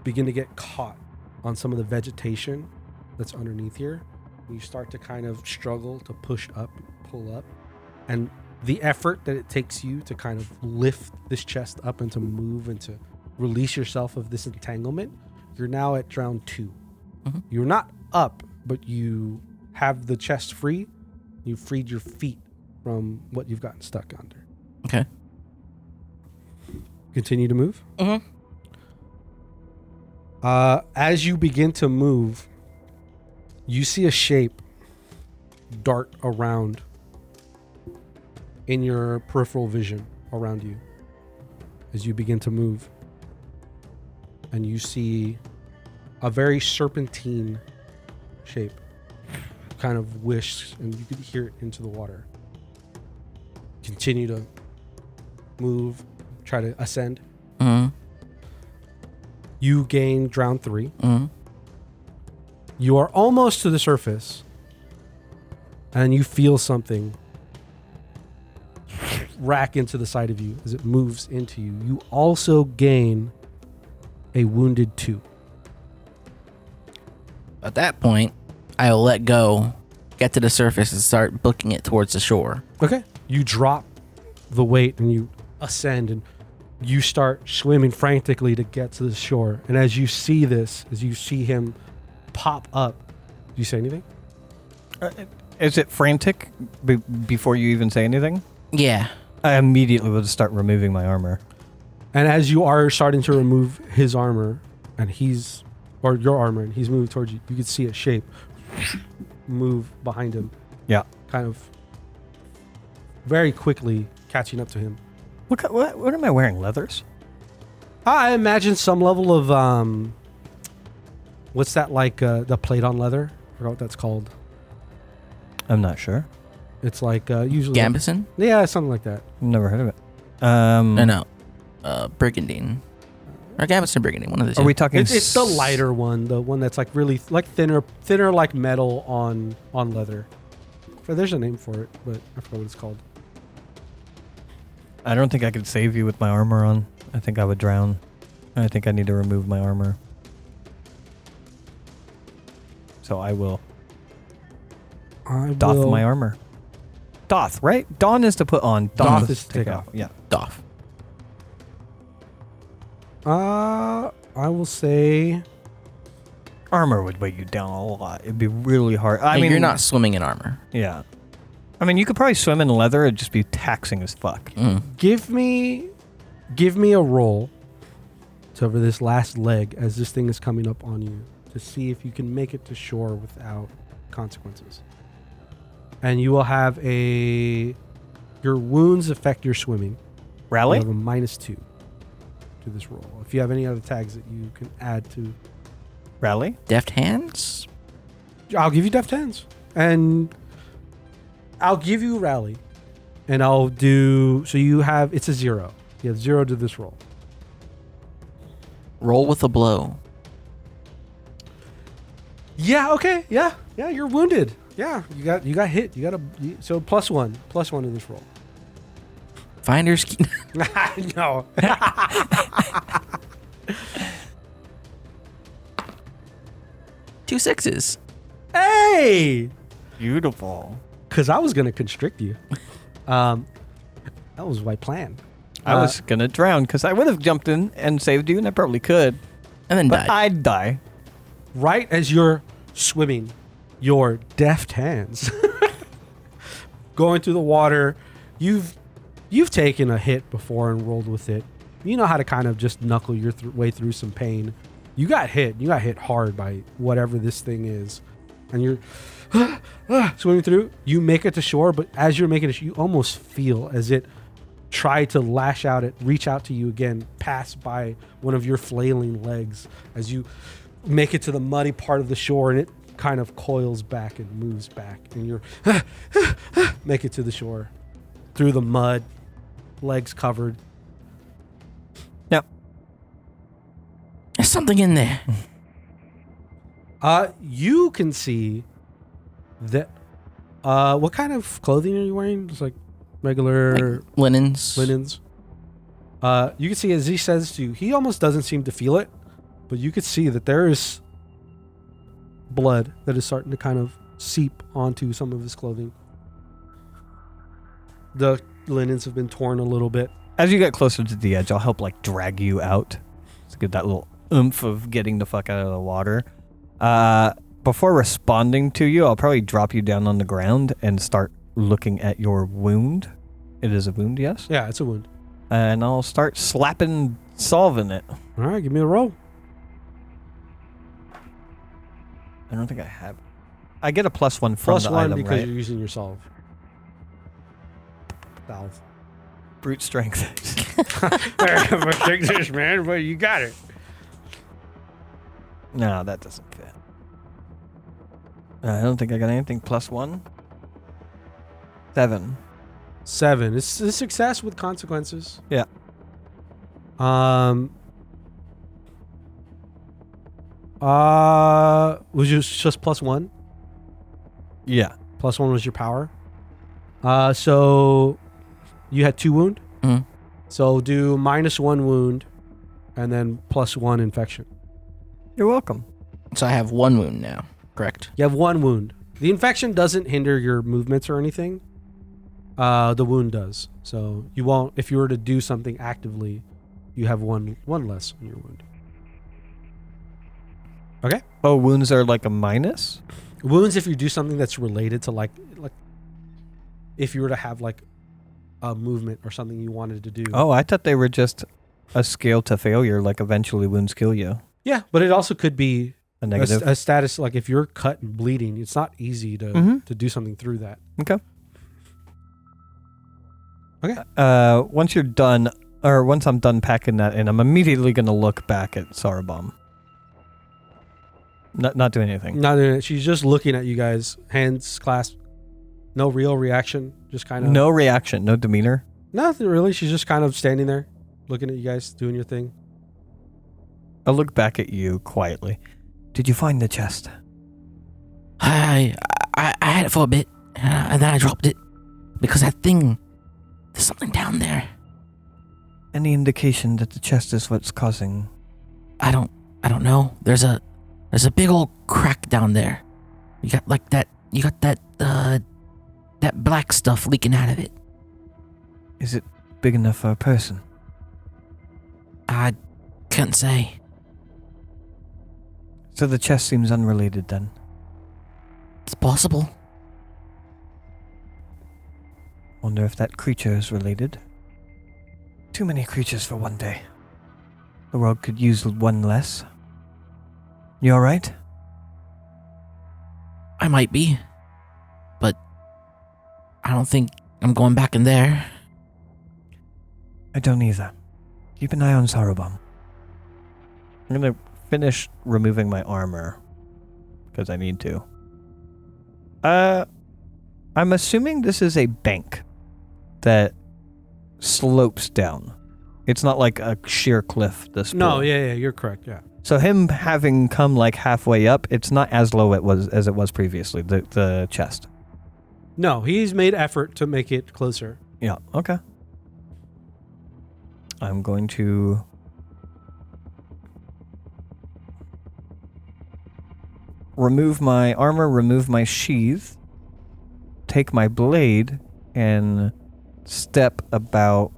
begin to get caught on some of the vegetation that's underneath here. You start to kind of struggle to push up, pull up, and the effort that it takes you to kind of lift this chest up and to move and to release yourself of this entanglement, you're now at round 2. Mm-hmm. You're not up, but you have the chest free. You freed your feet from what you've gotten stuck under. Okay. Continue to move. Mm-hmm. As you begin to move, you see a shape dart around in your peripheral vision around you as you begin to move. And you see a very serpentine shape kind of whisks, and you could hear it into the water. Continue to move, try to ascend. Mm-hmm. You gain round 3. Mm-hmm. You are almost to the surface, and you feel something rack into the side of you as it moves into you. You also gain a wounded 2. At that point, I will let go, get to the surface, and start booking it towards the shore. Okay. You drop the weight and you ascend, and you start swimming frantically to get to the shore. And as you see this, as you see him pop up, do you say anything? Is it frantic before you even say anything? Yeah. I immediately will start removing my armor. And as you are starting to remove his armor, and your armor, and he's moving towards you, you can see a shape move behind him. Yeah. Kind of very quickly catching up to him. What am I wearing? Leathers? I imagine some level of what's that, like the plate on leather? I forgot what that's called. I'm not sure. It's like usually Gambison? yeah, something like that. Never heard of it. No. Brigandine. Or Gambison Brigandine, one of the two. Are we talking? It's the lighter one, the one that's like really like thinner like metal on leather. There's a name for it, but I forgot what it's called. I don't think I could save you with my armor on. I think I would drown. I think I need to remove my armor. So I will doff my armor. Doth, right? Don is to put on. Doth is to take off. Yeah. Doff. I will say Armor would weigh you down a lot. It'd be really hard. I mean, you're not swimming in armor. Yeah. I mean, you could probably swim in leather. It'd just be taxing as fuck. Mm. give me Give me a roll to over this last leg as this thing is coming up on you to see if you can make it to shore without consequences. And you will have your wounds affect your swimming. Rally? You have a -2 to this roll. If you have any other tags that you can add to. Rally? Deft hands? I'll give you deft hands. And I'll give you rally. And I'll do, so you have, it's a 0. You have 0 to this roll. Roll with a blow. Yeah, okay. Yeah, you're wounded. Yeah, you got hit. You got so +1 to this roll. Finder's key. No. 2 6s. Hey! Beautiful. Because I was going to constrict you. That was my plan. I was going to drown because I would have jumped in and saved you, and I probably could. And then But died. I'd die. Right as you're swimming, your deft hands going through the water. You've taken a hit before and rolled with it. You know how to kind of just knuckle your way through some pain. You got hit. You got hit hard by whatever this thing is. And you're swimming through. You make it to shore, but as you're making it, you almost feel as it tried to reach out to you again, pass by one of your flailing legs as you make it to the muddy part of the shore, and it kind of coils back and moves back, and you're make it to the shore through the mud, legs covered. Now, There's something in there. You can see that. What kind of clothing are you wearing? Just like regular Like linens. You can see as he says to you, he almost doesn't seem to feel it, but you could see that there is blood that is starting to kind of seep onto some of his clothing. The linens have been torn a little bit. as you get closer to the edge, I'll help like drag you out to get that little oomph of getting the fuck out of the water. Before responding to you, I'll probably drop you down on the ground and start looking at your wound. It is a wound, yes? Yeah, it's a wound. And I'll start solving it. All right, give me a roll. I don't think I have. I get a +1 from Plus the one item, because right? you're using your solve. Salve. Brute strength. Take this, man, but you got it. No, that doesn't fit. I don't think I got anything. +1. 7. 7. It's a success with consequences. Yeah. Was you just +1? Yeah. +1 was your power. So you had 2 wound. Mhm. So do -1 wound, and then +1 infection. You're welcome. So I have 1 wound now, correct? You have 1 wound. The infection doesn't hinder your movements or anything. The wound does. So you won't. If you were to do something actively, you have one less on your wound. Okay. Oh, wounds are like a minus? Wounds, if you do something that's related to like if you were to have like a movement or something you wanted to do. Oh, I thought they were just a scale to failure, like eventually wounds kill you. Yeah, but it also could be A negative. a status, like if you're cut and bleeding, it's not easy to do something through that. Okay. Okay. Once you're done, or once I'm done packing that in, I'm immediately going to look back at Sarabam. Not doing anything. Not doing it. She's just looking at you guys, hands clasped. No real reaction. Just kind of. No reaction, no demeanor. Nothing really. She's just kind of standing there, looking at you guys, doing your thing. I'll look back at you quietly. Did you find the chest? I had it for a bit, and then I dropped it because that thing. There's something down there. Any indication that the chest is what's causing? I don't know. There's a big old crack down there. You got like that. You got that black stuff leaking out of it. Is it big enough for a person? I can't say. So the chest seems unrelated then. It's possible. Wonder if that creature is related. Too many creatures for one day. The world could use one less. You alright? I might be, but I don't think I'm going back in there. I don't either. Keep an eye on Sarubam. I'm gonna finish removing my armor because I need to. I'm assuming this is a bank that slopes down. It's not like a sheer cliff. This No, pool. yeah, you're correct. Yeah. So him having come like halfway up, it's not as low as it was previously. The chest. No, he's made effort to make it closer. Yeah. Okay. I'm going to remove my armor, remove my sheath, take my blade, and step about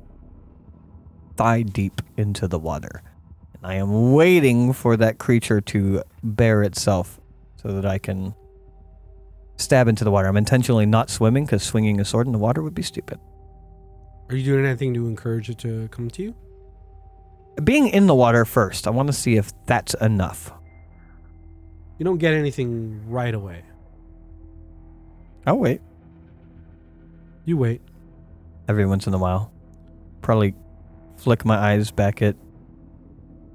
thigh deep into the water. And I am waiting for that creature to bear itself so that I can stab into the water. I'm intentionally not swimming because swinging a sword in the water would be stupid. Are you doing anything to encourage it to come to you? Being in the water first, I want to see if that's enough. You don't get anything right away. I'll wait. You wait. Every once in a while. Probably flick my eyes back at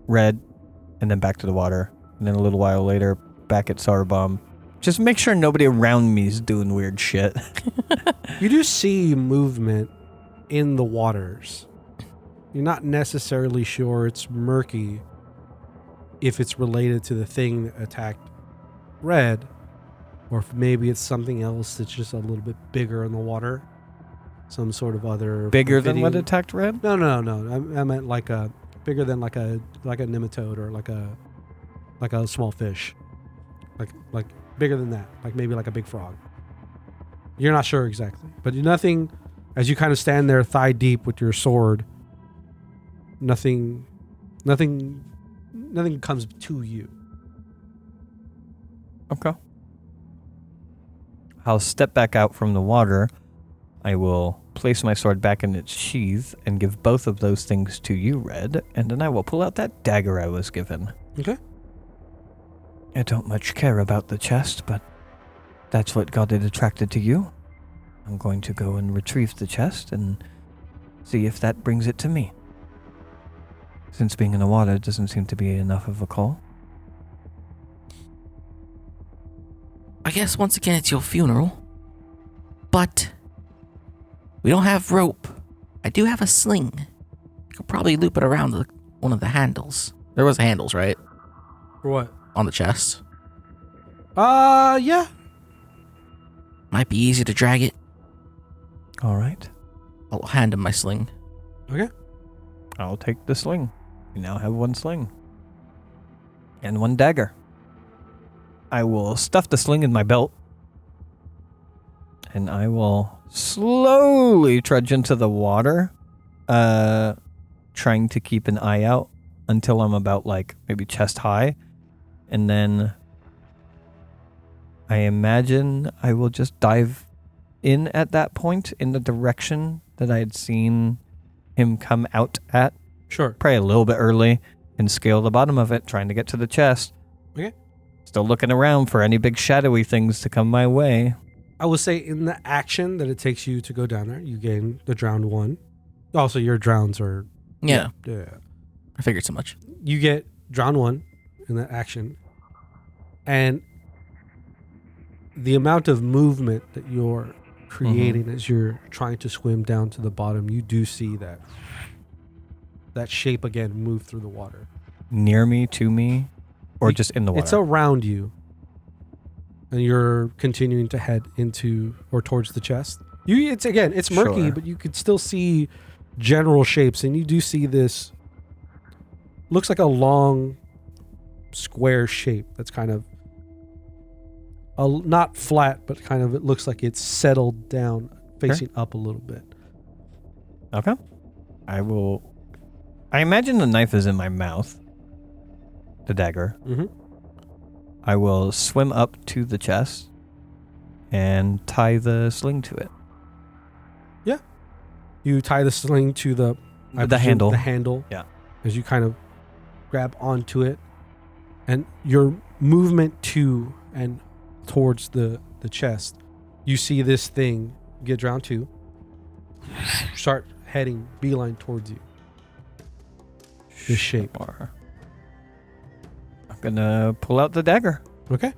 Red and then back to the water. And then a little while later, back at Sarubam. Just make sure nobody around me is doing weird shit. You do see movement in the waters. You're not necessarily sure it's murky if it's related to the thing that attacked Red, or if maybe it's something else that's just a little bit bigger in the water. Some sort of other Bigger than what amphibian- attacked Red? No. I meant like a bigger than like a nematode or like a small fish. Like bigger than that. Like maybe like a big frog. You're not sure exactly, but nothing. As you kind of stand there thigh deep with your sword, nothing comes to you. Okay. I'll step back out from the water. I will place my sword back in its sheath and give both of those things to you, Red, and then I will pull out that dagger I was given. Okay. I don't much care about the chest, but that's what got it attracted to you. I'm going to go and retrieve the chest and see if that brings it to me. Since being in the water doesn't seem to be enough of a call. I guess once again it's your funeral. But we don't have rope. I do have a sling. I could probably loop it around one of the handles. There was handles, right? For what? On the chest. Yeah. Might be easy to drag it. All right. I'll hand him my sling. Okay. I'll take the sling. We now have one sling. And one dagger. I will stuff the sling in my belt. And I will slowly trudge into the water. Trying to keep an eye out until I'm about like maybe chest high. And then I imagine I will just dive in at that point in the direction that I had seen him come out at. Sure. Probably a little bit early and scale the bottom of it, trying to get to the chest. Okay. Still looking around for any big shadowy things to come my way. I will say in the action that it takes you to go down there, you gain the drowned one. Also, your drowns are... Yeah. Yeah. I figured so much. You get drowned one in that action. And the amount of movement that you're creating as you're trying to swim down to the bottom, you do see that shape again move through the water. Near me, to me, or just in the water? It's around you. And you're continuing to head into or towards the chest. It's murky, Sure. but you could still see general shapes, and you do see this looks like a long square shape that's kind of not flat, but kind of it looks like it's settled down, facing up a little bit. Okay. I imagine the knife is in my mouth. The dagger. Mm-hmm. I will swim up to the chest and tie the sling to it. You tie the sling to the The handle. The handle. Yeah. As you kind of grab onto it, and your movement to and towards the chest, you see this thing get drowned too. Start heading beeline towards you. This shape. I'm gonna pull out the dagger. Okay.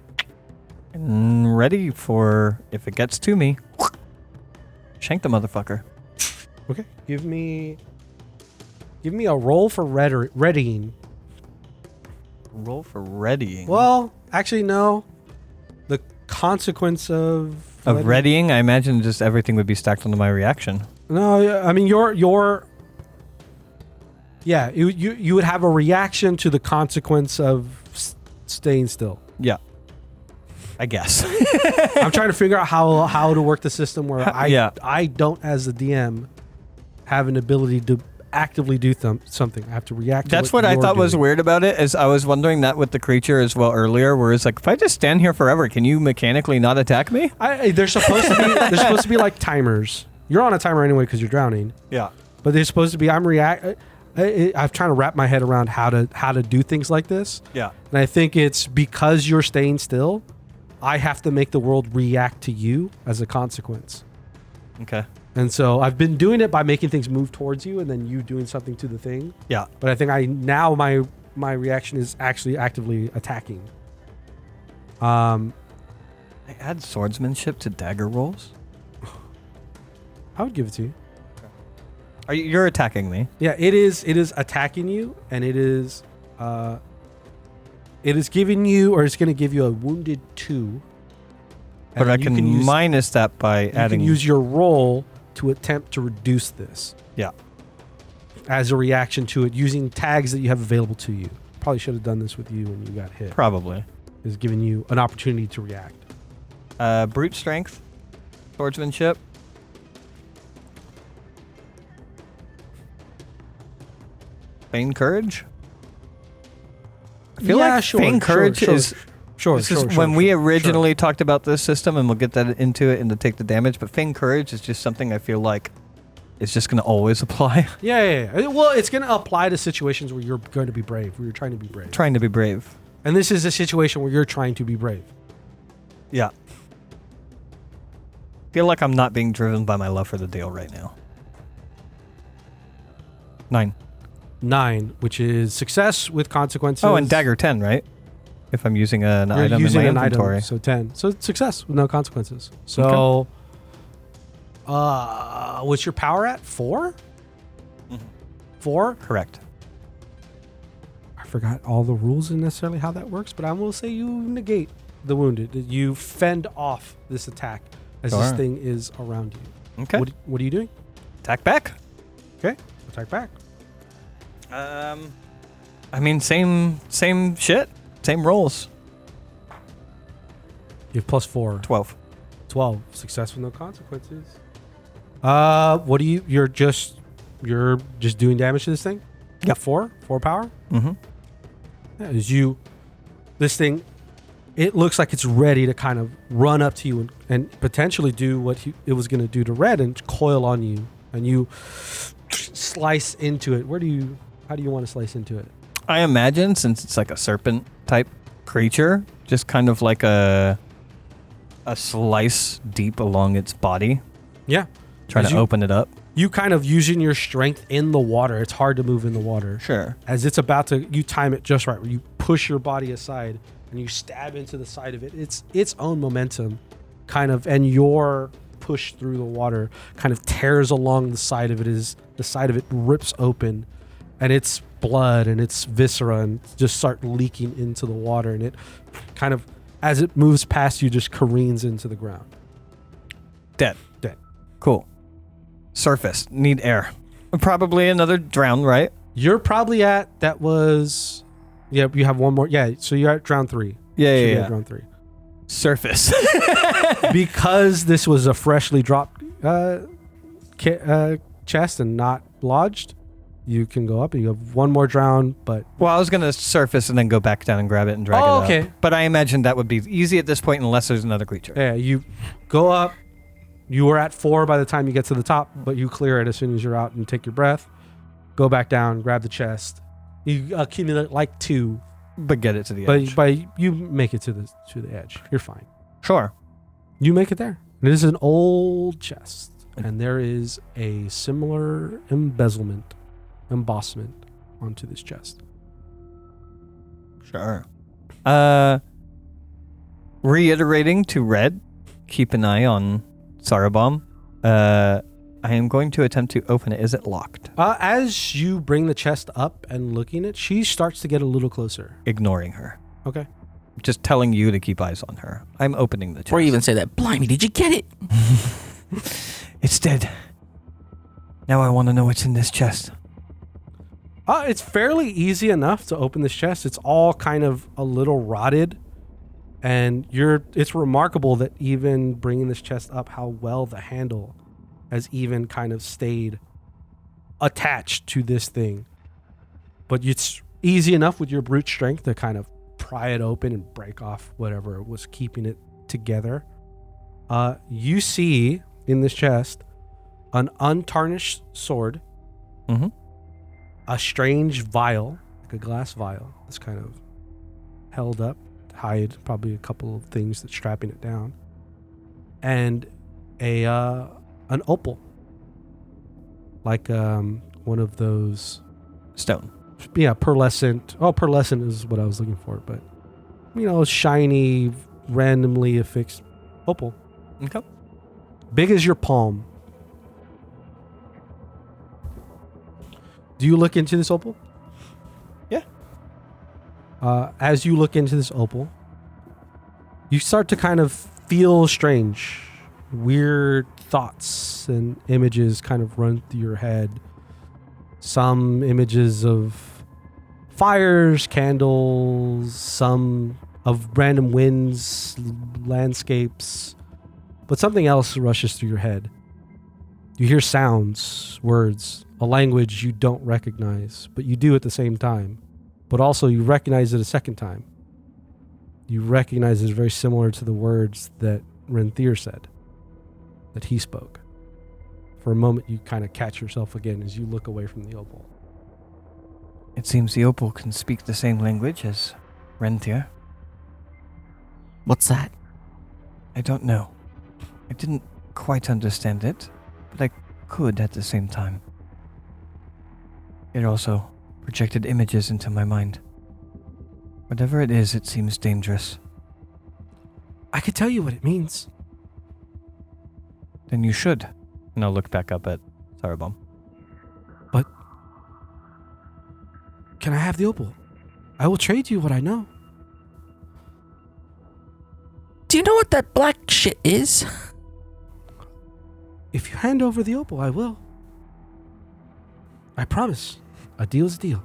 And ready for if it gets to me. Shank the motherfucker. Okay. Give me a roll for readying. Roll for readying. Well, actually, no. The consequence of readying, I imagine just everything would be stacked onto my reaction. No, I mean your. Yeah, you would have a reaction to the consequence of staying still. Yeah. I guess. I'm trying to figure out how to work the system where I don't, as the DM, have an ability to actively do something. I have to react. That's what I thought was weird about it. Is I was wondering that with the creature as well earlier, where it's like, if I just stand here forever, can you mechanically not attack me? There's supposed to be like timers. You're on a timer anyway because you're drowning. Yeah. But they're supposed to be. I'm trying to wrap my head around how to do things like this. Yeah. And I think it's because you're staying still, I have to make the world react to you as a consequence. Okay. And so I've been doing it by making things move towards you and then you doing something to the thing. Yeah. But I think my reaction is actually actively attacking. I add swordsmanship to dagger rolls? I would give it to you. You're attacking me. Yeah, it is attacking you, and it is giving you, or it's going to give you a wounded 2. But I can minus that by adding. You can use your roll to attempt to reduce this. Yeah. As a reaction to it, using tags that you have available to you. Probably should have done this with you when you got hit. Probably. Is giving you an opportunity to react. Brute strength, swordsmanship. Feign courage. I feel like feign courage is. Sure. When we originally talked about this system, and we'll get that into it and to take the damage, but feign courage is just something I feel like is just going to always apply. Yeah. Well, it's going to apply to situations where you're going to be brave, where you're trying to be brave. Trying to be brave. And this is a situation where you're trying to be brave. Yeah. Feel like I'm not being driven by my love for the deal right now. 9, which is success with consequences. Oh, and dagger 10, right? If I'm using an item in my inventory. Item, so 10. So it's success with no consequences. So, what's your power at? 4? Mm-hmm. 4? Correct. I forgot all the rules and necessarily how that works, but I will say you negate the wounded. You fend off this attack as this thing is around you. Okay. What are you doing? Attack back. Okay. Attack back. I mean, same shit. Same rolls. You have +4. 12. 12. Success with no consequences. What do you? You're just doing damage to this thing? Yep. 4 power? Mm-hmm. Yeah, this thing, it looks like it's ready to kind of run up to you and potentially do what it was going to do to Red and coil on you. And you slice into it. How do you want to slice into it? I imagine, since it's like a serpent type creature, just kind of like a slice deep along its body. Yeah. Trying to open it up. You kind of using your strength in the water. It's hard to move in the water. Sure. As it's about to, you time it just right, where you push your body aside and you stab into the side of it. It's its own momentum kind of, and your push through the water kind of tears along the side of it. The side of it rips open, and its blood and its viscera and just start leaking into the water, and it kind of, as it moves past you, just careens into the ground. Dead. Cool. Surface. Need air. Probably another drown, right? You're probably at, you have one more. Yeah, so you're at drown 3. Yeah. Drown 3. Surface. Because this was a freshly dropped chest and not lodged, you can go up and you have one more drown, but... Well, I was going to surface and then go back down and grab it and drag it up. Okay. But I imagine that would be easy at this point unless there's another creature. Yeah, you go up. You were at 4 by the time you get to the top, but you clear it as soon as you're out and take your breath. go back down, grab the chest. You accumulate like 2, But get it to the edge. but you make it to the edge. You're fine. Sure. You make it there. It is an old chest, and there is a similar embossment onto this chest. Sure. Reiterating to Red, keep an eye on Sarabom. I am going to attempt to open it. Is it locked? As you bring the chest up and looking at it, she starts to get a little closer. Ignoring her. Okay. Just telling you to keep eyes on her. I'm opening the chest. Before you even say that, blimey, did you get it? It's dead. Now I want to know what's in this chest. It's fairly easy enough to open this chest. It's all kind of a little rotted. And it's remarkable that even bringing this chest up, how well the handle has even kind of stayed attached to this thing. But it's easy enough with your brute strength to kind of pry it open and break off whatever was keeping it together. You see in this chest an untarnished sword, a strange vial, like a glass vial, that's kind of held up to hide probably a couple of things that's strapping it down, and an opal, like one of those Stone. Yeah, pearlescent. Oh, pearlescent is what I was looking for, but shiny, randomly affixed opal. Okay. Big as your palm. Do you look into this opal? Yeah. As you look into this opal, you start to kind of feel strange. Weird thoughts and images kind of run through your head. Some images of fires, candles, some of random winds, landscapes, but something else rushes through your head. You hear sounds, words, a language you don't recognize, but you do at the same time. But also you recognize it a second time. You recognize it's very similar to the words that Renthir said, that he spoke. For a moment, you kind of catch yourself again as you look away from the opal. It seems the opal can speak the same language as Renthir. What's that? I don't know. I didn't quite understand it, but I could at the same time. It also projected images into my mind. Whatever it is, it seems dangerous. I could tell you what it means. Then you should. And I'll look back up at Sarabom. But can I have the opal? I will trade you what I know. Do you know what that black shit is? If you hand over the opal, I will. I promise. A deal is a deal.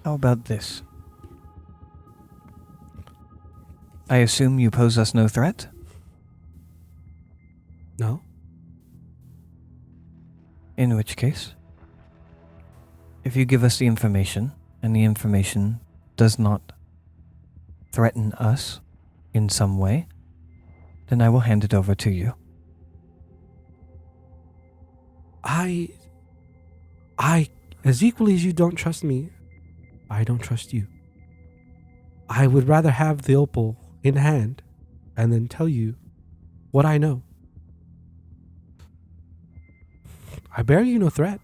How about this? I assume you pose us no threat? No? In which case, if you give us the information, and the information does not threaten us in some way, then I will hand it over to you. I, as equally as you don't trust me, I don't trust you. I would rather have the opal in hand and then tell you what I know. I bear you no threat.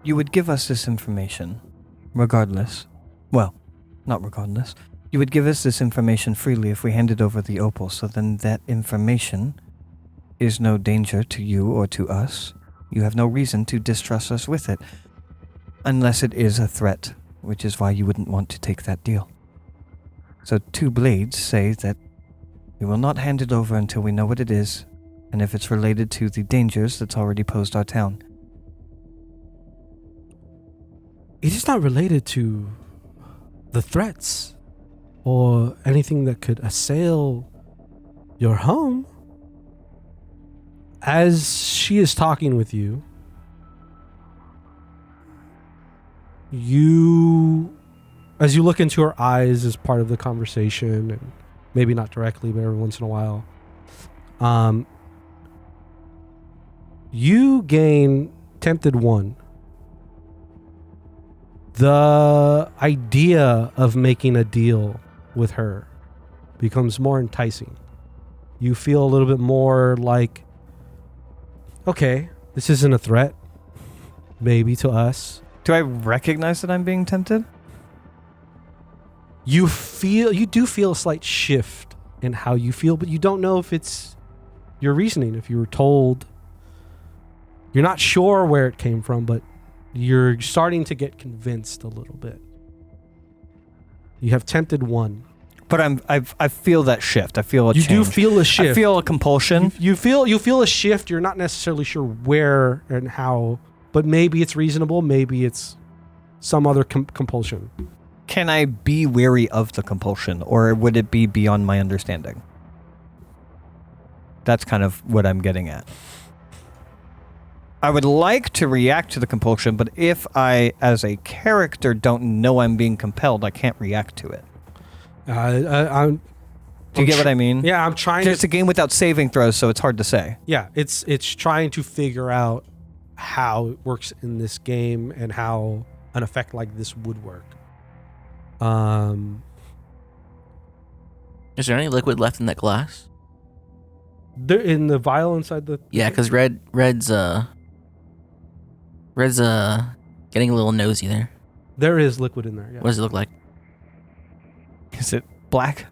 You would give us this information, regardless. Well, not regardless. You would give us this information freely if we handed over the opal, so then that information is no danger to you or to us. You have no reason to distrust us with it, unless it is a threat, which is why you wouldn't want to take that deal. So Two Blades say that we will not hand it over until we know what it is, and if it's related to the dangers that's already posed our town. It is not related to the threats or anything that could assail your home. As she is talking with you, as you look into her eyes as part of the conversation, and Maybe not directly, but every once in a while. You gain Tempted 1. The idea of making a deal with her becomes more enticing. You feel a little bit more like, okay, this isn't a threat, maybe to us. Do I recognize that I'm being tempted? You do feel a slight shift in how you feel, but you don't know if it's your reasoning. If you were told, you're not sure where it came from, but you're starting to get convinced a little bit. You have Tempted 1. But I feel that shift. I feel a change. You do feel a shift. I feel a compulsion. You feel a shift. You're not necessarily sure where and how, but maybe it's reasonable. Maybe it's some other compulsion. Can I be wary of the compulsion, or would it be beyond my understanding? That's kind of what I'm getting at. I would like to react to the compulsion, but if I, as a character, don't know I'm being compelled, I can't react to it. Do you get what I mean? Yeah, I'm trying. It's a game without saving throws, so it's hard to say. Yeah, it's trying to figure out how it works in this game and how an effect like this would work. Is there any liquid left in that glass? They're in the vial inside the. Yeah, because Red's getting a little nosy there. There is liquid in there. Yeah. What does it look like? Is it black?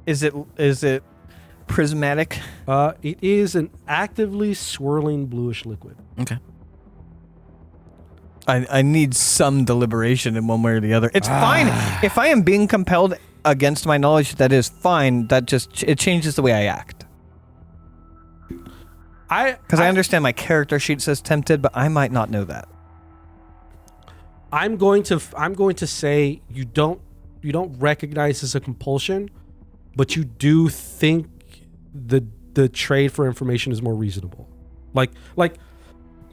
Is it prismatic? It is an actively swirling bluish liquid. Okay. I need some deliberation in one way or the other. It's fine if I am being compelled against my knowledge. That is fine. That just it changes the way I act. Because I understand my character sheet says tempted, but I might not know that. I'm going to say you don't recognize as a compulsion, but you do think the trade for information is more reasonable. Like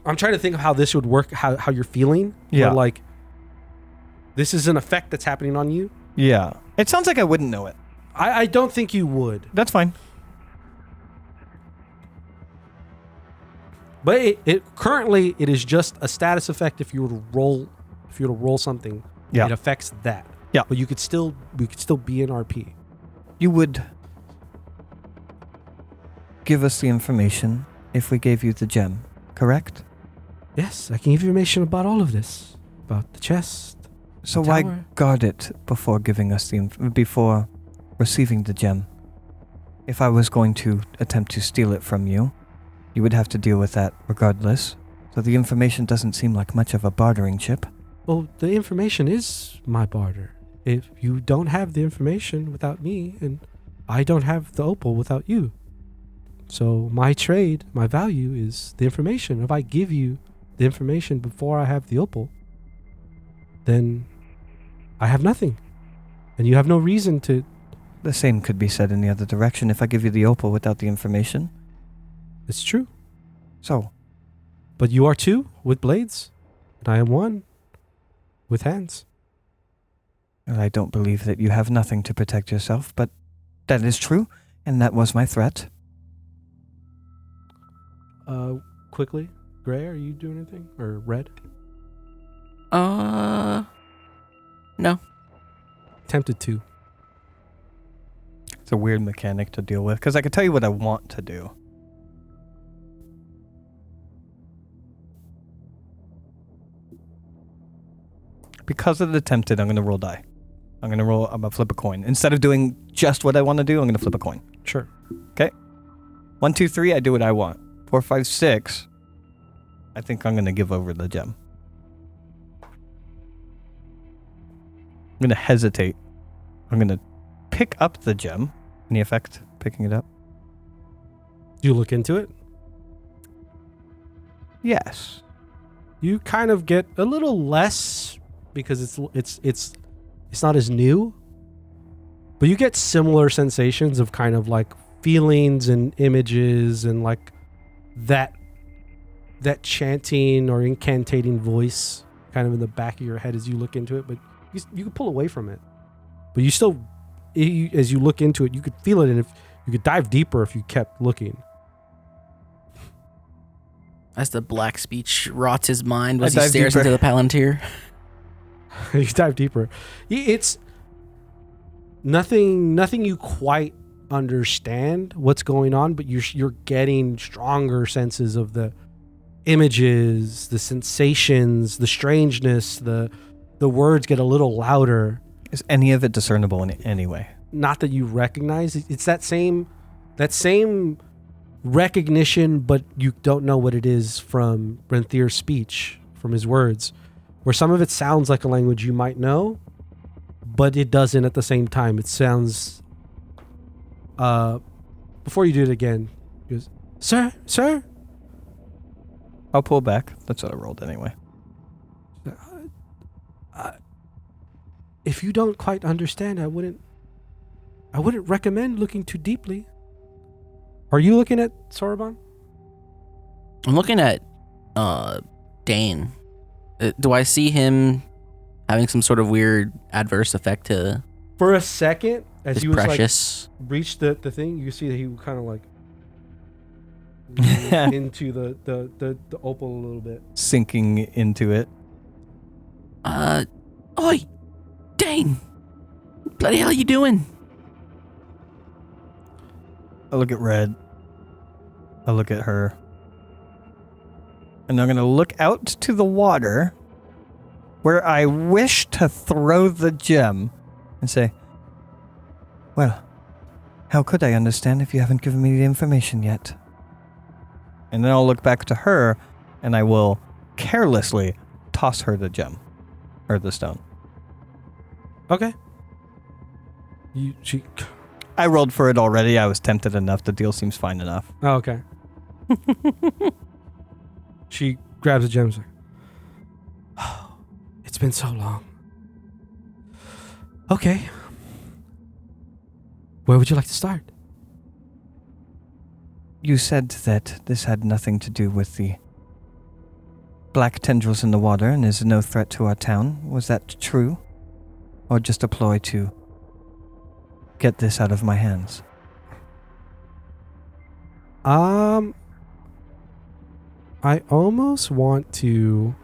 I'm trying to think of how this would work, how you're feeling. Yeah. Where, like, this is an effect that's happening on you. Yeah. It sounds like I wouldn't know it. I don't think you would. That's fine. But it currently it is just a status effect. If you were to roll something, yeah, it affects that. Yeah. But we could still be in RP. You would give us the information if we gave you the gem, correct? Yes, I can give you information about all of this, about the chest. So the why tower. guard it before giving us before receiving the gem? If I was going to attempt to steal it from you, you would have to deal with that regardless. So the information doesn't seem like much of a bartering chip. Well, the information is my barter. If you don't have the information without me, and I don't have the opal without you. So my trade, my value is the information. If I give you the information before I have the opal, then I have nothing. And you have no reason to... The same could be said in the other direction. If I give you the opal without the information... It's true. So? But you are two with blades, and I am one with hands. And I don't believe that you have nothing to protect yourself, but that is true, and that was my threat. Quickly, Gray, are you doing anything? Or Red? No. Tempted to. It's a weird mechanic to deal with, because I can tell you what I want to do. Because of the tempted, I'm going to roll die. I'm going to flip a coin. Instead of doing just what I want to do, I'm going to flip a coin. Sure. Okay. 1, 2, 3, I do what I want. 4, 5, 6, I think I'm going to give over the gem. I'm going to hesitate. I'm going to pick up the gem. Any effect picking it up? Do you look into it? Yes. You kind of get a little less because it's not as new, but you get similar sensations of kind of like feelings and images and like that chanting or incantating voice kind of in the back of your head as you look into it, but you can pull away from it, but you still as you look into it, you could feel it, and if you could dive deeper if you kept looking. As the black speech rots his mind I as he dive stares deeper. into the Palantir. You dive deeper. It's nothing you quite understand what's going on, but you're getting stronger senses of the images, the sensations, the strangeness. The words get a little louder. Is any of it discernible in any way? Not that you recognize. It's that same recognition, but you don't know what it is from Renthir's speech, from his words, where some of it sounds like a language you might know, but it doesn't at the same time. It sounds, before you do it again, he goes, Sir? I'll pull back. That's what I rolled anyway. If you don't quite understand, I wouldn't recommend looking too deeply. Are you looking at Soroban? I'm looking at Dane. Do I see him having some sort of weird adverse effect to For a second, as his you was precious? like reached the thing, you see that he kind of like into the opal a little bit. Sinking into it. Oi, Dane! Bloody hell are you doing? I look at Red. I look at her. And I'm going to look out to the water where I wish to throw the gem and say, well, how could I understand if you haven't given me the information yet? And then I'll look back to her and I will carelessly toss her the gem or the stone. Okay. I rolled for it already. I was tempted enough. The deal seems fine enough. Oh, okay. She grabs the gems. Like, oh, it's been so long. Okay. Where would you like to start? You said that this had nothing to do with the black tendrils in the water and is no threat to our town. Was that true? Or just a ploy to get this out of my hands? I almost want to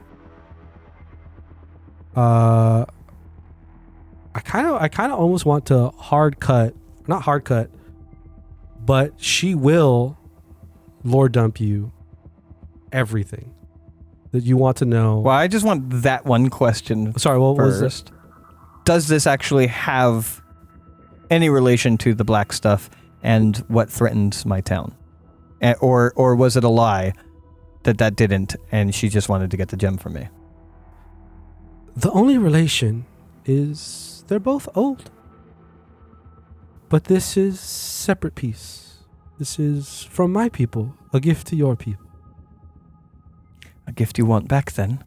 I kind of almost want to not hard cut, but she will lore dump you everything that you want to know. Well, I just want that one question. Sorry, what was this? First. Does this actually have any relation to the black stuff and what threatens my town? Or was it a lie that didn't, and she just wanted to get the gem from me? The only relation is they're both old. But this is separate piece. This is from my people, a gift to your people. A gift you want back then?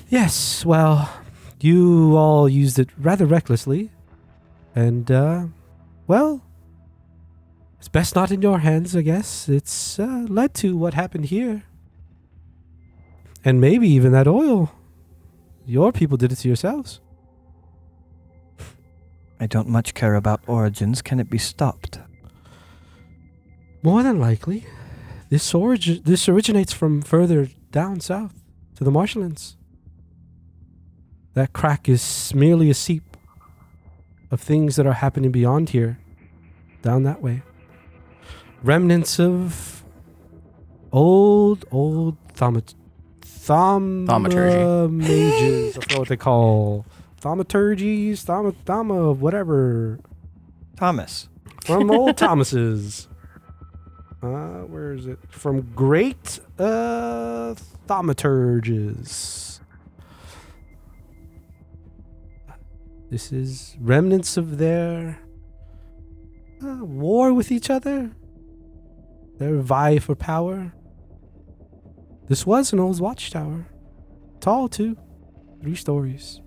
Yes, well, you all used it rather recklessly. And, well, it's best not in your hands, I guess. It's led to what happened here. And maybe even that oil. Your people did it to yourselves. I don't much care about origins. Can it be stopped? More than likely. This originates from further down south to the marshlands. That crack is merely a seep of things that are happening beyond here, down that way. Remnants of old thaumaturgy. Mages. I forgot what they call thaumaturgies, whatever. Thomas. From old Thomas's. Where is it? From great thaumaturges. This is remnants of their war with each other. Their vie for power. This was an old watchtower. Tall, too. 3 stories.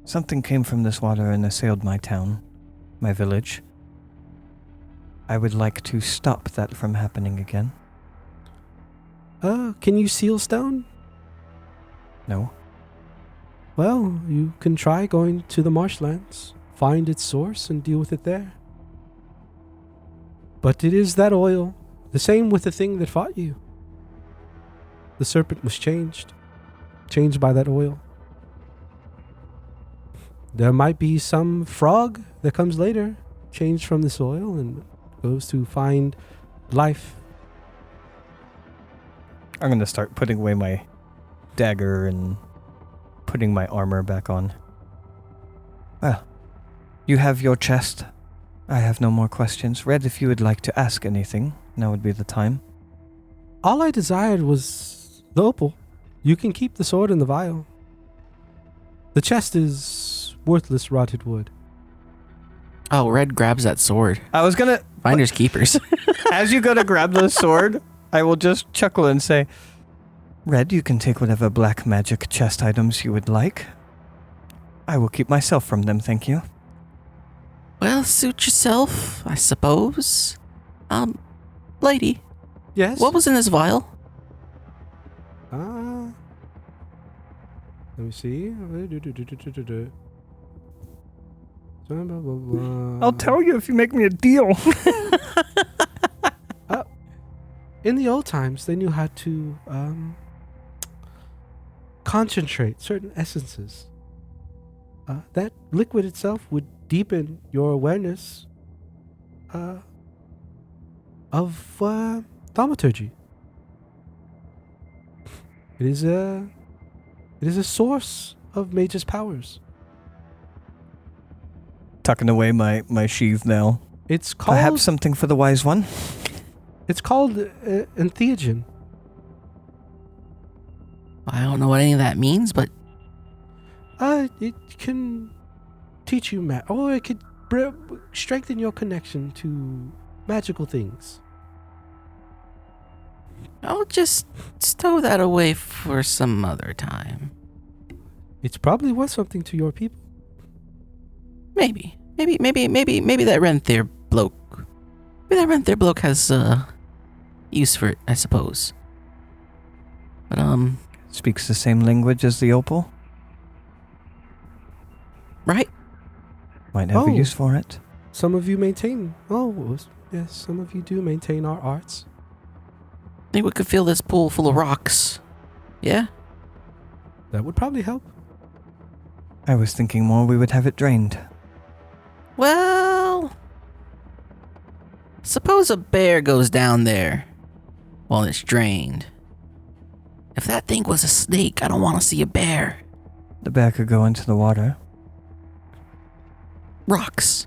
Something came from this water and assailed my town, my village. I would like to stop that from happening again. Can you seal stone? No. Well, you can try going to the marshlands find its source and deal with it there. But it is that oil, the same with the thing that fought you. The serpent was changed by that oil. There might be some frog that comes later, changed from this oil and goes to find life. I'm going to start putting away my dagger and putting my armor back on. Well, you have your chest. I have no more questions. Red, if you would like to ask anything, now would be the time. All I desired was the opal. You can keep the sword and the vial. The chest is worthless rotted wood. Oh, Red grabs that sword. I was going to... Finders keepers. As you go to grab the sword, I will just chuckle and say, Red, you can take whatever black magic chest items you would like. I will keep myself from them, thank you. Well, suit yourself, I suppose. Lady. Yes? What was in this vial? Let me see. I'll tell you if you make me a deal. In the old times, they knew how to concentrate certain essences. That liquid itself would deepen your awareness of thaumaturgy. It is a source of mage's powers. Tucking away my sheath now. It's called Perhaps something for the wise one. It's called entheogen. I don't know what any of that means, but It can teach you or it could strengthen your connection to magical things. I'll just stow that away for some other time. It's probably worth something to your people. Maybe that Renthier bloke. Maybe that Renthier bloke has use for it, I suppose. But Speaks the same language as the opal. Right? Might have a use for it. Some of you maintain. Yes, some of you do maintain our arts. I think we could fill this pool full of rocks. Yeah? That would probably help. I was thinking more we would have it drained. Well, suppose a bear goes down there while it's drained. If that thing was a snake, I don't want to see a bear. The bear could go into the water. Rocks.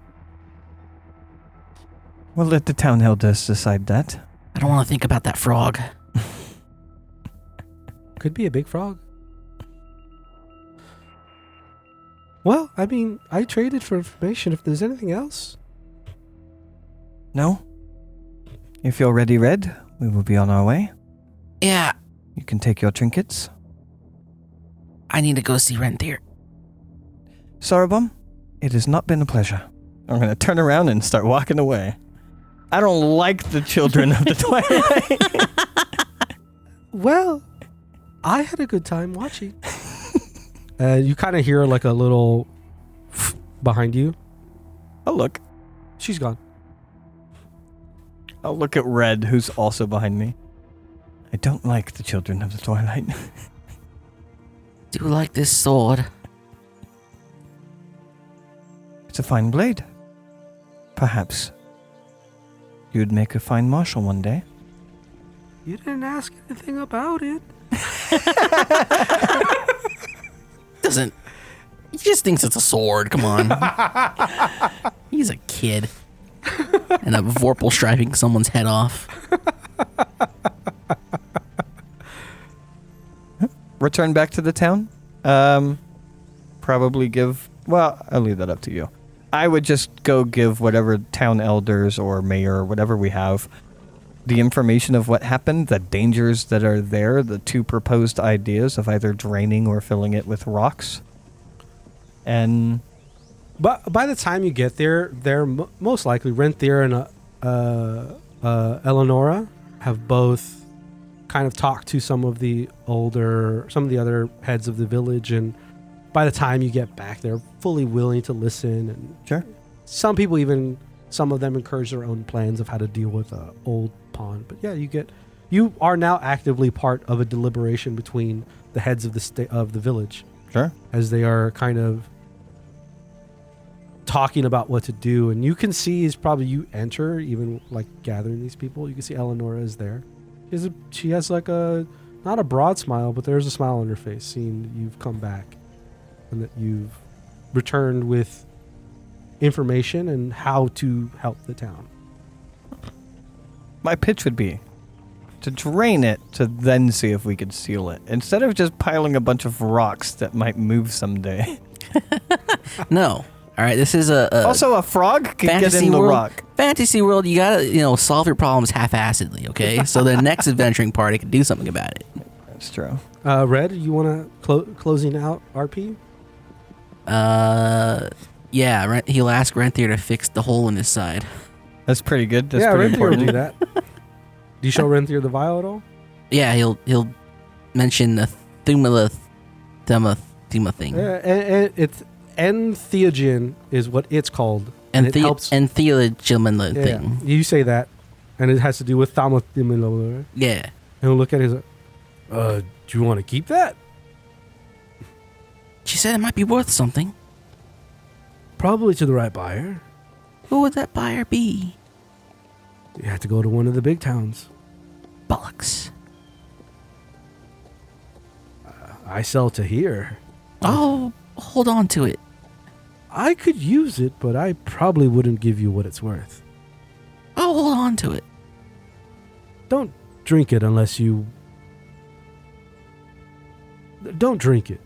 We'll let the town elders decide that. I don't want to think about that frog. Could be a big frog. Well, I mean, I traded for information. If there's anything else. No? If you're ready, Red, we will be on our way. Yeah, You can take your trinkets. I need to go see Renthier. Sorobum, it has not been a pleasure. I'm going to turn around and start walking away. I don't like the children of the Twilight. Well, I had a good time watching. You kind of hear like a little behind you. Oh, look. She's gone. I'll look at Red, who's also behind me. I don't like the children of the Twilight. Do you like this sword? It's a fine blade. Perhaps you'd make a fine marshal one day. You didn't ask anything about it. He just thinks it's a sword. Come on. He's a kid. And a Vorpal striping someone's head off. Return back to the town. Probably give... Well, I'll leave that up to you. I would just go give whatever town elders or mayor or whatever we have the information of what happened, the dangers that are there, the two proposed ideas of either draining or filling it with rocks. And... But by the time you get there, they're most likely Renthier and Eleonora have both kind of talked to some of the other heads of the village, and by the time you get back, they're fully willing to listen. And Sure. some of them encourage their own plans of how to deal with a old pond. But yeah, you are now actively part of a deliberation between the heads of the village. Sure. As they are kind of talking about what to do. And you can see is probably you enter, even like gathering these people, you can see Eleonora is there. She has like not a broad smile, but there's a smile on her face, seeing that you've come back and that you've returned with information and how to help the town. My pitch would be to drain it to then see if we could seal it, instead of just piling a bunch of rocks that might move someday. No. All right, this is also, a frog can get in the rock. Fantasy world, you gotta solve your problems half-assedly, okay? So the next adventuring party can do something about it. That's true. Red, you want to closing out RP? Yeah, he'll ask Renthier to fix the hole in his side. That's pretty good. That's yeah, pretty Renthier will important. do that. Do you show Renthier the vial at all? Yeah, he'll mention the thema thing. And it's entheogen is what it's called. And it helps. Entheogen thing. You say that, and it has to do with thermothermal. Yeah. And he'll look at it do you want to keep that? She said it might be worth something. Probably to the right buyer. Who would that buyer be? You have to go to one of the big towns. Bollocks. I sell to here. Oh, hold on to it. I could use it, but I probably wouldn't give you what it's worth. Oh, hold on to it. Don't drink it unless you... Don't drink it.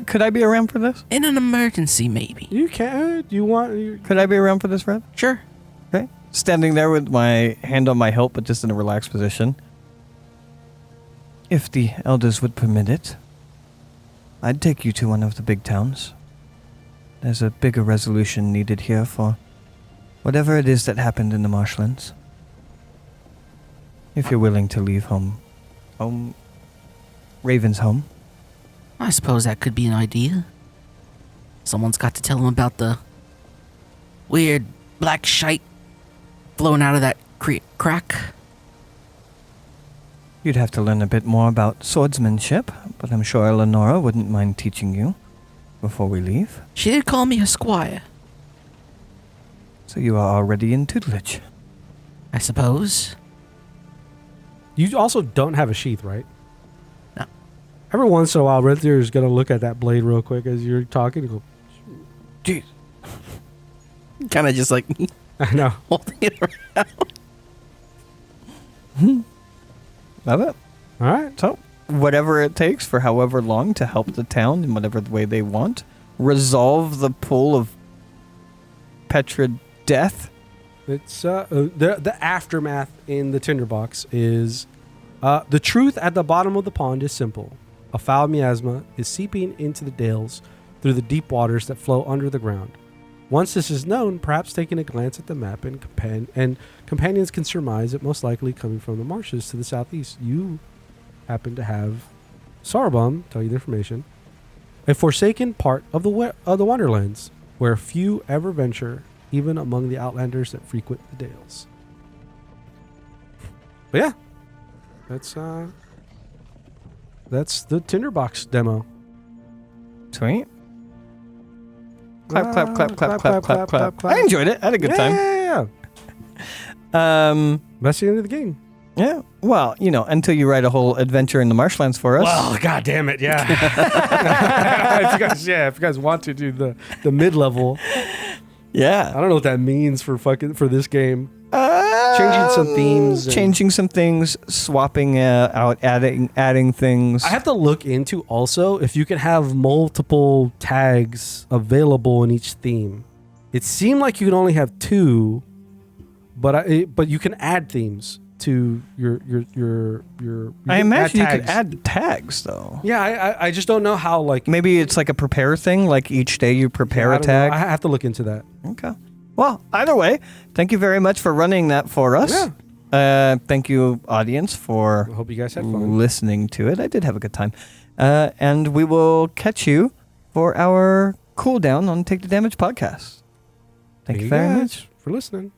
Could I be around for this? In an emergency, maybe. You can. Could I be around for this, Red? Sure. Okay. Standing there with my hand on my hilt, but just in a relaxed position. If the elders would permit it, I'd take you to one of the big towns. There's a bigger resolution needed here for whatever it is that happened in the marshlands. If you're willing to leave Raven's home. I suppose that could be an idea. Someone's got to tell him about the weird black shite flowing out of that crack. You'd have to learn a bit more about swordsmanship, but I'm sure Eleonora wouldn't mind teaching you before we leave. She did call me a squire. So you are already in tutelage. I suppose. You also don't have a sheath, right? No. Every once in a while, Renthier is going to look at that blade real quick as you're talking and go, Jeez. Kind of just like I know. holding it around. Love it. All right. So, whatever it takes for however long to help the town in whatever the way they want, resolve the pool of Petra death. It's the aftermath in the tinderbox is the truth at the bottom of the pond is simple. A foul miasma is seeping into the dales through the deep waters that flow under the ground. Once this is known, perhaps taking a glance at the map and companions can surmise it most likely coming from the marshes to the southeast. You happen to have Sarbum, tell you the information, a forsaken part of the Wonderlands, where few ever venture, even among the outlanders that frequent the dales. But yeah, that's the Tinderbox demo. Sweet. Clap, clap, clap, clap, clap, clap, clap. I enjoyed it. I had a good time. Yeah. That's the end of the game. Yeah. Well, until you write a whole adventure in the marshlands for us. Well, god damn it, yeah. If you guys want to do the mid-level. Yeah. I don't know what that means for this game. Changing some themes. Changing some things, swapping out, adding things. I have to look into also if you can have multiple tags available in each theme. It seemed like you could only have 2, but you can add themes to your I imagine you could add tags though. Yeah, I just don't know how, like, maybe it's like a prepare thing, like each day you prepare a tag. I have to look into that. Okay. Well, either way, thank you very much for running that for us. Yeah. Thank you, audience, for I hope you guys had fun listening to it. I did have a good time. And we will catch you for our cooldown on Take the Damage podcast. Thank you very much for listening.